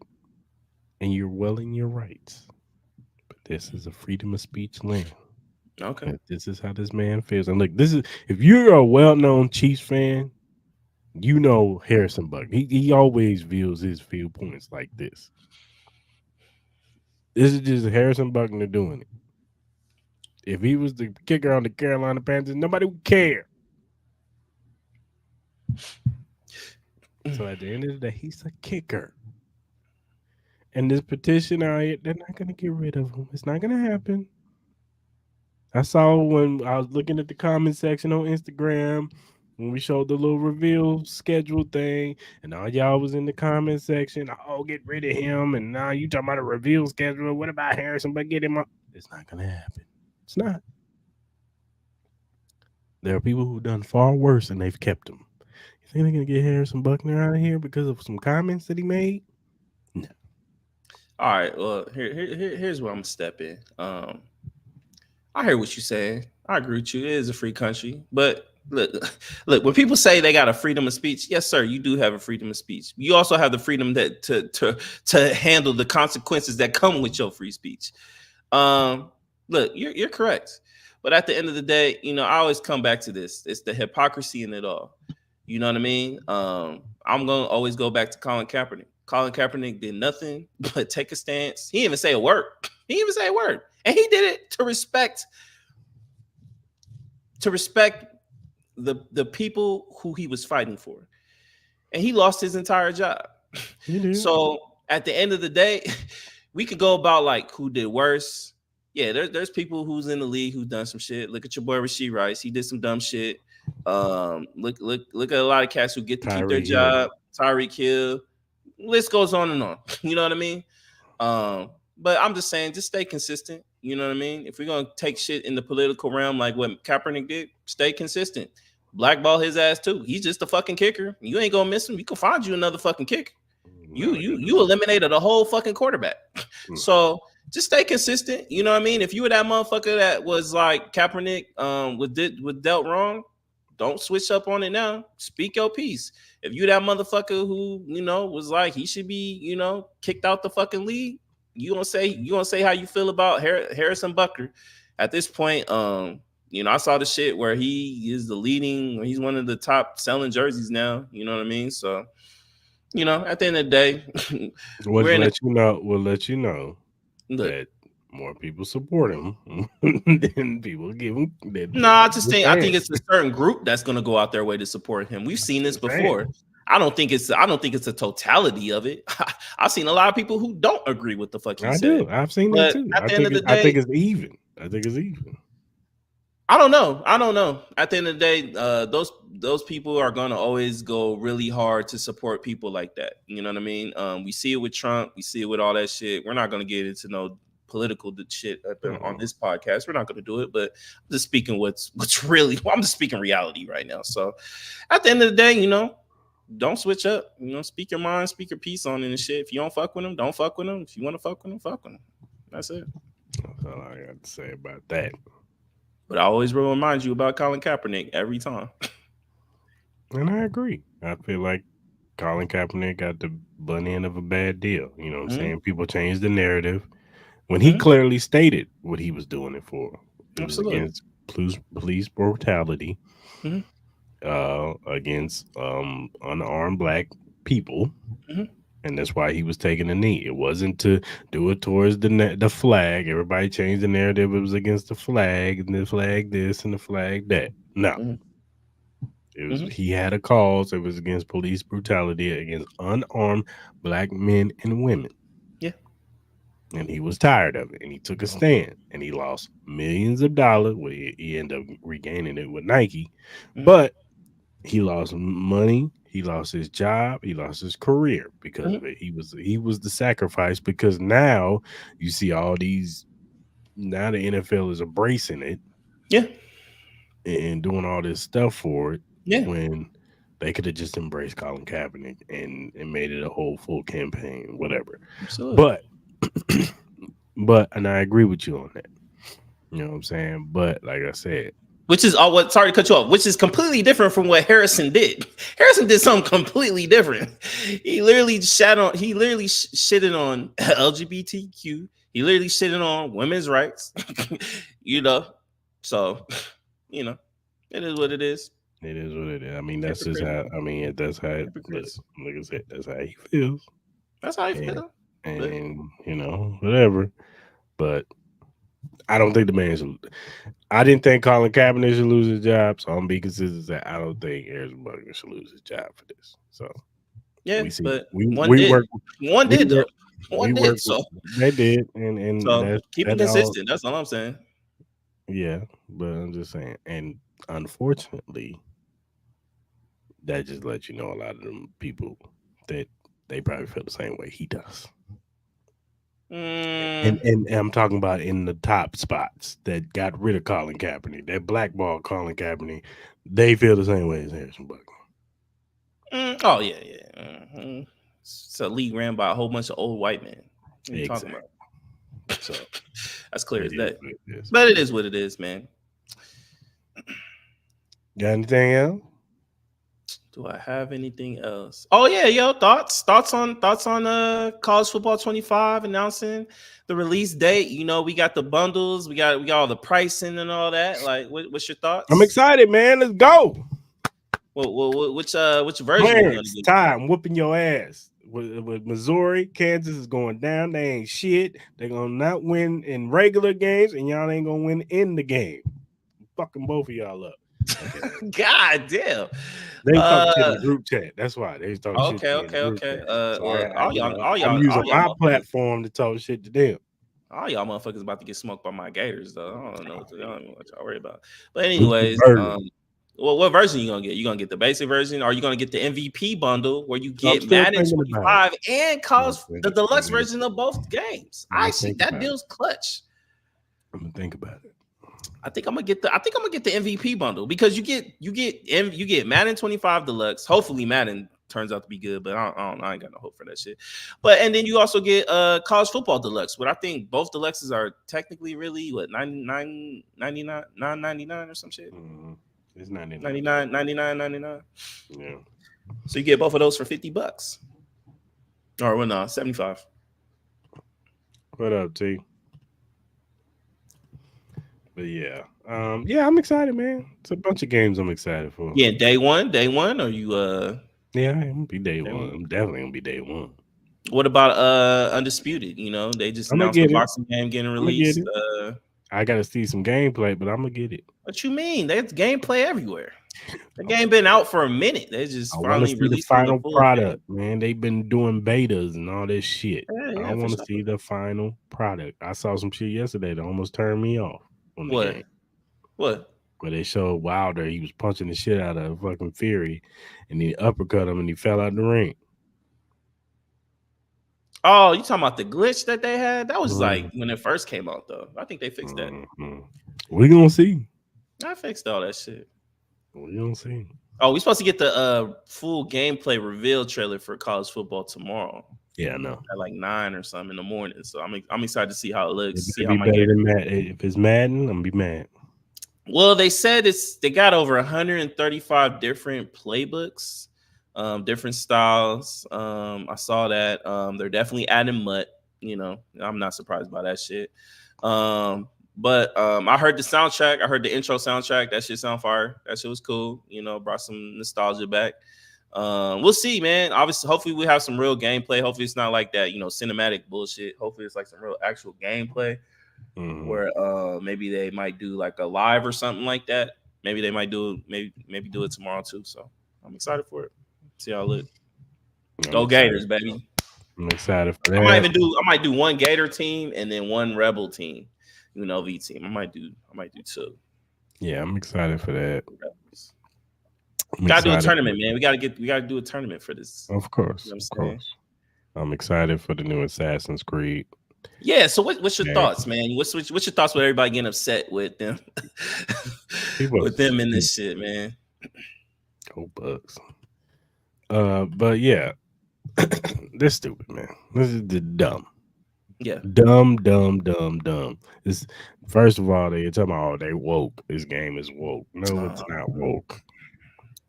Speaker 1: and you're well in your rights. But this is a freedom of speech land.
Speaker 2: Okay.
Speaker 1: that this is how this man feels. And look, this is if you're a well-known Chiefs fan, you know Harrison Buck. He always views his viewpoints like this. This is just Harrison Buckner doing it. If he was the kicker on the Carolina Panthers, nobody would care. So at the end of the day, he's a kicker. And this petition out here, they're not gonna get rid of him. It's not gonna happen. I saw when I was looking at the comment section on Instagram when we showed the little reveal schedule thing, and all y'all was in the comment section. Oh, get rid of him, and now you talking about a reveal schedule. What about Harrison? But get him up. It's not gonna happen. It's not. There are people who've done far worse and they've kept him. You think they're gonna get Harrison Buckner out of here because of some comments that he made? No.
Speaker 2: All right. Well, here's where I'm gonna step in. I hear what you're saying. I agree with you. It is a free country, but look, look. When people say they got a freedom of speech, yes, sir, you do have a freedom of speech. You also have the freedom that to handle the consequences that come with your free speech. Um, Look, you're correct, but at the end of the day, I always come back to this. It's the hypocrisy in it all. You know what I mean? I'm gonna always go back to Colin Kaepernick. Colin Kaepernick did nothing but take a stance. He didn't even say a word. He didn't even say a word, and he did it to respect the people who he was fighting for, and he lost his entire job.
Speaker 1: He did.
Speaker 2: So at the end of the day, we could go about like who did worse. Yeah, there's people who's in the league who done some shit. Look at your boy Rasheed Rice. He did some dumb shit. Look at a lot of cats who get to keep their
Speaker 1: Tyreek Hill.
Speaker 2: job. Tyreek Hill. List goes on and on. You know what I mean? But I'm just saying, just stay consistent. You know what I mean? If we're gonna take shit in the political realm like what Kaepernick did, stay consistent. Blackball his ass too. He's just a fucking kicker. You ain't gonna miss him. You can find you another fucking kicker. You eliminated a whole fucking quarterback. So just stay consistent. You know what I mean? If you were that motherfucker that was like Kaepernick was dealt wrong, don't switch up on it now. Speak your piece. If you that motherfucker who was like he should be kicked out the fucking league, you gonna say how you feel about Harrison Buckner. At this point, I saw the shit where he is he's one of the top selling jerseys now. You know what I mean? So at the end of the day,
Speaker 1: we'll let you know
Speaker 2: look,
Speaker 1: that more people support him than people give him.
Speaker 2: No, I think it's a certain group that's going to go out their way to support him. We've seen this before. I don't think it's a totality of it. I've seen a lot of people who don't agree with the fuck he said.
Speaker 1: I've seen that too.
Speaker 2: At the end of the day,
Speaker 1: I think it's even.
Speaker 2: I don't know. At the end of the day, those people are gonna always go really hard to support people like that. You know what I mean? We see it with Trump. We see it with all that shit. We're not gonna get into no political shit on this podcast. We're not gonna do it. But I'm just speaking what's really. I'm just speaking reality right now. So at the end of the day, don't switch up. Speak your mind, speak your piece on it and shit. If you don't fuck with them, don't fuck with them. If you want to fuck with them, fuck with them. That's it.
Speaker 1: That's all I got to say about that.
Speaker 2: But I always will remind you about Colin Kaepernick every time.
Speaker 1: And I agree. I feel like Colin Kaepernick got the butt end of a bad deal. You know what I'm saying? People changed the narrative when he clearly stated what he was doing it for. It was against police brutality, against unarmed black people. And that's why he was taking a knee. It wasn't to do it towards the flag. Everybody changed the narrative. It was against the flag and the flag this and the flag that. No. It was he had a cause. It was against police brutality against unarmed black men and women.
Speaker 2: Yeah.
Speaker 1: And he was tired of it. And he took a stand. And he lost millions of dollars. Well, he ended up regaining it with Nike. But he lost money. He lost his job. He lost his career because of it. He was the sacrifice because now you see all these. Now the NFL is embracing it, and doing all this stuff for it. When they could have just embraced Colin Kaepernick and made it a whole full campaign, whatever.
Speaker 2: Absolutely.
Speaker 1: But and I agree with you on that. You know what I'm saying? But like I said.
Speaker 2: Which is sorry to cut you off, which is completely different from what Harrison did. Harrison did something completely different. He literally shitted on LGBTQ. He literally shitted on women's rights. So, you know, it is what it is.
Speaker 1: It is what it is. I mean, that's just
Speaker 2: Hypocrite,
Speaker 1: how.
Speaker 2: man.
Speaker 1: I mean, that's how. Look,
Speaker 2: Hypocrites.
Speaker 1: like I said, that's how he feels,
Speaker 2: That's how you
Speaker 1: and
Speaker 2: feel. But
Speaker 1: whatever. But I don't think the man should. I didn't think Colin Kaepernick should lose his job, so I'm gonna be consistent that I don't think Harrison Butker should lose his job for this. So
Speaker 2: yeah,
Speaker 1: we see.
Speaker 2: but
Speaker 1: We
Speaker 2: one
Speaker 1: we
Speaker 2: did.
Speaker 1: work.
Speaker 2: One
Speaker 1: We
Speaker 2: did
Speaker 1: work.
Speaker 2: though.
Speaker 1: We
Speaker 2: One
Speaker 1: work.
Speaker 2: did. So
Speaker 1: They did, and
Speaker 2: so keep it
Speaker 1: that all.
Speaker 2: consistent. That's all I'm saying.
Speaker 1: Yeah, but I'm just saying. And unfortunately, that just lets you know a lot of them people that they probably feel the same way he does.
Speaker 2: Mm,
Speaker 1: And I'm talking about in the top spots that got rid of Colin Kaepernick, that blackball Colin Kaepernick, they feel the same way as Harrison Butler.
Speaker 2: oh yeah, yeah. It's a league ran by a whole bunch of old white men. What are you talking
Speaker 1: Exactly.
Speaker 2: about?
Speaker 1: So
Speaker 2: That's clear
Speaker 1: it
Speaker 2: as
Speaker 1: is
Speaker 2: day.
Speaker 1: what it is.
Speaker 2: But it is what it is, man.
Speaker 1: Got anything else?
Speaker 2: Do I have anything else? Oh yeah, yo, thoughts on college football 25 announcing the release date. You know, we got the bundles, we got all the pricing and all that. Like, what's your
Speaker 1: I'm
Speaker 2: thoughts?
Speaker 1: excited, man. Let's go.
Speaker 2: Which version you gonna
Speaker 1: Clarence,
Speaker 2: get?
Speaker 1: Ty, I'm whooping your ass. With Missouri, Kansas is going down. They ain't shit. They're gonna not win in regular games, and y'all ain't gonna win in the game. I'm fucking both of y'all up. Okay.
Speaker 2: God damn.
Speaker 1: They was talking shit in the group chat. That's why they was talking shit to
Speaker 2: Okay,
Speaker 1: me in the
Speaker 2: okay,
Speaker 1: group
Speaker 2: okay.
Speaker 1: chat. So
Speaker 2: Well, all y'all, all
Speaker 1: I'm
Speaker 2: y'all,
Speaker 1: using
Speaker 2: all y'all
Speaker 1: my
Speaker 2: motherfuckers,
Speaker 1: platform to talk shit to them.
Speaker 2: all y'all motherfuckers about to get smoked by my Gators, though. I don't know what, I don't know what y'all worry about. But
Speaker 1: What's the
Speaker 2: anyways,
Speaker 1: version?
Speaker 2: well, what version you gonna get? You gonna get the basic version, or you gonna get the MVP bundle where you
Speaker 1: I'm
Speaker 2: get
Speaker 1: still
Speaker 2: Madden
Speaker 1: thinking about it.
Speaker 2: 25 and
Speaker 1: I'm
Speaker 2: college the
Speaker 1: thinking,
Speaker 2: deluxe version of both games?
Speaker 1: I'm
Speaker 2: I
Speaker 1: gonna
Speaker 2: see
Speaker 1: think
Speaker 2: that
Speaker 1: about it.
Speaker 2: deal's clutch.
Speaker 1: I'm gonna think about it.
Speaker 2: I think I'm gonna get the MVP bundle because you get Madden 25 Deluxe. Hopefully Madden turns out to be good, but I ain't got no hope for that shit. But and then you also get college football deluxe, but I think both deluxes are technically really what 99 99 999 or some shit.
Speaker 1: Mm-hmm. It's 99.
Speaker 2: 99 99 99.
Speaker 1: Yeah.
Speaker 2: So you get both of those for $50. Or well no, 75.
Speaker 1: What up, T? But yeah. Yeah, I'm excited, man. It's a bunch of games I'm excited for.
Speaker 2: Yeah, day one, or you
Speaker 1: Yeah, I'm gonna be day
Speaker 2: day
Speaker 1: one.
Speaker 2: one?
Speaker 1: I'm definitely gonna be day one.
Speaker 2: What about Undisputed? You know, they just
Speaker 1: I'm gonna
Speaker 2: announced the
Speaker 1: get it.
Speaker 2: boxing game getting
Speaker 1: I'm gonna get
Speaker 2: released.
Speaker 1: it. I gotta see some gameplay, but I'm gonna get it.
Speaker 2: What you mean? There's gameplay everywhere. The game been out for a minute. They
Speaker 1: I
Speaker 2: just
Speaker 1: want to
Speaker 2: finally
Speaker 1: see the
Speaker 2: releasing the
Speaker 1: final
Speaker 2: full game.
Speaker 1: product, man. They've been doing betas and all this shit.
Speaker 2: Yeah,
Speaker 1: I
Speaker 2: yeah, for
Speaker 1: want to
Speaker 2: sure.
Speaker 1: see the final product. I saw some shit yesterday that almost turned me off on the
Speaker 2: What?
Speaker 1: game.
Speaker 2: What?
Speaker 1: Where they showed Wilder, he was punching the shit out of fucking Fury, and he uppercut him and he fell out the ring.
Speaker 2: Oh, you talking about the glitch that they had? That was like
Speaker 1: Mm,
Speaker 2: when it first came out, though. I think they fixed that.
Speaker 1: mm. We gonna see.
Speaker 2: I fixed all that shit.
Speaker 1: We gonna see.
Speaker 2: Oh, we supposed to get the full gameplay reveal trailer for college football tomorrow
Speaker 1: Yeah, I know.
Speaker 2: at like 9 or something in the morning. So I'm excited to see how it looks,
Speaker 1: It
Speaker 2: see
Speaker 1: better
Speaker 2: how
Speaker 1: be
Speaker 2: my
Speaker 1: better
Speaker 2: Gator.
Speaker 1: than Madden. If it's Madden, I'm gonna be mad.
Speaker 2: Well, they said they got over 135 different playbooks, different styles. I saw that. They're definitely adding mutt. You know, I'm not surprised by that shit. But I heard the soundtrack. I heard the intro soundtrack. That shit sound fire. That shit was cool. You know, brought some nostalgia back. We'll see, man. Obviously, hopefully we have some real gameplay. Hopefully it's not like that, you know, cinematic bullshit. Hopefully it's like some real actual gameplay where maybe they might do like a live or something like that. Maybe they might do maybe do it tomorrow too. So I'm excited for it. See how it look.
Speaker 1: I'm
Speaker 2: Go
Speaker 1: excited.
Speaker 2: Gators, baby.
Speaker 1: I'm excited for
Speaker 2: I might
Speaker 1: that.
Speaker 2: even do I might do one Gator team and then one Rebel team, V team. I might do two.
Speaker 1: Yeah, I'm excited for that.
Speaker 2: Rebels.
Speaker 1: I'm
Speaker 2: Gotta do a
Speaker 1: excited.
Speaker 2: tournament, man. We gotta do a tournament for this.
Speaker 1: Of
Speaker 2: You
Speaker 1: course,
Speaker 2: know what
Speaker 1: of
Speaker 2: I'm saying?
Speaker 1: course. I'm excited for the new Assassin's Creed.
Speaker 2: Yeah. So what's your
Speaker 1: Yeah,
Speaker 2: thoughts, man? What's your thoughts with everybody getting upset with them,
Speaker 1: people
Speaker 2: with them in this shit, man?
Speaker 1: go Bucks. But yeah, they're stupid, man. This is the dumb.
Speaker 2: Yeah.
Speaker 1: Dumb, dumb, dumb, dumb. This first of all, they're talking about they woke. This game is woke. No, it's not woke.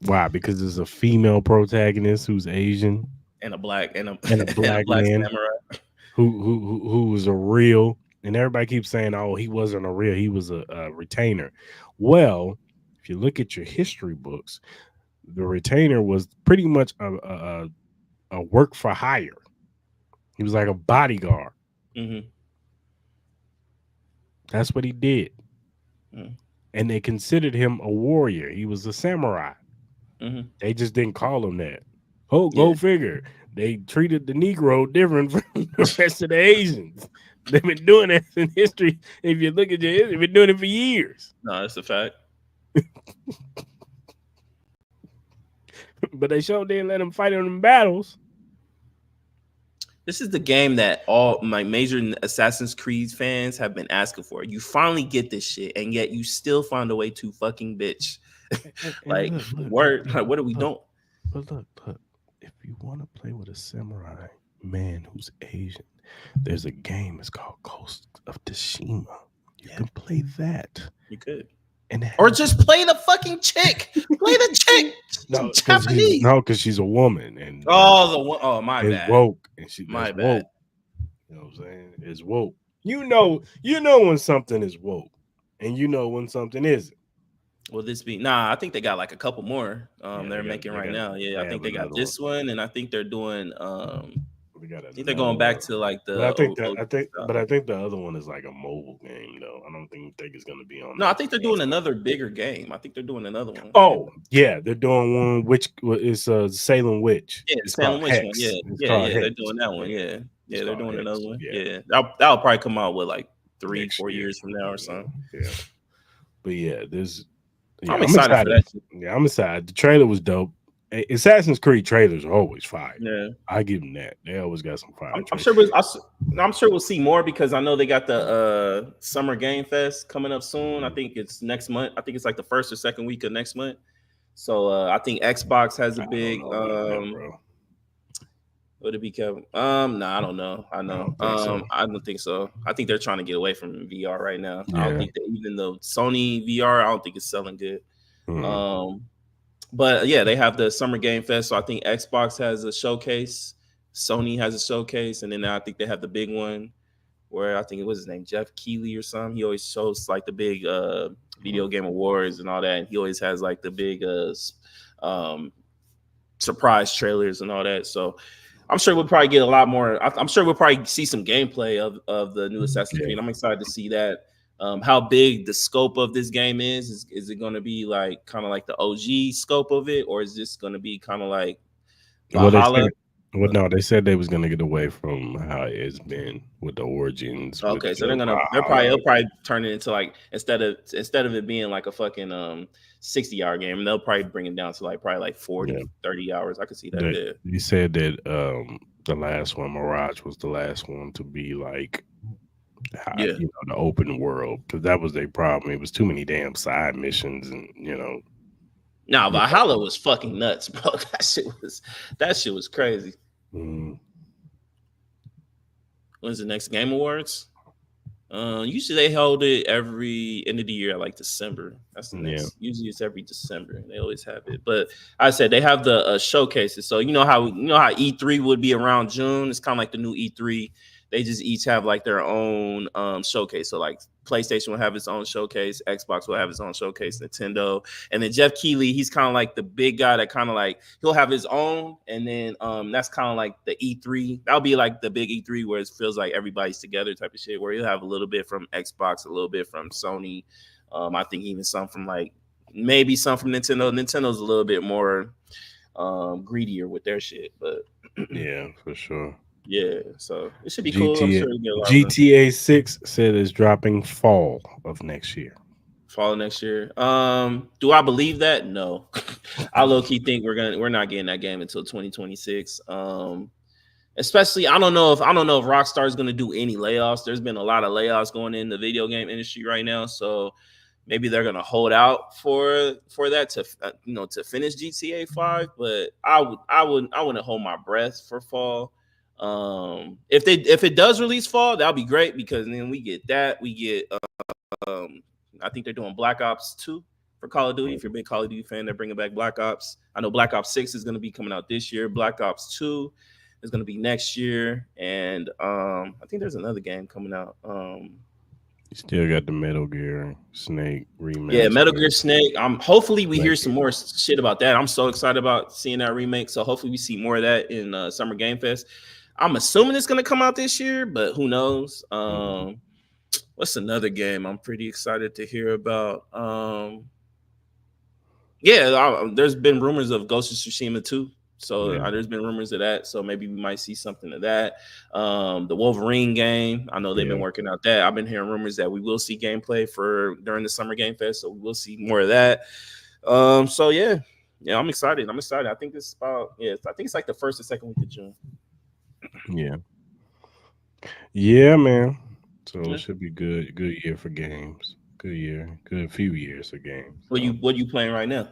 Speaker 1: Why? Because there's a female protagonist who's Asian
Speaker 2: And a black and a,
Speaker 1: and a
Speaker 2: and a
Speaker 1: black
Speaker 2: black
Speaker 1: man
Speaker 2: samurai.
Speaker 1: who was a real And everybody keeps saying, "Oh, he wasn't a real, he was a retainer." Well, if you look at your history books, the retainer was pretty much a work for hire. He was like a bodyguard.
Speaker 2: Mm-hmm.
Speaker 1: That's what he did, and they considered him a warrior. He was a samurai.
Speaker 2: Mm-hmm.
Speaker 1: They just didn't call him that. Oh,
Speaker 2: Yeah.
Speaker 1: go figure. They treated the Negro different from the rest of the Asians. They've been doing that in history. If you look at your history, they've been doing it for years.
Speaker 2: No, that's a fact.
Speaker 1: But they sure didn't let him fight in them battles.
Speaker 2: This is the game that all my major Assassin's Creed fans have been asking for. You finally get this shit, and yet you still find a way to fucking bitch.
Speaker 1: And
Speaker 2: Like,
Speaker 1: look,
Speaker 2: word, like, what are we
Speaker 1: look.
Speaker 2: doing?
Speaker 1: But look. If you want to play with a samurai man who's Asian, there's a game. It's called Ghost of Tsushima. You can play that.
Speaker 2: You could.
Speaker 1: And
Speaker 2: Or just play the fucking chick. Play the chick.
Speaker 1: no,
Speaker 2: Japanese.
Speaker 1: because she's a woman and
Speaker 2: Oh, the one. Oh, my
Speaker 1: it's
Speaker 2: bad.
Speaker 1: woke and
Speaker 2: My
Speaker 1: that's
Speaker 2: bad.
Speaker 1: woke. You know what I'm saying? It's woke. You know when something is woke, and you know when something isn't.
Speaker 2: Will this be? Nah, I think they got like a couple more.
Speaker 1: Yeah,
Speaker 2: They're making right now. Yeah, I think they got
Speaker 1: another
Speaker 2: this one, and I think they're doing.
Speaker 1: We got
Speaker 2: I think they're
Speaker 1: another
Speaker 2: going back
Speaker 1: one.
Speaker 2: to like
Speaker 1: But I
Speaker 2: the
Speaker 1: think that
Speaker 2: stuff.
Speaker 1: I think the other one is like a mobile game though. I don't think it's gonna be on
Speaker 2: No, I
Speaker 1: like
Speaker 2: think they're doing another bigger game. I think they're doing another one.
Speaker 1: Oh yeah, they're doing one which is Salem Witch.
Speaker 2: Yeah, the
Speaker 1: It's called
Speaker 2: Salem Witch one.
Speaker 1: Hex.
Speaker 2: Yeah,
Speaker 1: It's
Speaker 2: yeah,
Speaker 1: called
Speaker 2: yeah. They're
Speaker 1: Hex.
Speaker 2: doing that one.
Speaker 1: Yeah,
Speaker 2: Yeah,
Speaker 1: it's
Speaker 2: yeah. They're
Speaker 1: called
Speaker 2: doing
Speaker 1: Hex.
Speaker 2: another one.
Speaker 1: Yeah,
Speaker 2: Yeah, that'll probably come out with like three,
Speaker 1: next
Speaker 2: 4
Speaker 1: year.
Speaker 2: years from now or something.
Speaker 1: Yeah, but yeah, there's
Speaker 2: I'm excited for that.
Speaker 1: Yeah, I'm excited. The trailer was dope. Assassin's Creed trailers are always fire.
Speaker 2: Yeah,
Speaker 1: I give them that. They always got some fire.
Speaker 2: I'm sure. I'm sure we'll see more because I know they got the Summer Game Fest coming up soon. I think it's next month. I think it's like the first or second week of next month. So I think Xbox has a big. Would it be Kevin? No, I don't know. I know. I don't think so. I think they're trying to get away from VR right now.
Speaker 1: Yeah.
Speaker 2: I don't think that even though Sony VR, I don't think it's selling good. But yeah, they have the Summer Game Fest. So I think Xbox has a showcase, Sony has a showcase, and then I think they have the big one where I think it was his name, Jeff Keighley or something. He always shows like the big video game awards and all that. And he always has like the big surprise trailers and all that. So I'm sure we'll probably get a lot more. I'm sure we'll probably see some gameplay of the new Assassin's Creed. I'm excited to see that. How big the scope of this game is it going to be like kind of like the OG scope of it, or is this going to be kind of like Valhalla?
Speaker 1: No, they said they was gonna get away from how it's been with the origins.
Speaker 2: Okay, so they'll probably turn it into like instead of it being like a fucking 60-hour game, they'll probably bring it down to like probably like 40, 30 hours. I could see that.
Speaker 1: You said that the last one, Mirage, was the last one to be like the open world, because that was their problem. It was too many damn side missions, and
Speaker 2: Nah, Valhalla was fucking nuts, bro. That shit was crazy. When's the next Game Awards? Usually they hold it every end of the year, like December. That's the next. Yeah. Usually it's every December. They always have it. But I said they have the showcases. So you know how E3 would be around June. It's kind of like the new E3. They just each have like their own showcase. So like PlayStation will have its own showcase, Xbox will have its own showcase, Nintendo, and then Jeff Keighley, he's kind of like the big guy that kind of like he'll have his own, and then that's kind of like the E3. That'll be like the big E3 where it feels like everybody's together type of shit. Where he'll have a little bit from Xbox, a little bit from Sony. I think even some from like maybe some from Nintendo. Nintendo's a little bit more greedier with their shit, but
Speaker 1: yeah, for sure.
Speaker 2: Yeah, so it should be cool.
Speaker 1: I'm sure GTA 6 said it's dropping fall of next year.
Speaker 2: Fall of next year. Do I believe that? No. I low key think we're not getting that game until 2026. Especially I don't know if Rockstar is gonna do any layoffs. There's been a lot of layoffs going in the video game industry right now, so maybe they're gonna hold out for that to finish GTA 5. But I wouldn't hold my breath for fall. If it does release fall, that'll be great because then we get I think they're doing Black Ops 2 for Call of Duty. If you're a big Call of Duty fan, they're bringing back Black Ops. I know Black Ops 6 is going to be coming out this year. Black Ops 2, is going to be next year, and I think there's another game coming out.
Speaker 1: You still got the Metal Gear Snake
Speaker 2: Yeah, Metal
Speaker 1: remaster.
Speaker 2: Gear Snake. Hopefully we hear
Speaker 1: Like
Speaker 2: some more shit about that. I'm so excited about seeing that remake. So hopefully we see more of that in Summer Game Fest. I'm assuming it's gonna come out this year, but who knows? What's another game I'm pretty excited to hear about? Yeah, there's been rumors of Ghost of Tsushima too. So
Speaker 1: yeah,
Speaker 2: there's been rumors of that. So maybe we might see something of that. The Wolverine game, I know they've been
Speaker 1: yeah,
Speaker 2: working out that. I've been hearing rumors that we will see gameplay for during the Summer Game Fest. So we will see more of that. So yeah, I'm excited. I'm excited. I think it's about I think it's like the first or second week of June.
Speaker 1: yeah, yeah, man. So it
Speaker 2: Yeah.
Speaker 1: should be good. Good year for games. Good year. Good few years for games. So
Speaker 2: What you playing right now?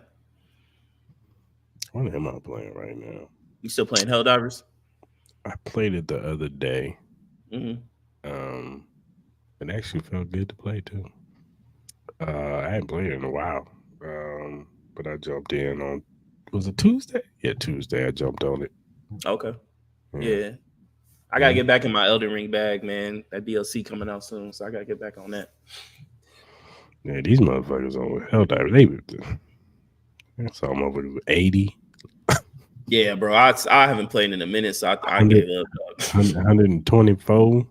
Speaker 1: what am I playing right now?
Speaker 2: You still playing Helldivers?
Speaker 1: I played it the other day.
Speaker 2: Mm-hmm.
Speaker 1: Um, it actually felt good to play too. I hadn't played it in a while. But I jumped in on was it Tuesday? Yeah, Tuesday. I jumped on it.
Speaker 2: Okay.
Speaker 1: Yeah,
Speaker 2: Yeah. I gotta
Speaker 1: yeah.
Speaker 2: get back in my Elden Ring bag, man. That DLC coming out soon, so I gotta get back on that.
Speaker 1: Yeah, these motherfuckers on Helldiver, I saw motherfuckers with 80,
Speaker 2: Yeah, bro. I haven't played in a minute, so I
Speaker 1: 100,
Speaker 2: gave up. Dog.
Speaker 1: 124.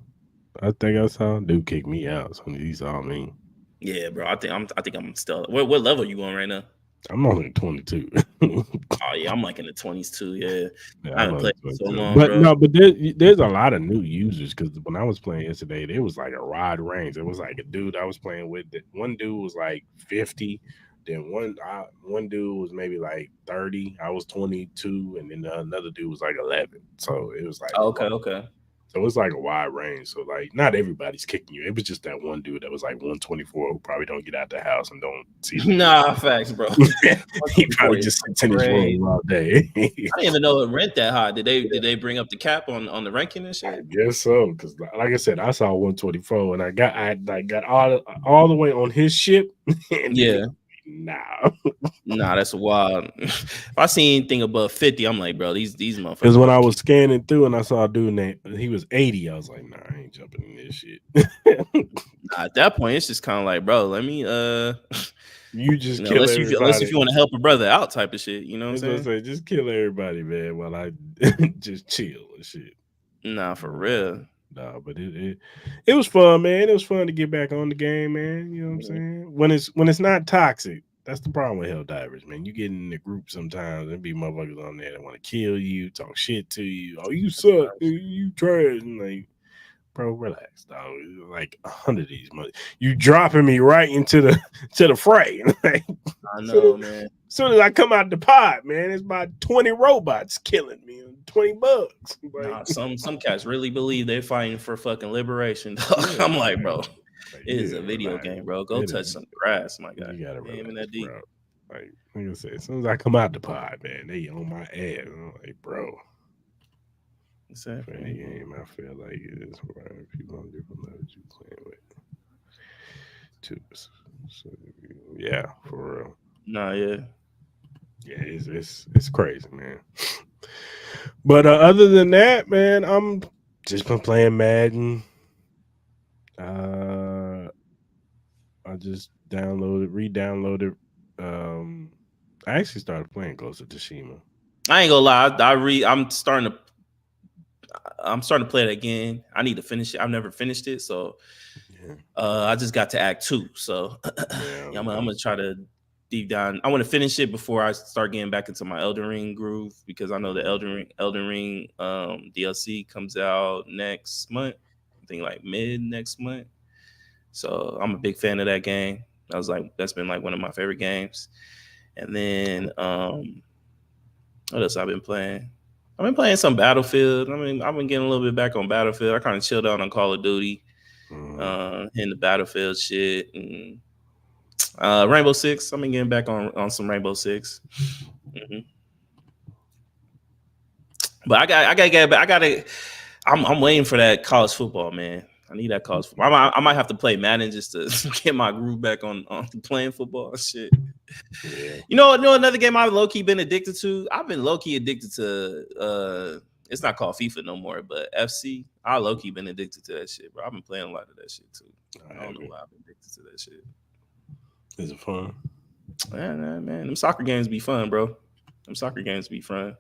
Speaker 1: I think I saw. Dude kicked me out. So he saw me.
Speaker 2: Yeah, bro. I think I'm still. What level are you on right now?
Speaker 1: I'm only 22.
Speaker 2: Oh yeah, I'm like in the 20s too. Yeah,
Speaker 1: Yeah,
Speaker 2: I
Speaker 1: I'm
Speaker 2: haven't
Speaker 1: only
Speaker 2: played in so
Speaker 1: 22.
Speaker 2: long,
Speaker 1: But
Speaker 2: bro.
Speaker 1: no, but there's a lot of new users because when I was playing yesterday, there was like a wide range. It was like a dude I was playing with. That one dude was like 50. Then one dude was maybe like 30. I was 22, and then another dude was like 11. So it was like
Speaker 2: Oh,
Speaker 1: a
Speaker 2: okay,
Speaker 1: lot.
Speaker 2: okay.
Speaker 1: So it's like a wide range. So like not everybody's kicking you. It was just that one dude that was like 124 who probably don't get out the house and don't see the
Speaker 2: Nah, facts, bro.
Speaker 1: news. He probably
Speaker 2: 124 is
Speaker 1: just sits in his
Speaker 2: crazy.
Speaker 1: room all day.
Speaker 2: I didn't even know it rent that high. Did they bring up the cap on the ranking and
Speaker 1: I
Speaker 2: shit?
Speaker 1: guess so, because like I said, I saw 124, and I like got all the way on his ship, and then
Speaker 2: Yeah.
Speaker 1: nah.
Speaker 2: Nah, that's wild. If I see anything above 50, I'm like, bro, these
Speaker 1: Because
Speaker 2: motherfuckers
Speaker 1: when
Speaker 2: about
Speaker 1: I
Speaker 2: to
Speaker 1: was
Speaker 2: keep.
Speaker 1: scanning through and I saw a dude named he was 80, I was like, nah, I ain't jumping in this shit.
Speaker 2: Nah, at that point, it's just kind of like, bro, let me
Speaker 1: You just kill
Speaker 2: unless if
Speaker 1: everybody.
Speaker 2: you want to help a brother out, type of shit. You know what I'm
Speaker 1: That's what I
Speaker 2: saying?
Speaker 1: say. Just kill everybody, man. While I just chill and shit.
Speaker 2: Nah, for real.
Speaker 1: Nah, but it was fun, man. It was fun to get back on the game, man. You know what I'm
Speaker 2: Mhm.
Speaker 1: saying? When it's not toxic, that's the problem with Hell Divers, man. You get in the group sometimes and be motherfuckers on there that want to kill you, talk shit to you. Oh, you
Speaker 2: That's
Speaker 1: suck,
Speaker 2: nice.
Speaker 1: dude, you trash. And like, bro, relax, dog. Like 100 of these you dropping me right into the to the fray. Like,
Speaker 2: I
Speaker 1: soon as,
Speaker 2: know, man.
Speaker 1: soon as I come out the pod, man, it's about 20 robots killing me and 20 bugs. Like,
Speaker 2: Nah, some cats really believe they're fighting for fucking liberation. Dog.
Speaker 1: yeah,
Speaker 2: I'm like,
Speaker 1: like,
Speaker 2: bro,
Speaker 1: like
Speaker 2: it
Speaker 1: you
Speaker 2: is a
Speaker 1: gotta
Speaker 2: video
Speaker 1: relax.
Speaker 2: game, bro. Go
Speaker 1: It
Speaker 2: touch
Speaker 1: is.
Speaker 2: some grass, my guy.
Speaker 1: You gotta
Speaker 2: Ain't even
Speaker 1: relax,
Speaker 2: that deep.
Speaker 1: bro. Like I said, as soon as I come out the pod, man, they on my ass. I'm like, bro, for any
Speaker 2: Exactly.
Speaker 1: game, I feel like it is for people on different levels you playing with. Too. So, yeah, for real.
Speaker 2: Nah, yeah.
Speaker 1: Yeah, it's crazy, man. But other than that, man, I'm just been playing Madden. Uh, I just re-downloaded. Um, I actually started playing Ghost of Tsushima.
Speaker 2: I ain't gonna lie. I'm starting to play it again. I need to finish it. I've never finished it, so
Speaker 1: Yeah,
Speaker 2: I just got to Act 2. So
Speaker 1: yeah,
Speaker 2: yeah, I'm gonna try to deep down. I want to finish it before I start getting back into my Elden Ring groove because I know the
Speaker 1: mhm.
Speaker 2: Elden Ring DLC comes out next month. I think like mid next month. So I'm a big fan of that game. That's been like one of my favorite games. And then what else I've been playing? I've been playing some Battlefield. I mean, I've been getting a little bit back on Battlefield. I kind of chilled out on Call of Duty,
Speaker 1: Mhm.
Speaker 2: in the Battlefield shit, and Rainbow Six. I've been getting back on some Rainbow Six. hmm But I gotta get back. I'm waiting for that college football, man. I need that college football. I might have to play Madden just to get my groove back on playing football. Shit.
Speaker 1: Yeah.
Speaker 2: You know another game I've low key been addicted to. I've been low key addicted to It's not called FIFA no more, but FC. I low key been addicted to that shit, bro. I've been playing a lot of that shit too.
Speaker 1: I
Speaker 2: I don't know
Speaker 1: haven't.
Speaker 2: why I've been addicted to that shit.
Speaker 1: Is it fun?
Speaker 2: Man, them soccer games be fun, bro. Them soccer games be fun.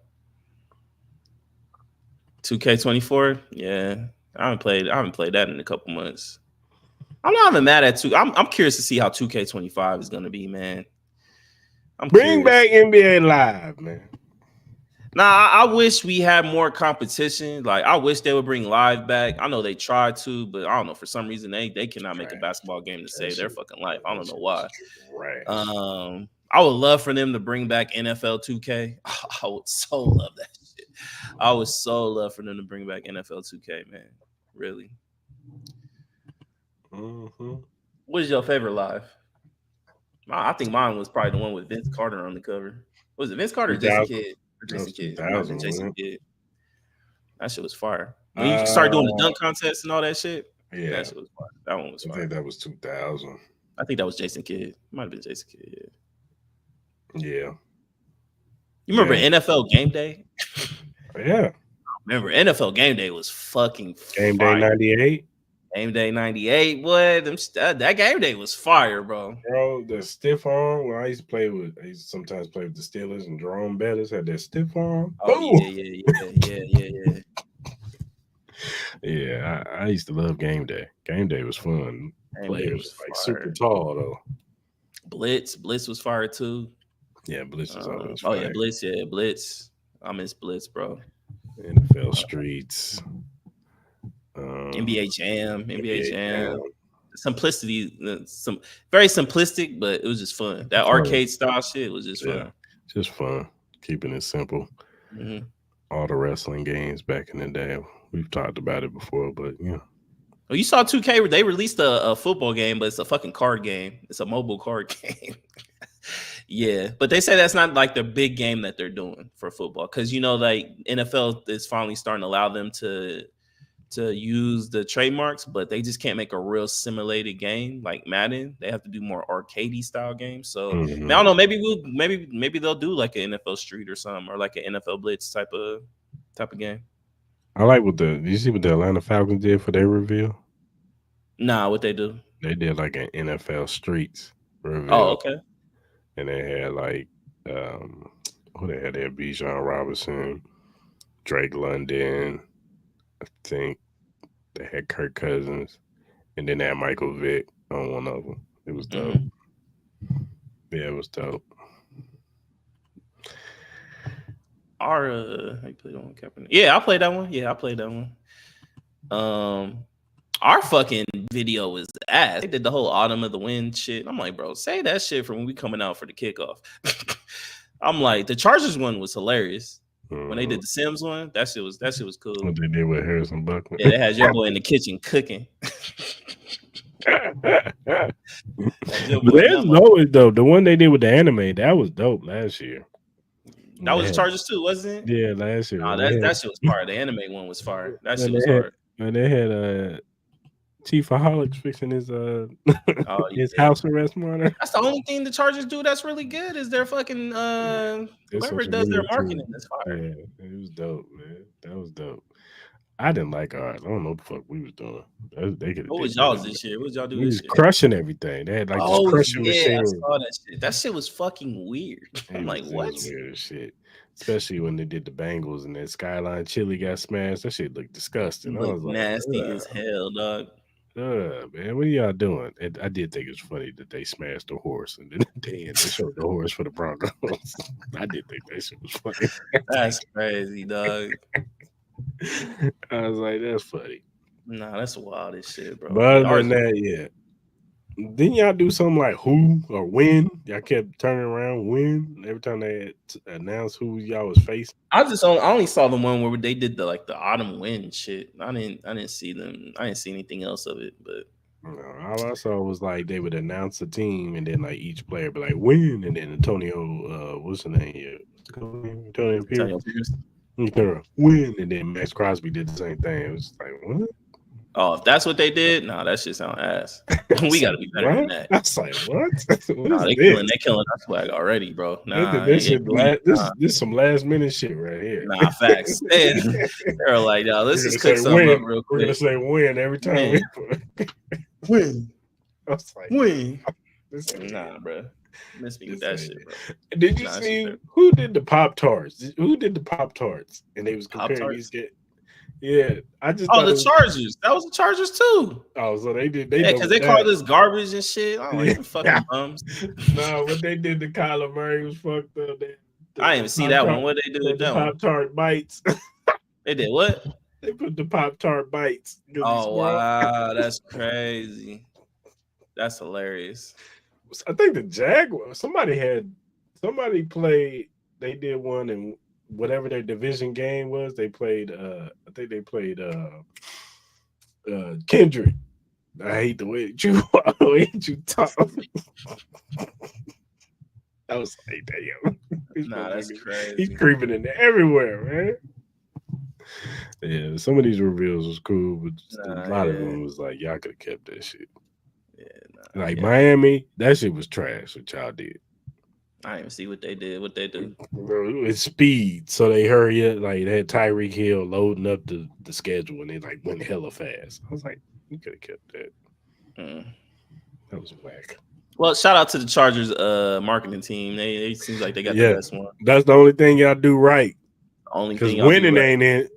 Speaker 2: 2K24, yeah. I haven't played that in a couple months. I'm not even mad at two. I'm curious to see how 2K25 is gonna be, man. I'm
Speaker 1: Bring
Speaker 2: curious.
Speaker 1: back NBA Live, man.
Speaker 2: Nah, I wish we had more competition. Like, I wish they would bring live back. I know they tried to, but I don't know. For some reason, they cannot make a
Speaker 1: Trash.
Speaker 2: basketball game to
Speaker 1: That
Speaker 2: save their
Speaker 1: shit,
Speaker 2: fucking life. I
Speaker 1: that
Speaker 2: don't know
Speaker 1: shit
Speaker 2: why.
Speaker 1: was trash.
Speaker 2: I would love for them to bring back NFL 2K. I would so love that shit. I would so love for them to bring back NFL 2K, man. Really.
Speaker 1: Mm-hmm.
Speaker 2: What is your favorite live? I think mine was probably the one with Vince Carter on the cover. Was it Vince Carter or Jason
Speaker 1: 2000.
Speaker 2: Kidd? Or
Speaker 1: That
Speaker 2: Jason
Speaker 1: was
Speaker 2: Kidd? It might have been
Speaker 1: 2000,
Speaker 2: Jason
Speaker 1: wasn't
Speaker 2: Kidd. That shit was fire.
Speaker 1: it?
Speaker 2: When you start doing the dunk contest and all that shit,
Speaker 1: Yeah.
Speaker 2: that shit was fire. That one was
Speaker 1: I
Speaker 2: fire.
Speaker 1: think that was 2000.
Speaker 2: I think that was Jason Kidd. Might have been Jason Kidd, yeah.
Speaker 1: Yeah.
Speaker 2: You remember
Speaker 1: Yeah.
Speaker 2: NFL Game Day?
Speaker 1: Yeah.
Speaker 2: Remember, NFL Game Day was fucking
Speaker 1: Game Day
Speaker 2: fire.
Speaker 1: 98.
Speaker 2: Game Day 98, boy. That Game Day was fire, bro.
Speaker 1: Bro, the stiff arm. When I used to sometimes play with the Steelers, and Jerome Bettis had that stiff arm.
Speaker 2: Oh,
Speaker 1: Boom.
Speaker 2: yeah.
Speaker 1: Yeah, I used to love Game Day. Game Day was fun.
Speaker 2: Game Day
Speaker 1: Players
Speaker 2: was
Speaker 1: like
Speaker 2: fire.
Speaker 1: super tall though.
Speaker 2: Blitz was fire too.
Speaker 1: Yeah, Blitz is always
Speaker 2: Oh
Speaker 1: fire.
Speaker 2: yeah, Blitz. I miss Blitz, bro.
Speaker 1: NFL Streets.
Speaker 2: NBA Jam.
Speaker 1: Jam.
Speaker 2: Simplicity, some very simplistic, but it was just fun. That arcade style shit was just fun.
Speaker 1: Just fun. Keeping it simple.
Speaker 2: Mm-hmm.
Speaker 1: All the wrestling games back in the day. We've talked about it before, but yeah.
Speaker 2: Well, you saw 2K. They released a football game, but it's a fucking card game. It's a mobile card game. Yeah, but they say that's not like the big game that they're doing for football because like NFL is finally starting to allow them to use the trademarks, but they just can't make a real simulated game like Madden. They have to do more arcadey style games. So I don't know. Maybe they'll do like an NFL Street or something, or like an NFL Blitz type of game.
Speaker 1: I like did you see what the Atlanta Falcons did for their reveal?
Speaker 2: Nah, what they do?
Speaker 1: They did like an NFL Streets reveal.
Speaker 2: Oh, okay.
Speaker 1: And they had like who they had there? Bijan Robinson, Drake London. I think they had Kirk Cousins, and then they had Michael Vick on one of them. It was dope. Mm-hmm. Yeah, it was dope.
Speaker 2: I played on Kaepernick. Yeah, I played that one. Yeah, I played that one. Our fucking video was ass. They did the whole Autumn of the Wind shit. I'm like, bro, say that shit for when we coming out for the kickoff. I'm like, the Chargers one was hilarious. Mm-hmm. When they did the Sims one, that shit was cool.
Speaker 1: What they did with Harrison Buckley.
Speaker 2: Yeah, they had your boy in the kitchen cooking.
Speaker 1: There's always dope. The one they did with the anime, that was dope last year.
Speaker 2: That was Chargers too, wasn't it?
Speaker 1: Yeah, last year.
Speaker 2: Nah, that shit was fire. The anime one was fire. That shit was hard.
Speaker 1: And they had Chiefaholics fixing his his house arrest monitor.
Speaker 2: That's the only thing the Chargers do that's really good is their fucking whoever does their marketing is fire.
Speaker 1: Yeah, it was dope, man. That was dope. I didn't like ours. I don't know what the fuck we was doing.
Speaker 2: What was y'all's this year? What did y'all do this year?
Speaker 1: Crushing everything. They had like this crushing machine.
Speaker 2: I saw that shit. That shit was fucking weird. I'm like, what?
Speaker 1: It was weird as shit. Especially when they did the Bengals and that Skyline chili got smashed. That shit looked disgusting.
Speaker 2: It looked nasty as hell, dog.
Speaker 1: Man, what are y'all doing? I did think it's funny that they smashed the horse and then they showed the horse for the Broncos. I did think that shit was funny.
Speaker 2: That's crazy, dog.
Speaker 1: I was like, that's funny.
Speaker 2: Nah, that's wild as shit, bro.
Speaker 1: But other than that, yeah. Didn't y'all do something like who or when? Y'all kept turning around when every time they announced who y'all was facing.
Speaker 2: I only saw the one where they did the autumn wind shit. I didn't see them. I didn't see anything else of it. But
Speaker 1: all I saw was like they would announce a team and then like each player be like win, and then Antonio, what's the name? Antonio Pierce. Win, and then Max Crosby did the same thing. It was like what?
Speaker 2: Oh, if that's what they did, nah, that shit sound ass.
Speaker 1: I
Speaker 2: We
Speaker 1: was
Speaker 2: got to
Speaker 1: like,
Speaker 2: be better than
Speaker 1: what?
Speaker 2: that.
Speaker 1: I was like, what? What
Speaker 2: Nah,
Speaker 1: is this?
Speaker 2: they killing our swag already, bro.
Speaker 1: They did
Speaker 2: Nah,
Speaker 1: this shit last.
Speaker 2: nah,
Speaker 1: This some last minute shit right here.
Speaker 2: nah, facts. They're like, yo, let's
Speaker 1: We're gonna
Speaker 2: just cook
Speaker 1: say
Speaker 2: something up
Speaker 1: win.
Speaker 2: real
Speaker 1: We're gonna
Speaker 2: quick.
Speaker 1: say win every time we.
Speaker 2: Win, win,
Speaker 1: I was like,
Speaker 2: win.
Speaker 1: this ain't it.
Speaker 2: Nah, bro. Miss me with
Speaker 1: This
Speaker 2: that
Speaker 1: ain't
Speaker 2: shit, bro.
Speaker 1: it. Did you
Speaker 2: Nah, that shit
Speaker 1: see
Speaker 2: there.
Speaker 1: who did the Pop Tarts? Who did the Pop Tarts? And they was
Speaker 2: Pop
Speaker 1: comparing these
Speaker 2: Tarts.
Speaker 1: get. Yeah, I just
Speaker 2: Oh,
Speaker 1: thought
Speaker 2: the
Speaker 1: it was.
Speaker 2: Chargers. That was the Chargers too.
Speaker 1: Oh, so they did. They
Speaker 2: Yeah, because
Speaker 1: doubled
Speaker 2: they call
Speaker 1: that.
Speaker 2: this garbage and shit. I'm like,
Speaker 1: Yeah.
Speaker 2: them fucking bums.
Speaker 1: No, what they did to Kyler Murray was fucked up.
Speaker 2: I didn't even
Speaker 1: The
Speaker 2: see
Speaker 1: Pop
Speaker 2: that one.
Speaker 1: Tart,
Speaker 2: What they do with
Speaker 1: the
Speaker 2: that one?
Speaker 1: Pop Tart bites.
Speaker 2: They did what?
Speaker 1: They put the Pop Tart bites because he's
Speaker 2: Oh
Speaker 1: small.
Speaker 2: wow, that's crazy. That's hilarious.
Speaker 1: I think the Jaguars. Somebody played. They did one and whatever their division game was. They played. I think they played. Kendrick. I hate the way that you the way that you talk. I was like, damn, these
Speaker 2: Nah, that's
Speaker 1: motherfuckers. He's
Speaker 2: crazy.
Speaker 1: creeping in everywhere, man. Yeah, some of these reveals was cool, but a
Speaker 2: Nah,
Speaker 1: lot of
Speaker 2: yeah,
Speaker 1: them was like, y'all could have kept that shit.
Speaker 2: yeah, nah,
Speaker 1: Like
Speaker 2: yeah.
Speaker 1: Miami, that shit was trash. What y'all did.
Speaker 2: I didn't even see what they did. What they do?
Speaker 1: Bro, it's speed, so they hurry up. Like they had Tyreek Hill loading up the schedule, and they like went hella fast. I was like, you could have kept that.
Speaker 2: Mm.
Speaker 1: That was whack.
Speaker 2: Well, shout out to the Chargers marketing team. They seems like they got the
Speaker 1: Yeah,
Speaker 2: best one.
Speaker 1: that's the only thing y'all do right.
Speaker 2: The only
Speaker 1: Cause
Speaker 2: thing y'all do
Speaker 1: winning
Speaker 2: right.
Speaker 1: ain't it.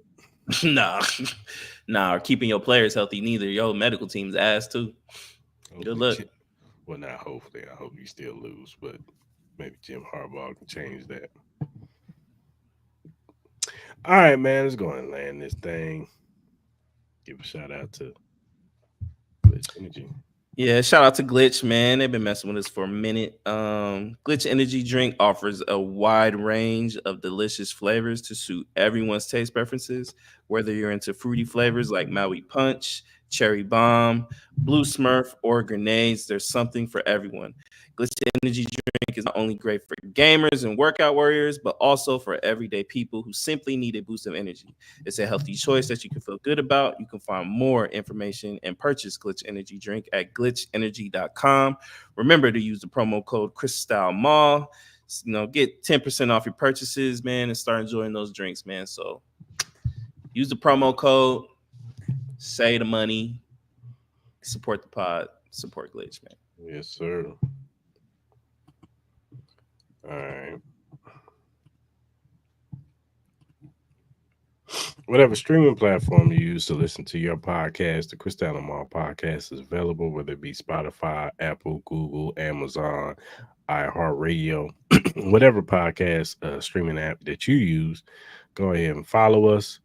Speaker 2: Nah, nah, or keeping your players healthy neither. Yo, medical team's ass too. Good
Speaker 1: Hopefully,
Speaker 2: luck.
Speaker 1: well, not hopefully. I hope you still lose, but maybe Jim Harbaugh can change that. All right, man. Let's go and land this thing. Give a shout out to Glitch Energy.
Speaker 2: Yeah, shout out to Glitch, man. They've been messing with us for a minute. Glitch Energy Drink offers a wide range of delicious flavors to suit everyone's taste preferences. Whether you're into fruity flavors like Maui Punch, Cherry Bomb, Blue Smurf, or grenades, there's something for everyone. Glitch Energy Drink is not only great for gamers and workout warriors, but also for everyday people who simply need a boost of energy. It's a healthy choice that you can feel good about. You can find more information and purchase Glitch Energy Drink at glitchenergy.com. Remember to use the promo code Crystal Mall. Get 10% off your purchases, man, and start enjoying those drinks, man. So use the promo code, save the money, support the pod, support Glitch, man.
Speaker 1: Yes, sir. All right. Whatever streaming platform you use to listen to your podcast, the Crystal Mall podcast is available, whether it be Spotify, Apple, Google, Amazon, iHeartRadio, whatever podcast streaming app that you use. Go ahead and follow us.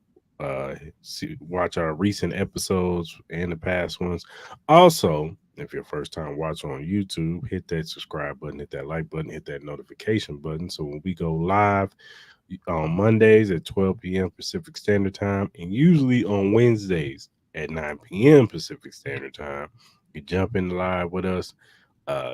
Speaker 1: Watch our recent episodes and the past ones. Also, if you're first time watching on YouTube, hit that subscribe button, hit that like button, hit that notification button. So when we go live on Mondays at 12 p.m. Pacific Standard Time, and usually on Wednesdays at 9 p.m. Pacific Standard Time, you jump in live with us.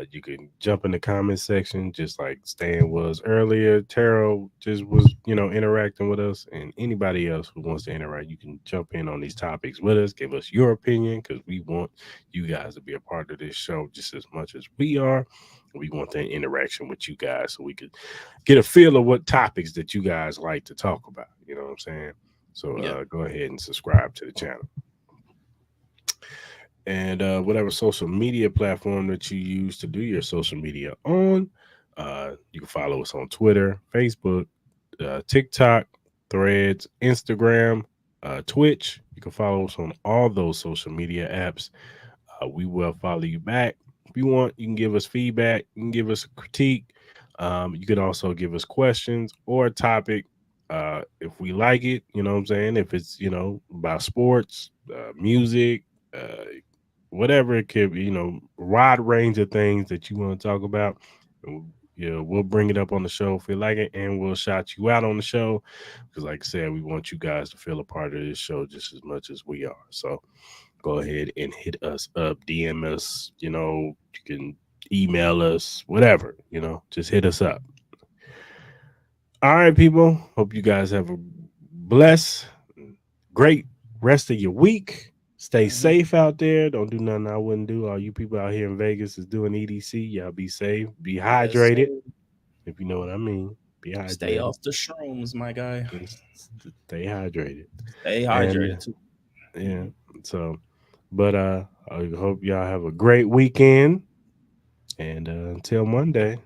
Speaker 1: You can jump in the comment section, just like Stan was earlier. Taro just was, interacting with us, and anybody else who wants to interact, you can jump in on these topics with us. Give us your opinion because we want you guys to be a part of this show just as much as we are. We want that interaction with you guys so we could get a feel of what topics that you guys like to talk about. You know what I'm saying? So
Speaker 2: Yeah.
Speaker 1: go ahead and subscribe to the channel. And whatever social media platform that you use to do your social media on, you can follow us on Twitter, Facebook, TikTok, Threads, Instagram, Twitch. You can follow us on all those social media apps. We will follow you back. If you want, you can give us feedback. You can give us a critique. You can also give us questions or a topic. If we like it, you know what I'm saying? If it's, about sports, music, whatever it could be, wide range of things that you want to talk about. We'll bring it up on the show if we like it, and we'll shout you out on the show. Because, like I said, we want you guys to feel a part of this show just as much as we are. So go ahead and hit us up, DM us, you can email us, whatever, just hit us up. All right, people. Hope you guys have a blessed, great rest of your week. Stay
Speaker 2: Mhm.
Speaker 1: safe out there. Don't do nothing I wouldn't do. All you people out here in Vegas is doing EDC. Y'all be safe. Be
Speaker 2: Yes,
Speaker 1: hydrated,
Speaker 2: sir.
Speaker 1: if you know what I mean. Be
Speaker 2: Stay
Speaker 1: hydrated.
Speaker 2: off the shrooms, my guy.
Speaker 1: And stay hydrated.
Speaker 2: Stay
Speaker 1: And
Speaker 2: hydrated too.
Speaker 1: yeah, so but I hope y'all have a great weekend. And until Monday.